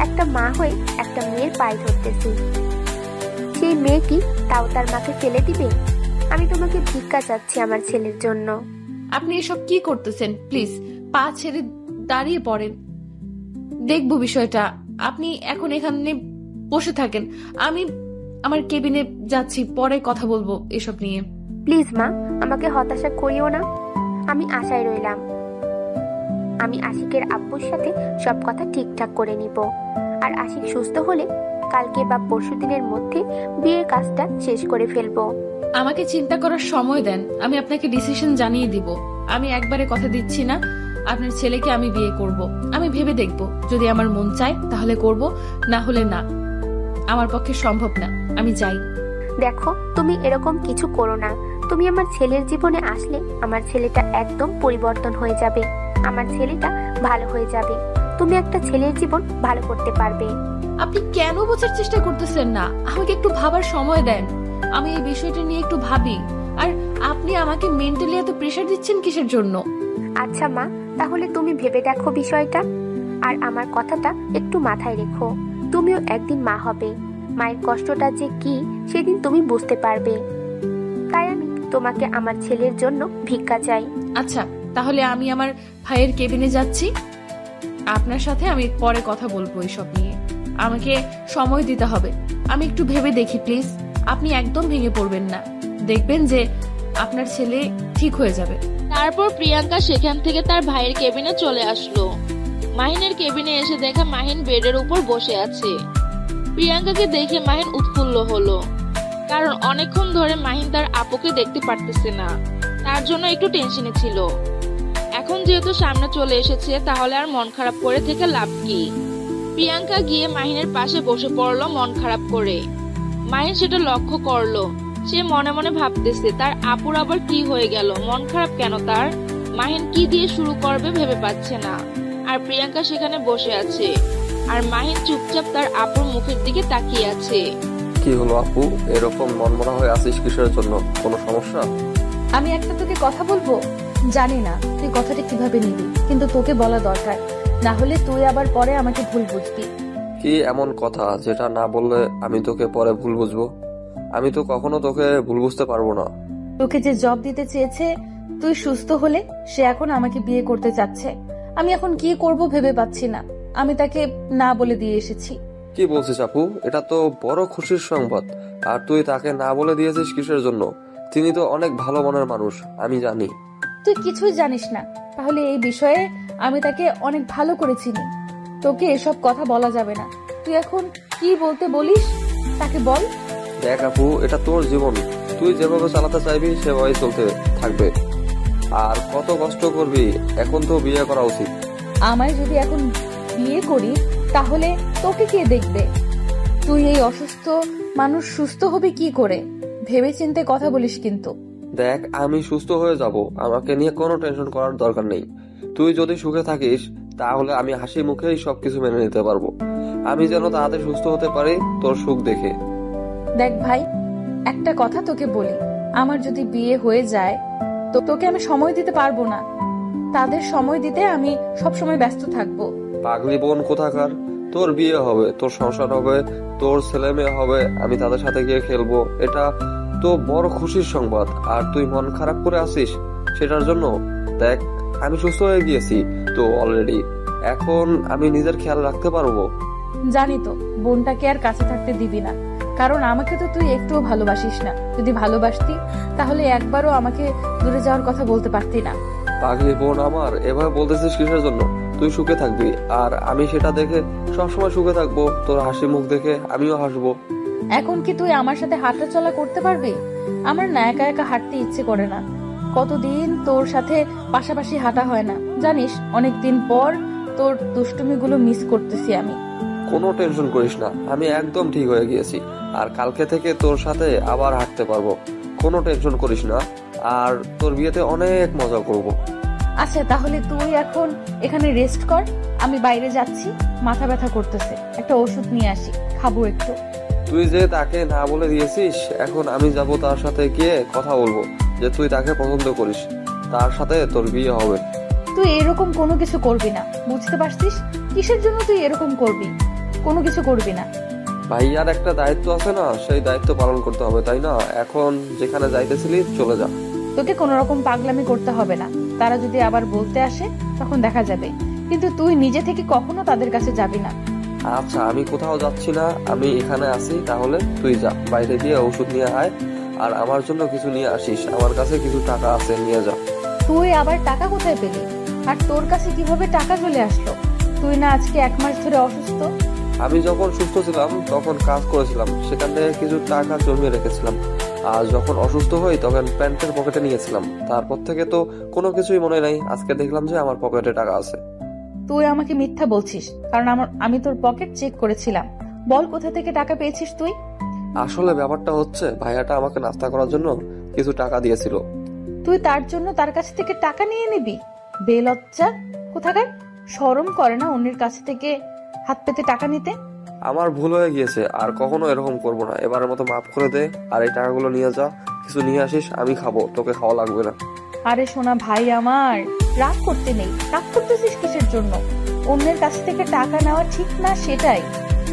একটা মা হয়ে একটা মেয়ের পায়ে ধরতেছি। সেই মেয়ে কি তাও তার মাকে ফেলে দিবে? আমি তোমাকে ভিক্ষা চাচ্ছি আমার ছেলের জন্য। আপনি এসব কি করতেছেন? প্লিজ পা ছেড়ে দাঁড়িয়ে পড়েন, দেখবো বিষয়টা। আপনি এখন এখানে বসে থাকেন, আমি আমার কেবিনে যাচ্ছি, পরে কথা বলবো এসব নিয়ে। প্লিজ মা, আমাকে হতাশা করিও না, আমি আশায় রইলাম। আমি আশিকের আব্বুর সাথে সব কথা ঠিকঠাক করে নিব, আর আশিক সুস্থ হলে কালকে বা পরশুদিনের মধ্যে বিয়ের কাজটা শেষ করে ফেলবো। আমাকে চিন্তা করার সময় দেন, আমি আপনাকে ডিসিশন জানিয়ে দিব। আমি একবারে কথা দিচ্ছি না, আপনার ছেলেকে আমি বিয়ে করব। আমি ভেবে দেখব, যদি আমার মন চায় তাহলে করব, না হলে না। আমার পক্ষে সম্ভব না, আমি যাই। দেখো, তুমি এরকম কিছু করো না। তুমি আমার ছেলের জীবনে আসলে আমার ছেলেটা একদম পরিবর্তন হয়ে যাবে, আমার ছেলেটা ভালো হয়ে যাবে। তুমি একটা ছেলের জীবন ভালো করতে পারবে। আপনি কেন বোঝার চেষ্টা করতেছেন না? আমাকে একটু ভাবার সময় দেন, আমি এই বিষয়টা নিয়ে একটু ভাবি। আর আপনি আমাকে মেন্টালি এত প্রেশার দিচ্ছেন কিসের জন্য? আচ্ছা মা, তাহলে তুমি ভেবে দেখো বিষয়টা, আর আমার কথাটা একটু মাথায় রেখো। তুমিও একদিন মা হবে, মায়ের কষ্টটা যে কি সেদিন তুমি বুঝতে পারবে। তাই আমি তোমাকে আমার ছেলের জন্য ভিক্ষা চাই। আচ্ছা, তাহলে আমি আমার ভাইয়ের কেবিনে যাচ্ছি, আপনার সাথে আমি পরে কথা বলবো এসব নিয়ে। আমাকে সময় দিতে হবে, আমি একটু ভেবে দেখি প্লিজ। আপনি একদম ভেঙে পড়বেন না, দেখবেন যে আপনার ছেলে ঠিক হয়ে যাবে। তারপর প্রিয়াঙ্কা সেখান থেকে তার ভাইয়ের কেবিনে চলে আসলো। মাহিনের কেবিনে এসে দেখা মাহিন বেডের উপর বসে আছে। প্রিয়াঙ্কাকে দেখে মাহিন উৎফুল্ল হলো, কারণ অনেকক্ষণ ধরে মাহিন তার আপুকে দেখতে পারতেছে না, তার জন্য একটু টেনশনে ছিল। এখন যেহেতু সামনে চলে এসেছে, তাহলে আর মন খারাপ করে থেকে লাভ কি? প্রিয়াঙ্কা গিয়ে মাহিনের পাশে বসে পড়লো মন খারাপ করে। মাহিন সেটা লক্ষ্য করলো, সে মনে মনে ভাবতেছে তার আপুর আবার কি হয়ে গেল, মন খারাপ কেন তার? মাহিন কি দিয়ে শুরু করবে ভেবে পাচ্ছে না। আর প্রিয়াঙ্কা সেখানে বসে আছে, আর মাহিন চুপচাপ তার আপুর মুখের দিকে তাকিয়ে আছে। কি হলো আপু, এরকম মনমরা হয়ে আছিস কিসের জন্য? কোনো সমস্যা? আমি একটা তোকে কথা বলবো, জানি না তুই কথাটা কিভাবে নিবি, কিন্তু তোকে বলা দরকার। না হলে তুই আবার পরে আমাকে ভুল বুঝবি। কি এমন কথা যেটা না বললে আমি তোকে পরে ভুল বুঝবো? আমি তো কখনো তোকে ভুল বুঝতে পারবো না। তোকে যে জব দিতে চেয়েছে তুই সুস্থ হলে, সে এখন আমাকে বিয়ে করতে চাচ্ছে। আমি এখন কি করব ভেবে পাচ্ছি না। আমি তাকে না বলে দিয়ে এসেছি। কি বলছিস আপু? এটা তো বড় খুশির সংবাদ। আর তুই তাকে না বলে দিয়েছিস কিসের জন্য? তিনি তো অনেক ভালো মনের মানুষ, আমি জানি। তুই কিছুই জানিস না। তাহলে এই বিষয়ে আমি তাকে অনেক ভালো করে চিনি। তোকে এসব কথা বলা যাবে না। তুই এখন কি বলতে বলিস তাকে বল। দেখ আপু, এটা তোর জীবন, তুই যেভাবে চালাতে চাইবি সেভাবেই চলতে থাকবে। আর কত কষ্ট করবি? এখন তো বিয়ে করা উচিত। আমায় যদি এখন বিয়ে করি তাহলে তোকে কে দেখবে? তুই এই অসুস্থ মানুষ সুস্থ হবে কি করে? ভেবে চিন্তে কথা বলিস কিন্তু। দেখ, আমি সুস্থ হয়ে যাব, আমাকে নিয়ে কোনো টেনশন করার দরকার নেই। তুই যদি সুখে থাকিস তাহলে আমি হাসি মুখেই সবকিছু মেনে নিতে পারবো। আমি যেন তাড়াতাড়ি সুস্থ হতে পারি তোর সুখ দেখে। দেখ ভাই, একটা কথা তোকে বলি, আমার যদি বিয়ে হয়ে যায় তো তোকে আমি সময় দিতে পারবো না। তাদের সময় দিতে আমি সব সময় ব্যস্ত থাকবো। পাগলি বোন কোথাকার! তোর বিয়ে হবে, তোর সংসার হবে, তোর ছেলে মেয়ে হবে, আমি তাদের সাথে গিয়ে খেলবো। এটা তো বড় খুশির সংবাদ। আর তুই মন খারাপ করে আসিস সেটার জন্য? দেখ, আমি সুস্থ হয়ে গিয়েছি তো অলরেডি। এখন আমি নিজের খেয়াল রাখতে পারবো। জানি তো বোনটাকে আর কাছে থাকতে দিবি না, কারণ আমাকে তো তুই একটুও ভালোবাসিস না। যদি ভালোবাসতি তাহলে একবারও আমাকে দূরে যাওয়ার কথা বলতে পারতি না। পাগলি বোন আমার, এভাবে বলতেছিস কিসের জন্য? তুই সুখে থাকবি আর আমি সেটা দেখে সবসময় সুখে থাকবো। তোর হাসি মুখ দেখে আমিও হাসবো। এখন কি তুই আমার সাথে হাঁটা চলা করতে পারবি? আমার না একা একা হাঁটতে ইচ্ছে করে না। কতদিন তোর সাথে পাশাপাশি হাঁটা হয় না জানিস। অনেকদিন পর তোর দুষ্টুমিগুলো মিস করতেছি আমি। কোনো টেনশন করিস না, আমি একদম ঠিক হয়ে গিয়েছি। আর কালকে থেকে তোর সাথে আবার হাঁটতে পারবো। কোনো টেনশন করিস না। আর তোর বিয়েতে অনেক মজা করব। আচ্ছা, তাহলে তুই এখন এখানে রেস্ট কর। আমি বাইরে যাচ্ছি, মাথা ব্যথা করতেছে। একটা ওষুধ নিয়ে আসি, খাবো একটু। তুই যে তাকে না বলে দিয়েছিস, এখন আমি যাব তার সাথে গিয়ে কথা বলবো যে তুই তাকে পছন্দ করিস, তার সাথে তোর বিয়ে হবে। তুই এরকম কোনো কিছু করবি না, বুঝতে পারছিস? কিসের জন্য তুই এরকম করবি? কোনো কিছু করবি না। ভাইয়ার একটা দায়িত্ব আছে না, সেই দায়িত্ব পালন করতে হবে, তাই না? এখন যেখানে যাইতেছিলি চলে যা। তোকে কোনো রকম পাগলামি করতে হবে না। তারা যদি আবার বলতে আসে তখন দেখা যাবে, কিন্তু তুই নিজে থেকে কখনো তাদের কাছে যাবি না। আচ্ছা, আমি কোথাও যাচ্ছি না, আমি এখানে আছি। তাহলে তুই যা, বাইরে গিয়ে ওষুধ নিয়ে আয়। আর আমার জন্য কিছু নিয়ে আসিস, আমার কাছে কিছু টাকা আছে, নিয়ে যা। তুই আবার টাকা কোথায় পেলি? আর তোর কাছে কিভাবে টাকা চলে আসলো? তুই না আজকে 1 মাস ধরে অসুস্থ? আমি যখন সুস্থ ছিলাম তখন কাজ করেছিলাম, সেখান থেকে কিছু টাকা জমিয়ে রেখেছিলাম। আর যখন অসুস্থ হই তখন প্যান্টের পকেটে নিয়েছিলাম। তারপর থেকে তো কোনো কিছুই মনে নাই। আজকে দেখলাম যে আমার পকেটে টাকা আছে। তুই আমাকে মিথ্যা বলছিস, কারণ আমি তোর পকেট চেক করেছিলাম। বল, কোথা থেকে টাকা পেয়েছিস তুই? আসলে ব্যাপারটা হচ্ছে, ভাইয়াটা আমাকে নাস্তা করার জন্য কিছু টাকা দিয়েছিল। তুই তার জন্য তার কাছ থেকে টাকা নিয়ে নিবি? বেলজ্জা কোথাকার! শরম করে না অন্যের কাছ থেকে হাত পেতে টাকা নিতে? আমার ভুল হয়ে গিয়েছে, আর কখনো এরকম করব না। এবারের মতো মাফ করে দে। আর এই টাকাগুলো নিয়ে যা, কিছু নিয়ে আসিস, আমি খাবো, তোকে খাওয়া লাগবে না। আরে সোনা ভাই আমার, রাগ করতে নেই। রাগ করতেছিস কিসের জন্য? অন্যের কাছ থেকে টাকা নেওয়া ঠিক না, সেটাই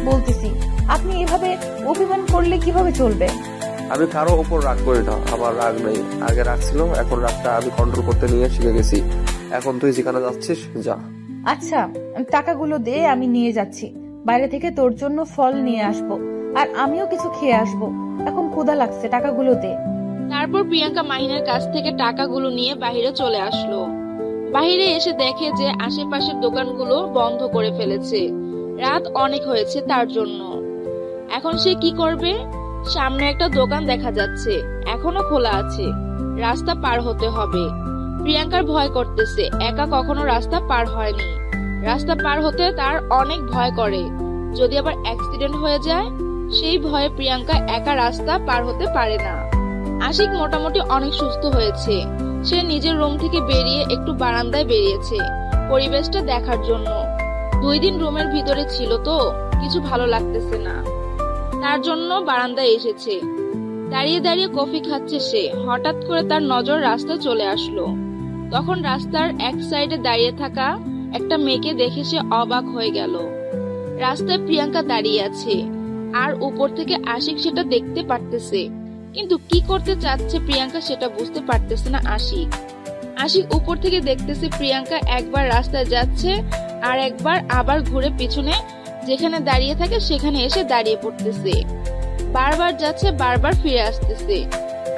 বলতেছি। আপনি এভাবে অভিমান করলে কিভাবে চলবে? আমি কারো উপর রাগ করি না, আমার রাগ নেই। আগে রাগ ছিল, এখন রাগটা আমি কন্ট্রোল করতে নিয়ে শিখে গেছি। এখন তুই যেখানে যাচ্ছিস যা। আচ্ছা, টাকাগুলো দে, আমি নিয়ে যাচ্ছি। বাইরে থেকে তোর জন্য ফল নিয়ে আসবো, আর আমিও কিছু খেয়ে আসবো। এখন ক্ষুধা লাগছে, টাকাগুলো দে। তারপর প্রিয়াঙ্কা মাহিনের কাছ থেকে টাকাগুলো নিয়ে বাইরে চলে আসলো। বাইরে এসে দেখে যে আশেপাশের দোকানগুলো বন্ধ করে ফেলেছে। রাত অনেক হয়েছে তার জন্য। এখন সে কি করবে? সামনে একটা দোকান দেখা যাচ্ছে, এখনো খোলা আছে। রাস্তা পার হতে হবে। প্রিয়াঙ্কার ভয় করতেছে, একা কখনো রাস্তা পার হয়নি। রাস্তা পার হতে তার অনেক ভয় করে, যদি আবার অ্যাক্সিডেন্ট হয়ে যায়। সেই ভয়ে প্রিয়াঙ্কা একা রাস্তা পার হতে পারে না। আশিক মোটামুটি অনেক সুস্থ হয়েছে। সে নিজের রুম থেকে বেরিয়ে একটু বারান্দায় বেরিয়েছে পরিবেশটা দেখার জন্য। 2 দিন রুমের ভিতরে ছিল তো কিছু ভালো লাগতেছে না, তার জন্য বারান্দায় এসেছে। দাঁড়িয়ে দাঁড়িয়ে কফি খাচ্ছে সে। হঠাৎ করে তার নজর রাস্তায় চলে আসলো। তখন রাস্তার এক সাইডে দাঁড়িয়ে থাকা একটা মেয়েকে দেখে সে অবাক হয়ে গেল। রাস্তায় প্রিয়াঙ্কা দাঁড়িয়ে আছে, আর উপর থেকে আশিক সেটা দেখতে পারতেছে, কিন্তু কি করতে চাচ্ছে প্রিয়াঙ্কা সেটা বুঝতে পারতেছে না আশিক। আশিক উপর থেকে দেখতেছে প্রিয়াঙ্কা একবার রাস্তায় যাচ্ছে আর একবার আবার ঘুরে পিছনে যেখানে দাঁড়িয়ে থাকে সেখানে এসে দাঁড়িয়ে পড়তেছে, বারবার যাচ্ছে বারবার ফিরে আসতেছে।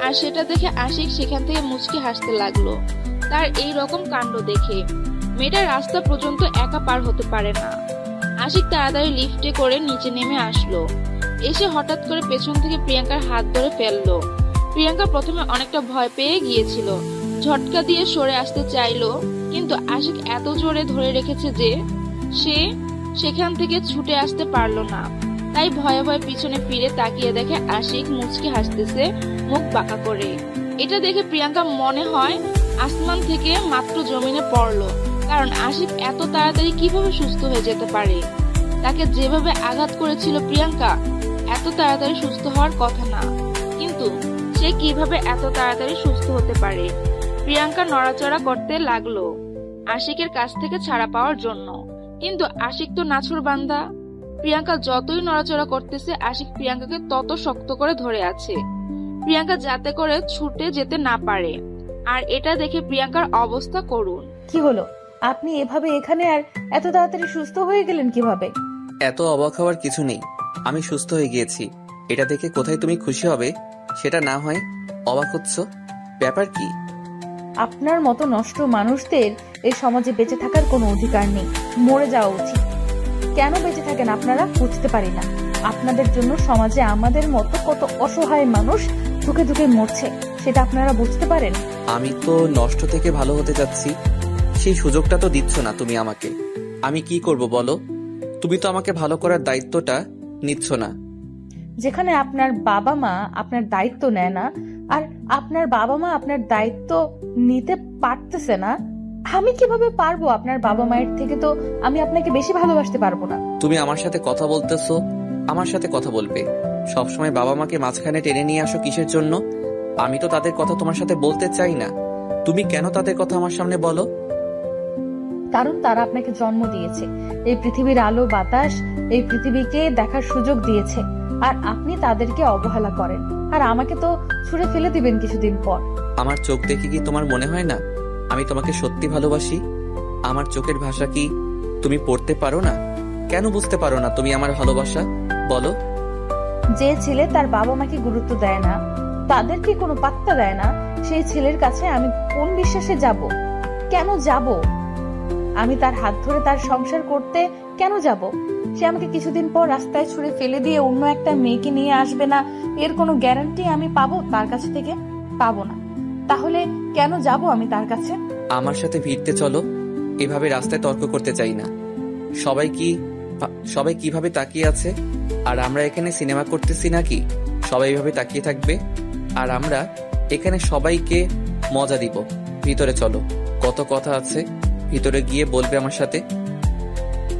আর সেটা দেখে আশিক সেখান থেকে মুচকি হাসতে লাগলো তার এই রকম কাণ্ড দেখে। মেয়েটা রাস্তা পর্যন্ত একা পার হতে পারে না। আশিক তাড়াতাড়ি লিফটে করে নিচে নেমে আসলো, এসে হঠাৎ করে পেছন থেকে প্রিয়াঙ্কার হাত ধরে ফেললো। প্রিয়াঙ্কা প্রথমে অনেকটা ভয় পেয়ে গিয়েছিল, ঝটকা দিয়ে সরে আসতে চাইলো, কিন্তু আশিক এত জোরে ধরে রেখেছে যে সে সেখান থেকে ছুটে আসতে পারলো না। তাই ভয়ে ভয়ে পিছনে ফিরে তাকিয়ে দেখে আশিক মুচকি হাসতেছে মুখ বাঁকা করে। এটা দেখে প্রিয়াঙ্কা মনে হয় আসমান থেকে মাত্র জমিনে পড়লো, কারণ আশিক এত তাড়াতাড়ি কিভাবে সুস্থ হয়ে যেতে পারে। তাকে যেভাবে আঘাত করেছিল প্রিয়াঙ্কা, এত তাড়াতাড়ি সুস্থ হওয়ার কথা না, কিন্তু সে কিভাবে এত তাড়াতাড়ি সুস্থ হতে পারে। প্রিয়াঙ্কা নড়াচড়া করতে লাগলো আশিকের কাছ থেকে ছাড়া পাওয়ার জন্য, কিন্তু আশিক তো নাছোড়বান্দা। প্রিয়াঙ্কা যতই নড়াচড়া করতেছে আশিক প্রিয়াঙ্কাকে তত শক্ত করে ধরে আছে, প্রিয়াঙ্কা যাতে করে ছুটে যেতে না পারে। আর এটা দেখে প্রিয়াঙ্কার অবস্থা করুণ। কি হলো, আপনি এভাবে এখানে আর এত তাড়াতাড়ি সুস্থ হয়ে গেলেন কিভাবে? এত অবাক হওয়ার কিছু নেই, আমি সুস্থ হয়ে গিয়েছি। এটা দেখে কোথায় তুমি খুশি হবে সেটা না হয় অবাক হচ্ছ, ব্যাপার কি? আপনার মতো নষ্ট মানুষদের এই সমাজে বেঁচে থাকার কোনো অধিকার নেই, মরে যাওয়া উচিত। কেন বেঁচে থাকেন আপনারা বুঝতে পারি না। আপনাদের জন্য সমাজে আমাদের মতো কত অসহায় মানুষ ধুকে ধুকে মরছে, সেটা আপনারা বুঝতে পারেন? আমি তো নষ্ট থেকে ভালো হতে যাচ্ছি, সেই সুযোগটা তো দিচ্ছ না তুমি আমাকে। আমি কি করব বলো? তুমি তো আমাকে ভালো করার দায়িত্বটা নিচ্ছ না। যেখানে আপনার বাবা মা আপনার দায়িত্ব নেয় না, আর আপনার বাবা মা আপনার দায়িত্ব নিতে পারতেছে না, আমি কিভাবে পারবো? আপনার বাবা মায়ের থেকে তো আমি আপনাকে বেশি ভালোবাসতে পারবো না। তুমি আমার সাথে কথা বলতেছো, আমার সাথে কথা বলবে। সবসময় বাবা মাকে মাঝখানে টেনে নিয়ে আসো কিসের জন্য? আমি তো তাদের কথা তোমার সাথে বলতে চাই না, তুমি কেন তাদের কথা আমার সামনে বলো? কারণ তারা আপনাকে জন্ম দিয়েছে, এই পৃথিবীর আলো বাতাস, এই পৃথিবীকে দেখার সুযোগ দিয়েছে, আর আপনি তাদেরকে অবহেলা করেন, আর আমাকে তো ছুঁড়ে ফেলে দিবেন কিছুদিন পর। আমার চোখ দেখে কি তোমার মনে হয় না আমি তোমাকে সত্যি ভালোবাসি? আমার চোখের ভাষা কি তুমি পড়তে পারো না? কেন বুঝতে পারো না তুমি আমার ভালোবাসা? বলো। যে ছেলে তার বাবা মাকে গুরুত্ব দেয় না, তাদেরকে কোনো পাত্তা দেয় না, সেই ছেলের কাছে আমি কোন বিশ্বাসে যাব? কেন যাব? আমি তার হাত ধরে তার সংসার করতে কেন যাব? সে আমাকে কিছুদিন পর রাস্তায় ছুঁড়ে ফেলে দিয়ে অন্য একটা মেয়েকে নিয়ে আসবে না, এর কোনো গ্যারান্টি আমি পাবো তার কাছ থেকে? পাবো না। তাহলে কেন যাব আমি তার কাছে? আমার সাথে ভিড়তে চলো, এভাবে রাস্তায় তর্ক করতে চাই না। সবাই কিভাবে তাকিয়ে আছে, আর আমরা এখানে সিনেমা করতেছি নাকি সবাই এইভাবে তাকিয়ে থাকবে? আর আমরা এখানে সবাইকে মজা দিব। ভিতরে চলো, কত কথা আছে, ভিতরে গিয়ে বলবে আমার সাথে।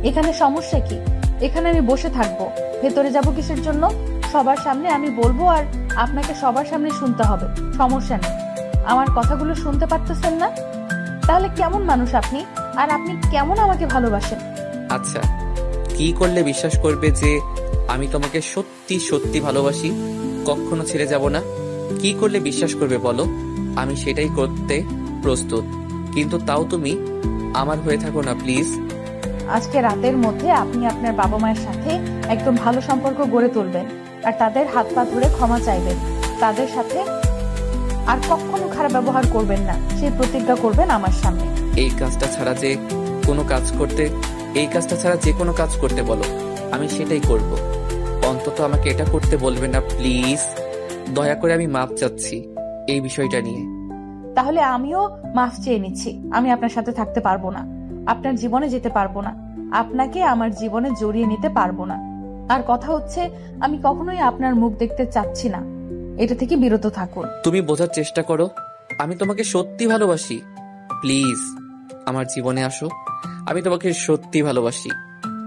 এখানে সমস্যা কি? এখানে আমি বসে থাকবো, ভেতরে যাব কিসের জন্য? সবার সামনে আমি বলবো, আর আপনাকে সবার সামনে শুনতে হবে, সমস্যা নেই। আমার কথাগুলো শুনতে পারতেছেন না? তাহলে কেমন মানুষ আপনি, আর আপনি কেমন আমাকে ভালোবাসেন? আচ্ছা, কি করলে বিশ্বাস করবে যে আমি তোমাকে সত্যি সত্যি ভালোবাসি, কখনো ছেড়ে যাব না? কি করলে বিশ্বাস করবে বলো? আমি সেটাই করতে প্রস্তুত, কিন্তু তাও তুমি আমার হয়ে থাকো না প্লিজ। আজকে রাতের মধ্যে আপনি আপনার বাবা মায়ের সাথে একদম ভালো সম্পর্ক গড়ে তুলবেন, আর তাদের হাত পা ধরে ক্ষমা চাইবেন। তাদের সাথে আর কখনো খারাপ ব্যবহার করবেন না, সেই প্রতিজ্ঞা করবেন আমার সামনে। এই কাজটা ছাড়া যে কোনো কাজ করতে বলো, আমি সেটাই করব। অন্তত আমাকে এটা করতে বলবে না প্লিজ, দয়া করে। আমি মাপ চাচ্ছি এই বিষয়টা নিয়ে। তাহলে আমিও মাফ চেয়ে নিচ্ছি। আমি আপনার সাথে থাকতে পারবো না, আপনার জীবনে যেতে পারবো না, আপনাকে আমার জীবনে জড়িয়ে নিতে পারবো না। আর কথা হচ্ছে, আমি কখনোই আপনার মুখ দেখতে চাচ্ছি না, এটা থেকে বিরত থাকুন। তুমি বোঝার চেষ্টা করো, আমি তোমাকে সত্যি ভালোবাসি। প্লিজ আমার জীবনে আসো, আমি তোমাকে সত্যি ভালোবাসি।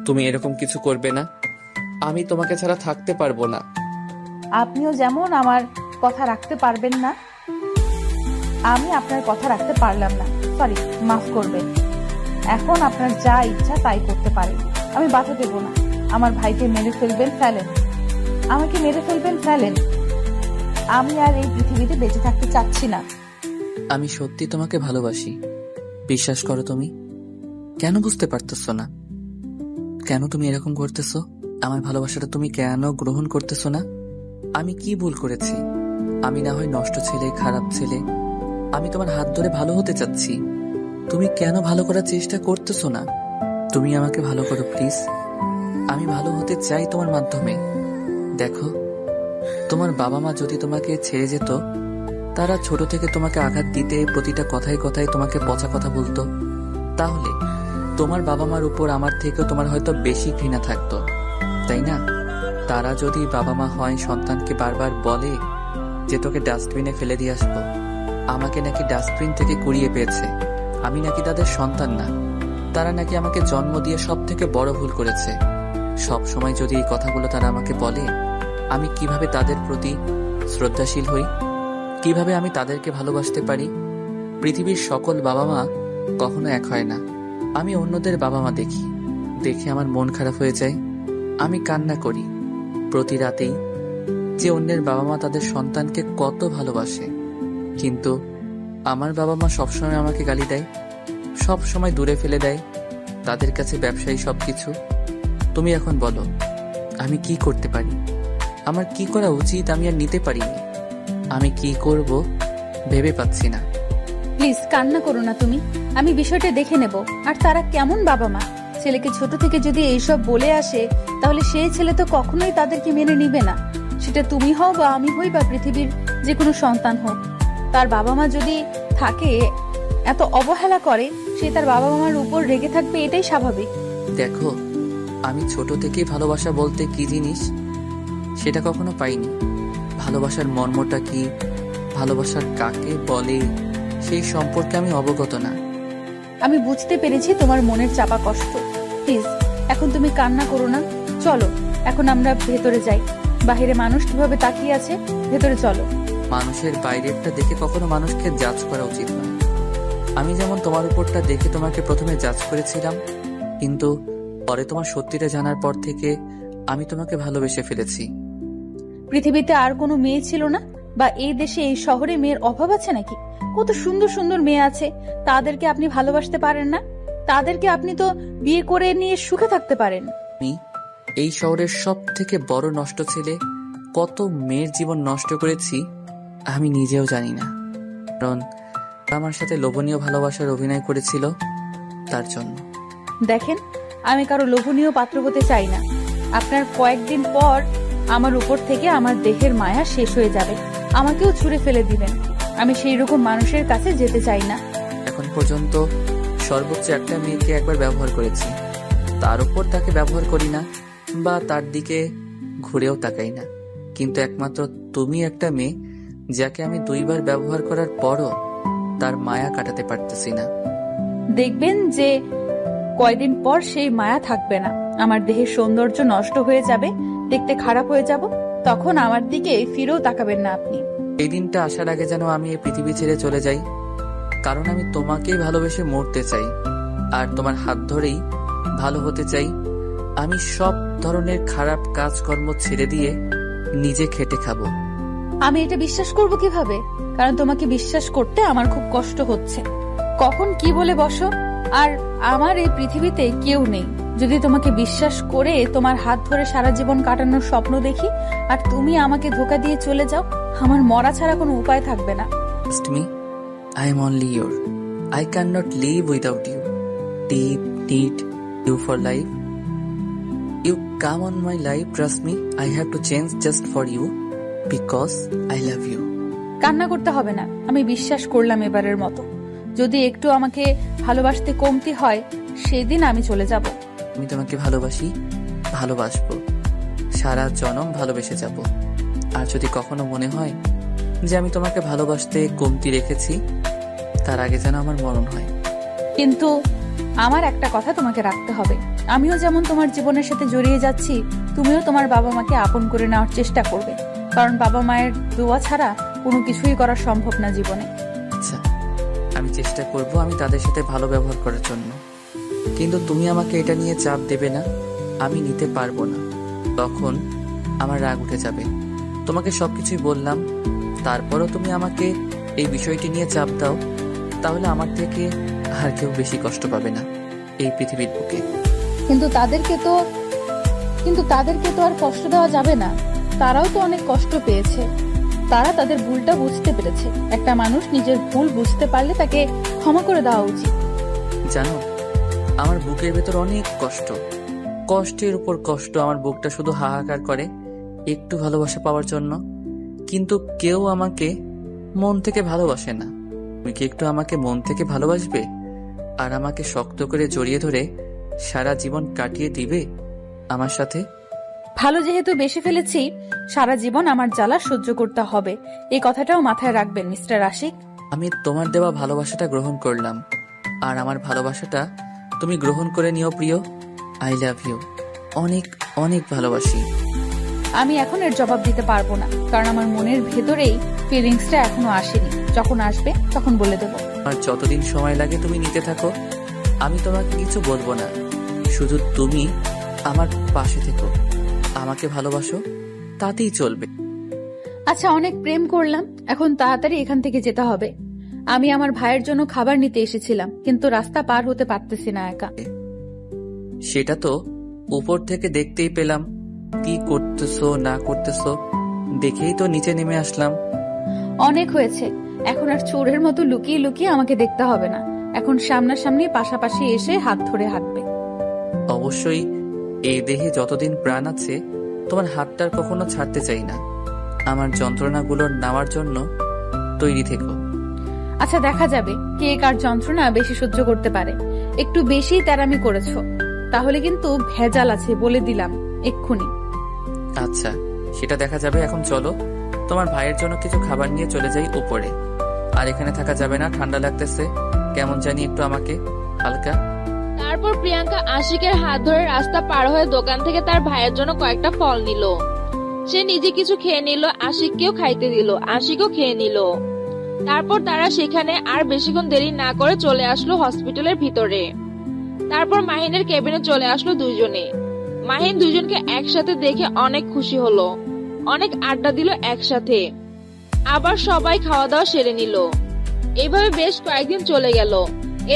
তুমি এরকম কিছু করবে না, আমি তোমাকে ছাড়া থাকতে পারবো না। আপনিও যেমন আমার কথা রাখতে পারবেন না, আমি আপনার কথা রাখতে পারলাম না, সরি, মাফ করবেন। এখন আপনার যা ইচ্ছা তাই করতে পারেন, আমি বাধা দেব না। আমার ভাইকে মেরে ফেলবেন, ফেলেন। আমাকে মেরে ফেলবেন, ফেলেন। আমি আর এই পৃথিবীতে বেঁচে থাকতে চাচ্ছি না। আমি সত্যি তোমাকে ভালোবাসি, বিশ্বাস করো। তুমি কেন বুঝতে পারতেছো না? কেন তুমি এরকম করতেছো? আমার ভালোবাসাটা তুমি কেন গ্রহণ করতেছো না? আমি কি ভুল করেছি? আমি না হয় নষ্ট ছেলে, খারাপ ছেলে। আমি তোমার হাত ধরে ভালো হতে চাচ্ছি, তুমি কেন ভালো করার চেষ্টা করতেছো না? তুমি আমাকে ভালো করো প্লিজ। আমি ভালো হতে চাই তোমার মাধ্যমে। দেখো, তোমার বাবা মা যদি তোমাকে ছেড়ে যেত, তারা ছোট থেকে তোমাকে আঘাত দিতে, প্রতিটা কথায় কথায় তোমাকে পচা কথা বলতো, তাহলে তোমার বাবা মার উপর আমার থেকেও তোমার হয়তো বেশি ঘৃণা থাকতো, তাই না? তারা যদি বাবা মা হয়, সন্তানকে বারবার বলে যে তোকে ডাস্টবিনে ফেলে দিয়ে আসবো, আমাকে নাকি ডাস্টবিন থেকে কুড়িয়ে পেয়েছে, আমি নাকি তাদের সন্তান না, তারা নাকি আমাকে জন্ম দিয়ে সব থেকে বড় ভুল করেছে, সব সময় যদি এই কথাগুলো তারা আমাকে বলে, আমি কিভাবে তাদের প্রতি শ্রদ্ধাশীল হই? কিভাবে আমি তাদেরকে ভালোবাসতে পারি? পৃথিবীর সকল বাবা মা কখনো এক হয় না। আমি অন্যদের বাবা মা দেখি, দেখে আমার মন খারাপ হয়ে যায়। আমি কান্না করি প্রতি রাতেই যে অন্যের বাবা মা তাদের সন্তানকে কত ভালোবাসে, কিন্তু আমার বাবা মা সবসময় আমাকে গালি দেয়, সব সময় দূরে ফেলে দেয়, তাদের কাছে ব্যবসায়ী সবকিছু। তুমি এখন বলো, আমি কি করতে পারি? আমার কি করা উচিত? আমি আর নিতে পারিনি। আমি কি করব ভেবে পাচ্ছি না। প্লিজ কান্না করো না তুমি, আমি বিষয়টা দেখে নেব। আর তারা কেমন বাবা মা? ছেলেকে ছোট থেকে যদি এইসব বলে আসে, তাহলে সেই ছেলে তো কখনোই তাদেরকে মেনে নিবে না। সেটা তুমি হও বা আমি হই বা পৃথিবীর যে কোনো সন্তান হোক, তার বাবা মা যদি থাকে এত অবহেলা করে, সে তার বাবা মার উপর রেগে থাকবে, এটাই স্বাভাবিক। দেখো, আমি ছোট থেকেই ভালোবাসা বলতে কি জিনিস সেটা কখনো পাইনি। ভালোবাসার মর্মটা কি, ভালোবাসার কাকে বলে, সেই সম্পর্কে আমি অবগত না। আমি বুঝতে পেরেছি তোমার মনের চাপা কষ্ট। প্লিজ এখন তুমি কান্না করো না। চলো এখন আমরা ভেতরে যাই। বাহিরে মানুষ কিভাবে তাকিয়ে আছে, ভেতরে চলো। মানুষের বাইরেরটা দেখে কখনো মানুষকে জাজ করা উচিত নয়। আমি যেমন তোমার উপরটা দেখে তোমাকে প্রথমে জাজ করেছিলাম, কিন্তু পরে তোমার সত্যিটা জানার পর থেকে আমি তোমাকে ভালোবেসে ফেলেছি। পৃথিবীতে আর কোনো মেয়ে ছিল না? বা এই দেশে, এই শহরে মেয়ের অভাব আছে নাকি? কত সুন্দর সুন্দর মেয়ে আছে, তাদেরকে আপনি ভালোবাসতে পারেন না? তাদেরকে আপনি তো বিয়ে করে নিয়ে সুখে থাকতে পারেন। আমি এই শহরের সব থেকে বড় নষ্ট ছেলে, কত মেয়ের জীবন নষ্ট করেছি আমি নিজেও জানি না, কারণ আমার সাথে লোভনীয় ভালোবাসার অভিনয় করেছিল তার জন্য। দেখেন, আমি কারো লোভনীয় পাত্র হতে চাই না। আপনার কয়েকদিন পর আমার উপর থেকে আমার দেহের মায়া শেষ হয়ে যাবে, আমাকেও ছুঁড়ে ফেলে দিবেন। আমি সেই রকম মানুষের কাছে যেতে চাই না। এখন পর্যন্ত সর্বোচ্চ একটা মেয়েকে একবার ব্যবহার করেছি, তার উপর তাকে ব্যবহার করি না বা তার দিকে ঘুরেও তাকাই না, কিন্তু একমাত্র তুমি একটা মেয়ে যাকে আমি 2 বার ব্যবহার করার পরও তার মায়া কাটাতে পারতেছি না। দেখবেন যে কয়দিন পর সেই মায়া থাকবে না, আমার দেহের সৌন্দর্য নষ্ট হয়ে যাবে, দেখতে খারাপ হয়ে যাব, তখন আমার দিকে ফিরেও তাকাবেন না আপনি। এই দিনটা আসার আগে যেন আমি এই পৃথিবী ছেড়ে চলে যাই, কারণ আমি তোমাকেই ভালোবেসে মরতে চাই, আর তোমার হাত ধরেই ভালো হতে চাই। আমি সব ধরনের খারাপ কাজকর্ম ছেড়ে দিয়ে নিজে খেটে খাবো। আমি এটা বিশ্বাস করব কিভাবে? কারণ তোমাকে বিশ্বাস করতে আমার খুব কষ্ট হচ্ছে। কখন কি বলে বসো, আর আমার এই পৃথিবীতে কেউ নেই। যদি তোমাকে বিশ্বাস করে তোমার হাত ধরে সারা জীবন কাটানোর স্বপ্ন দেখি, আর তুমি আমাকে ধোকা দিয়ে চলে যাও, আমার মরা ছাড়া কোনো উপায় থাকবে না। Trust me, I am only your. I cannot live without you. Deep need you for life. You come on my life, trust me. I have to change just for you because I love you. কান্না করতে হবে না, আমি বিশ্বাস করলাম এবারের মতো। যদি একটু আমাকে ভালোবাসতে কমতি হয়, সেদিন আমি চলে যাব। আমি তোমাকে ভালোবাসি, ভালোবাসবো, সারা জনম ভালোবেসে যাব। আর যদি কখনো মনে হয় যে আমি তোমাকে ভালোবাসতে কমতি রেখেছি, তার আগে যেন আমার মরণ হয়। কিন্তু আমার একটা কথা তোমাকে রাখতে হবে, আমিও যেমন তোমার জীবনের সাথে জড়িয়ে যাচ্ছি, তুমিও তোমার বাবা মাকে আপন করে নেওয়ার চেষ্টা করবে, কারণ বাবা মায়ের দোয়া ছাড়া কোনো কিছুই করা সম্ভব না জীবনে। আচ্ছা, আমি চেষ্টা করব আমি তাদের সাথে ভালো ব্যবহার করার জন্য। কিন্তু তুমি আমাকে এটা নিয়ে চাপ দেবে না, আমি নিতে পারবো না। তখন আমার রাগ উঠে যাবে। তোমাকে সবকিছুই বললাম, তারপরও তুমি আমাকে এই বিষয়টি নিয়ে চাপ দাও, তাহলে আমার থেকে আর কেউ বেশি কষ্ট পাবে না এই পৃথিবীর বুকে। কিন্তু তাদেরকে তো আর কষ্ট দেওয়া যাবে না। তারাও তো অনেক কষ্ট পেয়েছে। তারা তাদের ভুলটা বুঝতে পেরেছে। একটা মানুষ নিজের ভুল বুঝতে পারলে তাকে ক্ষমা করে দেওয়া উচিত। জানো, আমার বুকের ভেতর অনেক কষ্ট, কষ্টের উপর কষ্ট। আমার বুকটা শুধু হাহাকার করে একটু ভালোবাসা পাওয়ার জন্য। কিন্তু কেউ আমাকে মন থেকে ভালোবাসে না। তুমি কি একটু আমাকে মন থেকে ভালোবাসবে আর আমাকে শক্ত করে জড়িয়ে ধরে সারা জীবন কাটিয়ে দিবে আমার সাথে? ভালো যেহেতু বেশি ফেলেছি, সারা জীবন আমার জ্বালা সহ্য করতে হবে, এই কথাটাও মাথায় রাখবেন মিস্টার আশিক। আমি তোমার দেওয়া ভালোবাসাটা গ্রহণ করলাম, আর আমার ভালোবাসাটা তুমি গ্রহণ করে নিও প্রিয়। আই লাভ ইউ, অনেক অনেক ভালোবাসি। আমি এখন এর জবাব দিতে পারবো না, কারণ আমার মনের ভেতরেই ফিলিংসটা এখনো আসেনি। যখন আসবে তখন বলে দেবো। আর যতদিন সময় লাগে তুমি নিতে থাকো, আমি তোমাকে কিছু বলবো না। শুধু তুমি আমার পাশে থেকো, আমাকে ভালোবাসো, তাতেই চলবে। আচ্ছা, অনেক প্রেম করলাম, এখন তাড়াতাড়ি এখান থেকে যেতে হবে। আমি আমার ভাইয়ের জন্য খাবার নিতে এসেছিলাম, কিন্তু রাস্তা পার হতে পারতেছি না একা। সেটা তো উপর থেকে দেখতেই পেলাম, কি করতেছো না করতেছো, দেখেই তো নিচে নেমে আসলাম। অনেক হয়েছে, এখন আর চোরের মতো লুকিয়ে লুকিয়ে আমাকে দেখতে হবে না। এখন সামনাসামনি পাশাপাশি এসে হাত ধরে হাঁটবে। অবশ্যই, এই দেহে যতদিন প্রাণ আছে তোমার হাতটার কখনো ছাড়তে চাই না। আমার যন্ত্রণাগুলোর নেওয়ার জন্য তৈরি থেকো। আচ্ছা, দেখা যাবে কে কার যন্ত্রণা বেশি সহ্য করতে পারে। একটু বেশি তেরামি করেছো, তাহলে কিন্তু ভেজাল আছে বলে দিলাম এক্ষুনি। আচ্ছা, সেটা দেখা যাবে। এখন চলো, তোমার ভাইয়ের জন্য কিছু খাবার নিয়ে চলে যাই উপরে। আর এখানে থাকা যাবে না, ঠান্ডা লাগতেছে কেমন জানি একটু আমাকে হালকা। তারপর প্রিয়াঙ্কা আশিকের হাত ধরে রাস্তা পার হয়ে দোকান থেকে তার ভাইয়ের জন্য কয়েকটা ফল নিল। সে নিজে কিছু খেয়ে নিল, আশিককেও খাইতে দিল, আশিকও খেয়ে নিল। তারপর তারা সেখানে আর বেশিক্ষণ দেরি না করে চলে আসলো হসপিটালের ভিতরে। তারপর মাহিনের কেবিনে চলে আসলো দুইজনে। মাহিন দুইজনকে একসাথে দেখে অনেক খুশি হলো, অনেক আড্ডা দিল একসাথে। আবার সবাই খাওয়া দাওয়া সেরে নিল। এইভাবে বেশ কয়েকদিন চলে গেল।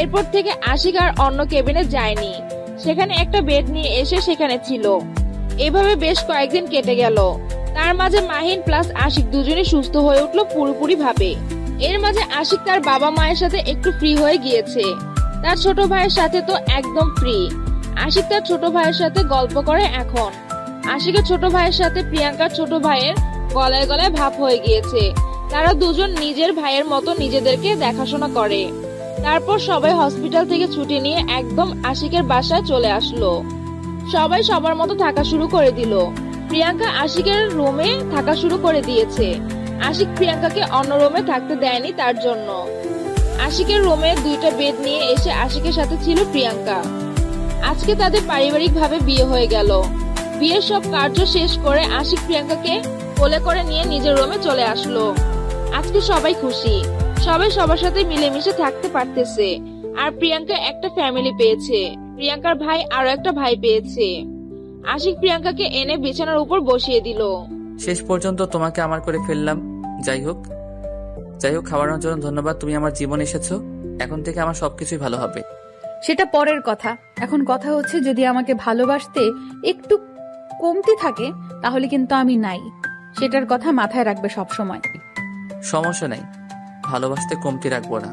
এরপর থেকে আশিক আর অন্য কেবিনে যায়নি, সেখানে একটা বেড নিয়ে এসে সেখানে ছিল। এভাবে বেশ কয়েকদিন কেটে গেল। তার মাঝে মাহিন প্লাস আশিক দুজনই সুস্থ হয়ে উঠলো পুরোপুরি ভাবে। এর মাঝে আশিক তার বাবা মায়ের সাথে একটু ফ্রি হয়ে গিয়েছে। তার ছোট ভাইয়ের সাথে তো একদম ফ্রি। আশিক তার ছোট ভাইয়ের সাথে গল্প করে এখন। আশিকের ছোট ভাইয়ের সাথে প্রিয়াঙ্কার ছোট ভাইয়ের গলায় গলায় ভাব হয়ে গিয়েছে। তারা দুজন নিজের ভাইয়ের মতো নিজেদেরকে দেখাশোনা করে। তারপর সবাই হসপিটাল থেকে ছুটি নিয়ে একদম আশিকের বাসায় চলে আসলো। সবাই সবার মতো থাকা শুরু করে দিল। প্রিয়াঙ্কা আশিকের রুমে থাকা শুরু করে দিয়েছে। আশিক প্রিয়াঙ্কাকে অন্য রুমে থাকতে দেয়নি তার জন্য। আশিকের রুমে দুইটা বেড নিয়ে এসে আশিকের সাথে ছিল প্রিয়াঙ্কা। আজকে তাদের পারিবারিক ভাবে বিয়ে হয়ে গেল। বিয়ের সব কার্য শেষ করে আশিক প্রিয়াঙ্কাকে কোলে করে নিয়ে নিজের রুমে চলে আসলো। আজকে সবাই খুশি, সবাই সবার সাথে মিলেমিশে থাকতে পারতেছে। আর প্রিয়াঙ্কা একটা ফ্যামিলি পেয়েছে, প্রিয়াঙ্কার ভাই আরো একটা ভাই পেয়েছে। আশিক প্রিয়াঙ্কাকে এনে বিছানার উপর বসিয়ে দিল। শেষ পর্যন্ত তোমাকে আমার করে ফেললাম। যাই হোক, খাওয়ানোর জন্য ধন্যবাদ। তুমি আমার জীবন এসেছো, এখন থেকে আমার সবকিছুই ভালো হবে। সেটা পরের কথা। এখন কথা হচ্ছে, যদি আমাকে ভালোবাসতে একটু কমতি থাকে তাহলে কিন্তু আমি নাই। সেটার কথা মাথায় রাখবে সব সময়। সমস্যা নাই, ভালোবাসতে কমতি রাখবো না।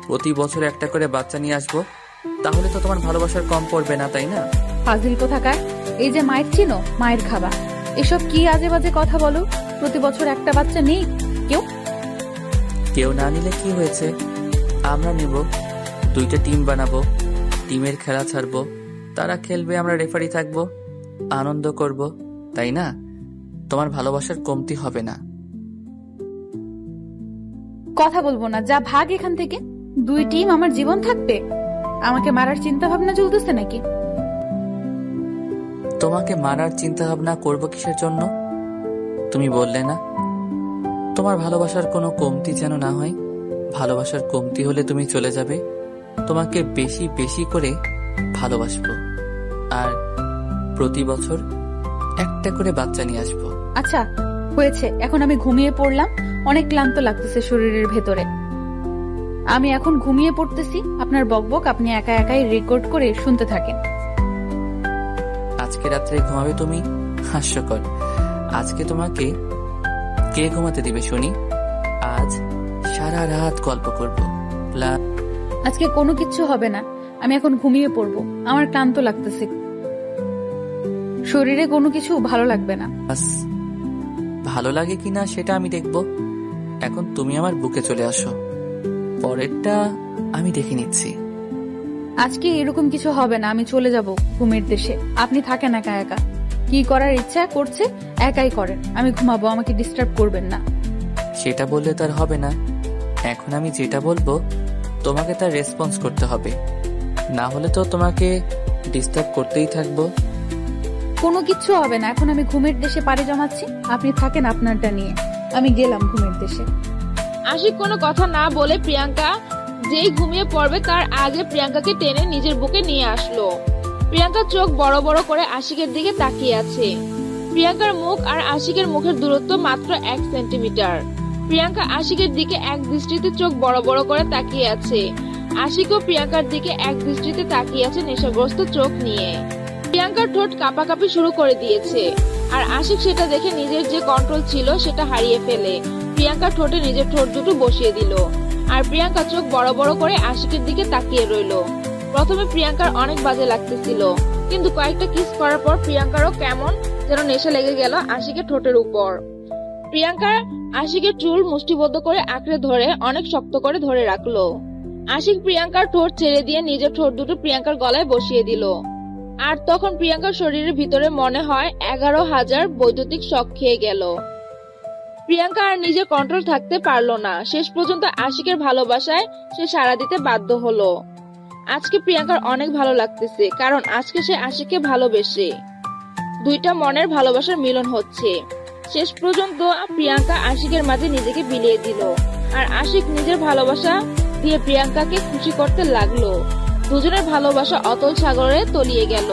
প্রতি বছর একটা করে বাচ্চা নিয়ে আসবো, তাহলে তো তোমার ভালোবাসার কম পড়বে না, তাই না? ফাজিল কোথাকার। এই যে মায়ের চিনো, মায়ের খাবা, এসব কি আজে বাজে কথা বলো। প্রতি বছর একটা বাচ্চা নেই কেউ না নিলে কি হয়েছে, আমরা নেব। দুইটা টিম বানাবো, টিমের খেলা ছাড়বো, তারা খেলবে, আমরা রেফারি থাকবো, আনন্দ করব, তাই না? তোমার ভালোবাসার কমতি হবে না। কথা বলবো না, যা ভাগ এখান থেকে। দুই টিম আমার জীবন থাকবে। আমাকে মারার চিন্তা ভাবনা চলতেছে নাকি? তোমাকে মারার চিন্তা ভাবনা করবো কিসের জন্য? তুমি বললে না তোমার ভালোবাসার কোনো কমতি যেন না হয়। ভালোবাসার কমতি হলে তুমি চলে যাবে। তোমাকে বেশি বেশি করে ভালোবাসবো আর প্রতি বছর একটা করে বাচ্চা নিয়ে আসবো। আচ্ছা হয়েছে, এখন আমি ঘুমিয়ে পড়লাম, অনেক ক্লান্ত লাগতেছে শরীরের ভেতরে। আমি এখন ঘুমিয়ে পড়তেছি, আপনার বকবক আপনি একা একাই রেকর্ড করে শুনতে থাকেন। আজকে রাত্রে ঘুমাবে তুমি? হাস্যকর। আজকে তোমাকে কে ঘুমাতে দিবে শুনি? আজ সারা রাত গল্প করবো। আজকে কোনো কিছু হবে না, আমি এখন ঘুমিয়ে পড়বো, আমার ক্লান্ত লাগতেছে, শরীরে কোনো কিছু ভালো লাগবে না। ভালো লাগে কিনা সেটা আমি দেখবো। এখন তুমি আমার বুকে চলে আসো, পরেরটা আমি দেখে নিচ্ছি। আজকে এরকম কিছু হবে না, আমি চলে যাব ঘুমের দেশে, আপনি থাকেন একা একা, কি করার ইচ্ছা করছে একাই করেন, আমি ঘুমাবো, আমাকে ডিস্টার্ব করবেন না। সেটা বললে তার হবে না। এখন আমি যেটা বলবো তোমাকে তার রেসপন্স করতে হবে, না হলে তো তোমাকে ডিস্টার্ব করতেই থাকবো। কোনো কিছু হবে না, এখন আমি ঘুমের দেশে পাড়ি জমাচ্ছি, আপনি থাকেন আপনারটা নিয়ে, আমি গেলাম ঘুমের দেশে। আশিক কোনো কথা না বলে প্রিয়াঙ্কা যেই ঘুমিয়ে পড়বে তার আগে প্রিয়াঙ্কাকে টেনে নিজের বুকে নিয়ে আসলো। প্রিয়াঙ্কার চোখ বড় বড় করে আশিকের দিকে তাকিয়ে আছে। প্রিয়াঙ্কার মুখ আর আশিকের মুখের দূরত্ব মাত্র 1 সেন্টিমিটার। প্রিয়াঙ্কা আশিকের দিকে এক দৃষ্টিতে চোখ বড় বড় করে তাকিয়ে আছে। আশিকও প্রিয়াঙ্কার দিকে এক দৃষ্টিতে তাকিয়ে আছে নেশাগ্রস্ত চোখ নিয়ে। প্রিয়াঙ্কার ঠোঁট কাঁপাকাঁপি শুরু করে দিয়েছে, আর আশিক সেটা দেখে নিজের যে কন্ট্রোল ছিল সেটা হারিয়ে ফেলে প্রিয়াঙ্কার ঠোঁটে নিজের ঠোঁট দুটো বসিয়ে দিল। আর প্রিয়াঙ্কা চোখ বড় বড় করে আশিকের দিকে তাকিয়ে রইল। প্রথমে প্রিয়াঙ্কার অনেক বাজে লাগতেছিল, কিন্তু কয়েকটা কিস করার পর প্রিয়াঙ্কারও কেমন যেন নেশা লেগে গেল আশিকের ঠোঁটের উপর। প্রিয়াঙ্কা আশিকের চুল মুষ্টিবদ্ধ করে আঁকড়ে ধরে অনেক শক্ত করে ধরে রাখলো। আশিক প্রিয়াঙ্কার ঠোঁট ছেড়ে দিয়ে নিজের ঠোঁট দুটো প্রিয়াঙ্কার গলায় বসিয়ে দিল। আর তখন প্রিয়াঙ্কার শরীরের ভিতরে মনে হয় 11,000 বৈদ্যুতিক শক খেয়ে গেল। প্রিয়াঙ্কা আর নিজের কন্ট্রোল থাকতে পারলো না, শেষ পর্যন্ত আশিকের ভালোবাসায় সে সাড়া দিতে বাধ্য হলো। আজকে প্রিয়াঙ্কার অনেক ভালো লাগতেছে, কারণ আজকে সে আশিককে ভালোবেসে, দুইটা মনের ভালোবাসার মিলন হচ্ছে। শেষ পর্যন্ত প্রিয়াঙ্কা আশিকের মাঝে নিজেকে বিলিয়ে দিল, আর আশিক নিজের ভালোবাসা দিয়ে প্রিয়াঙ্কাকে খুশি করতে লাগলো। দুজনের ভালোবাসা অতল সাগরে তলিয়ে গেল।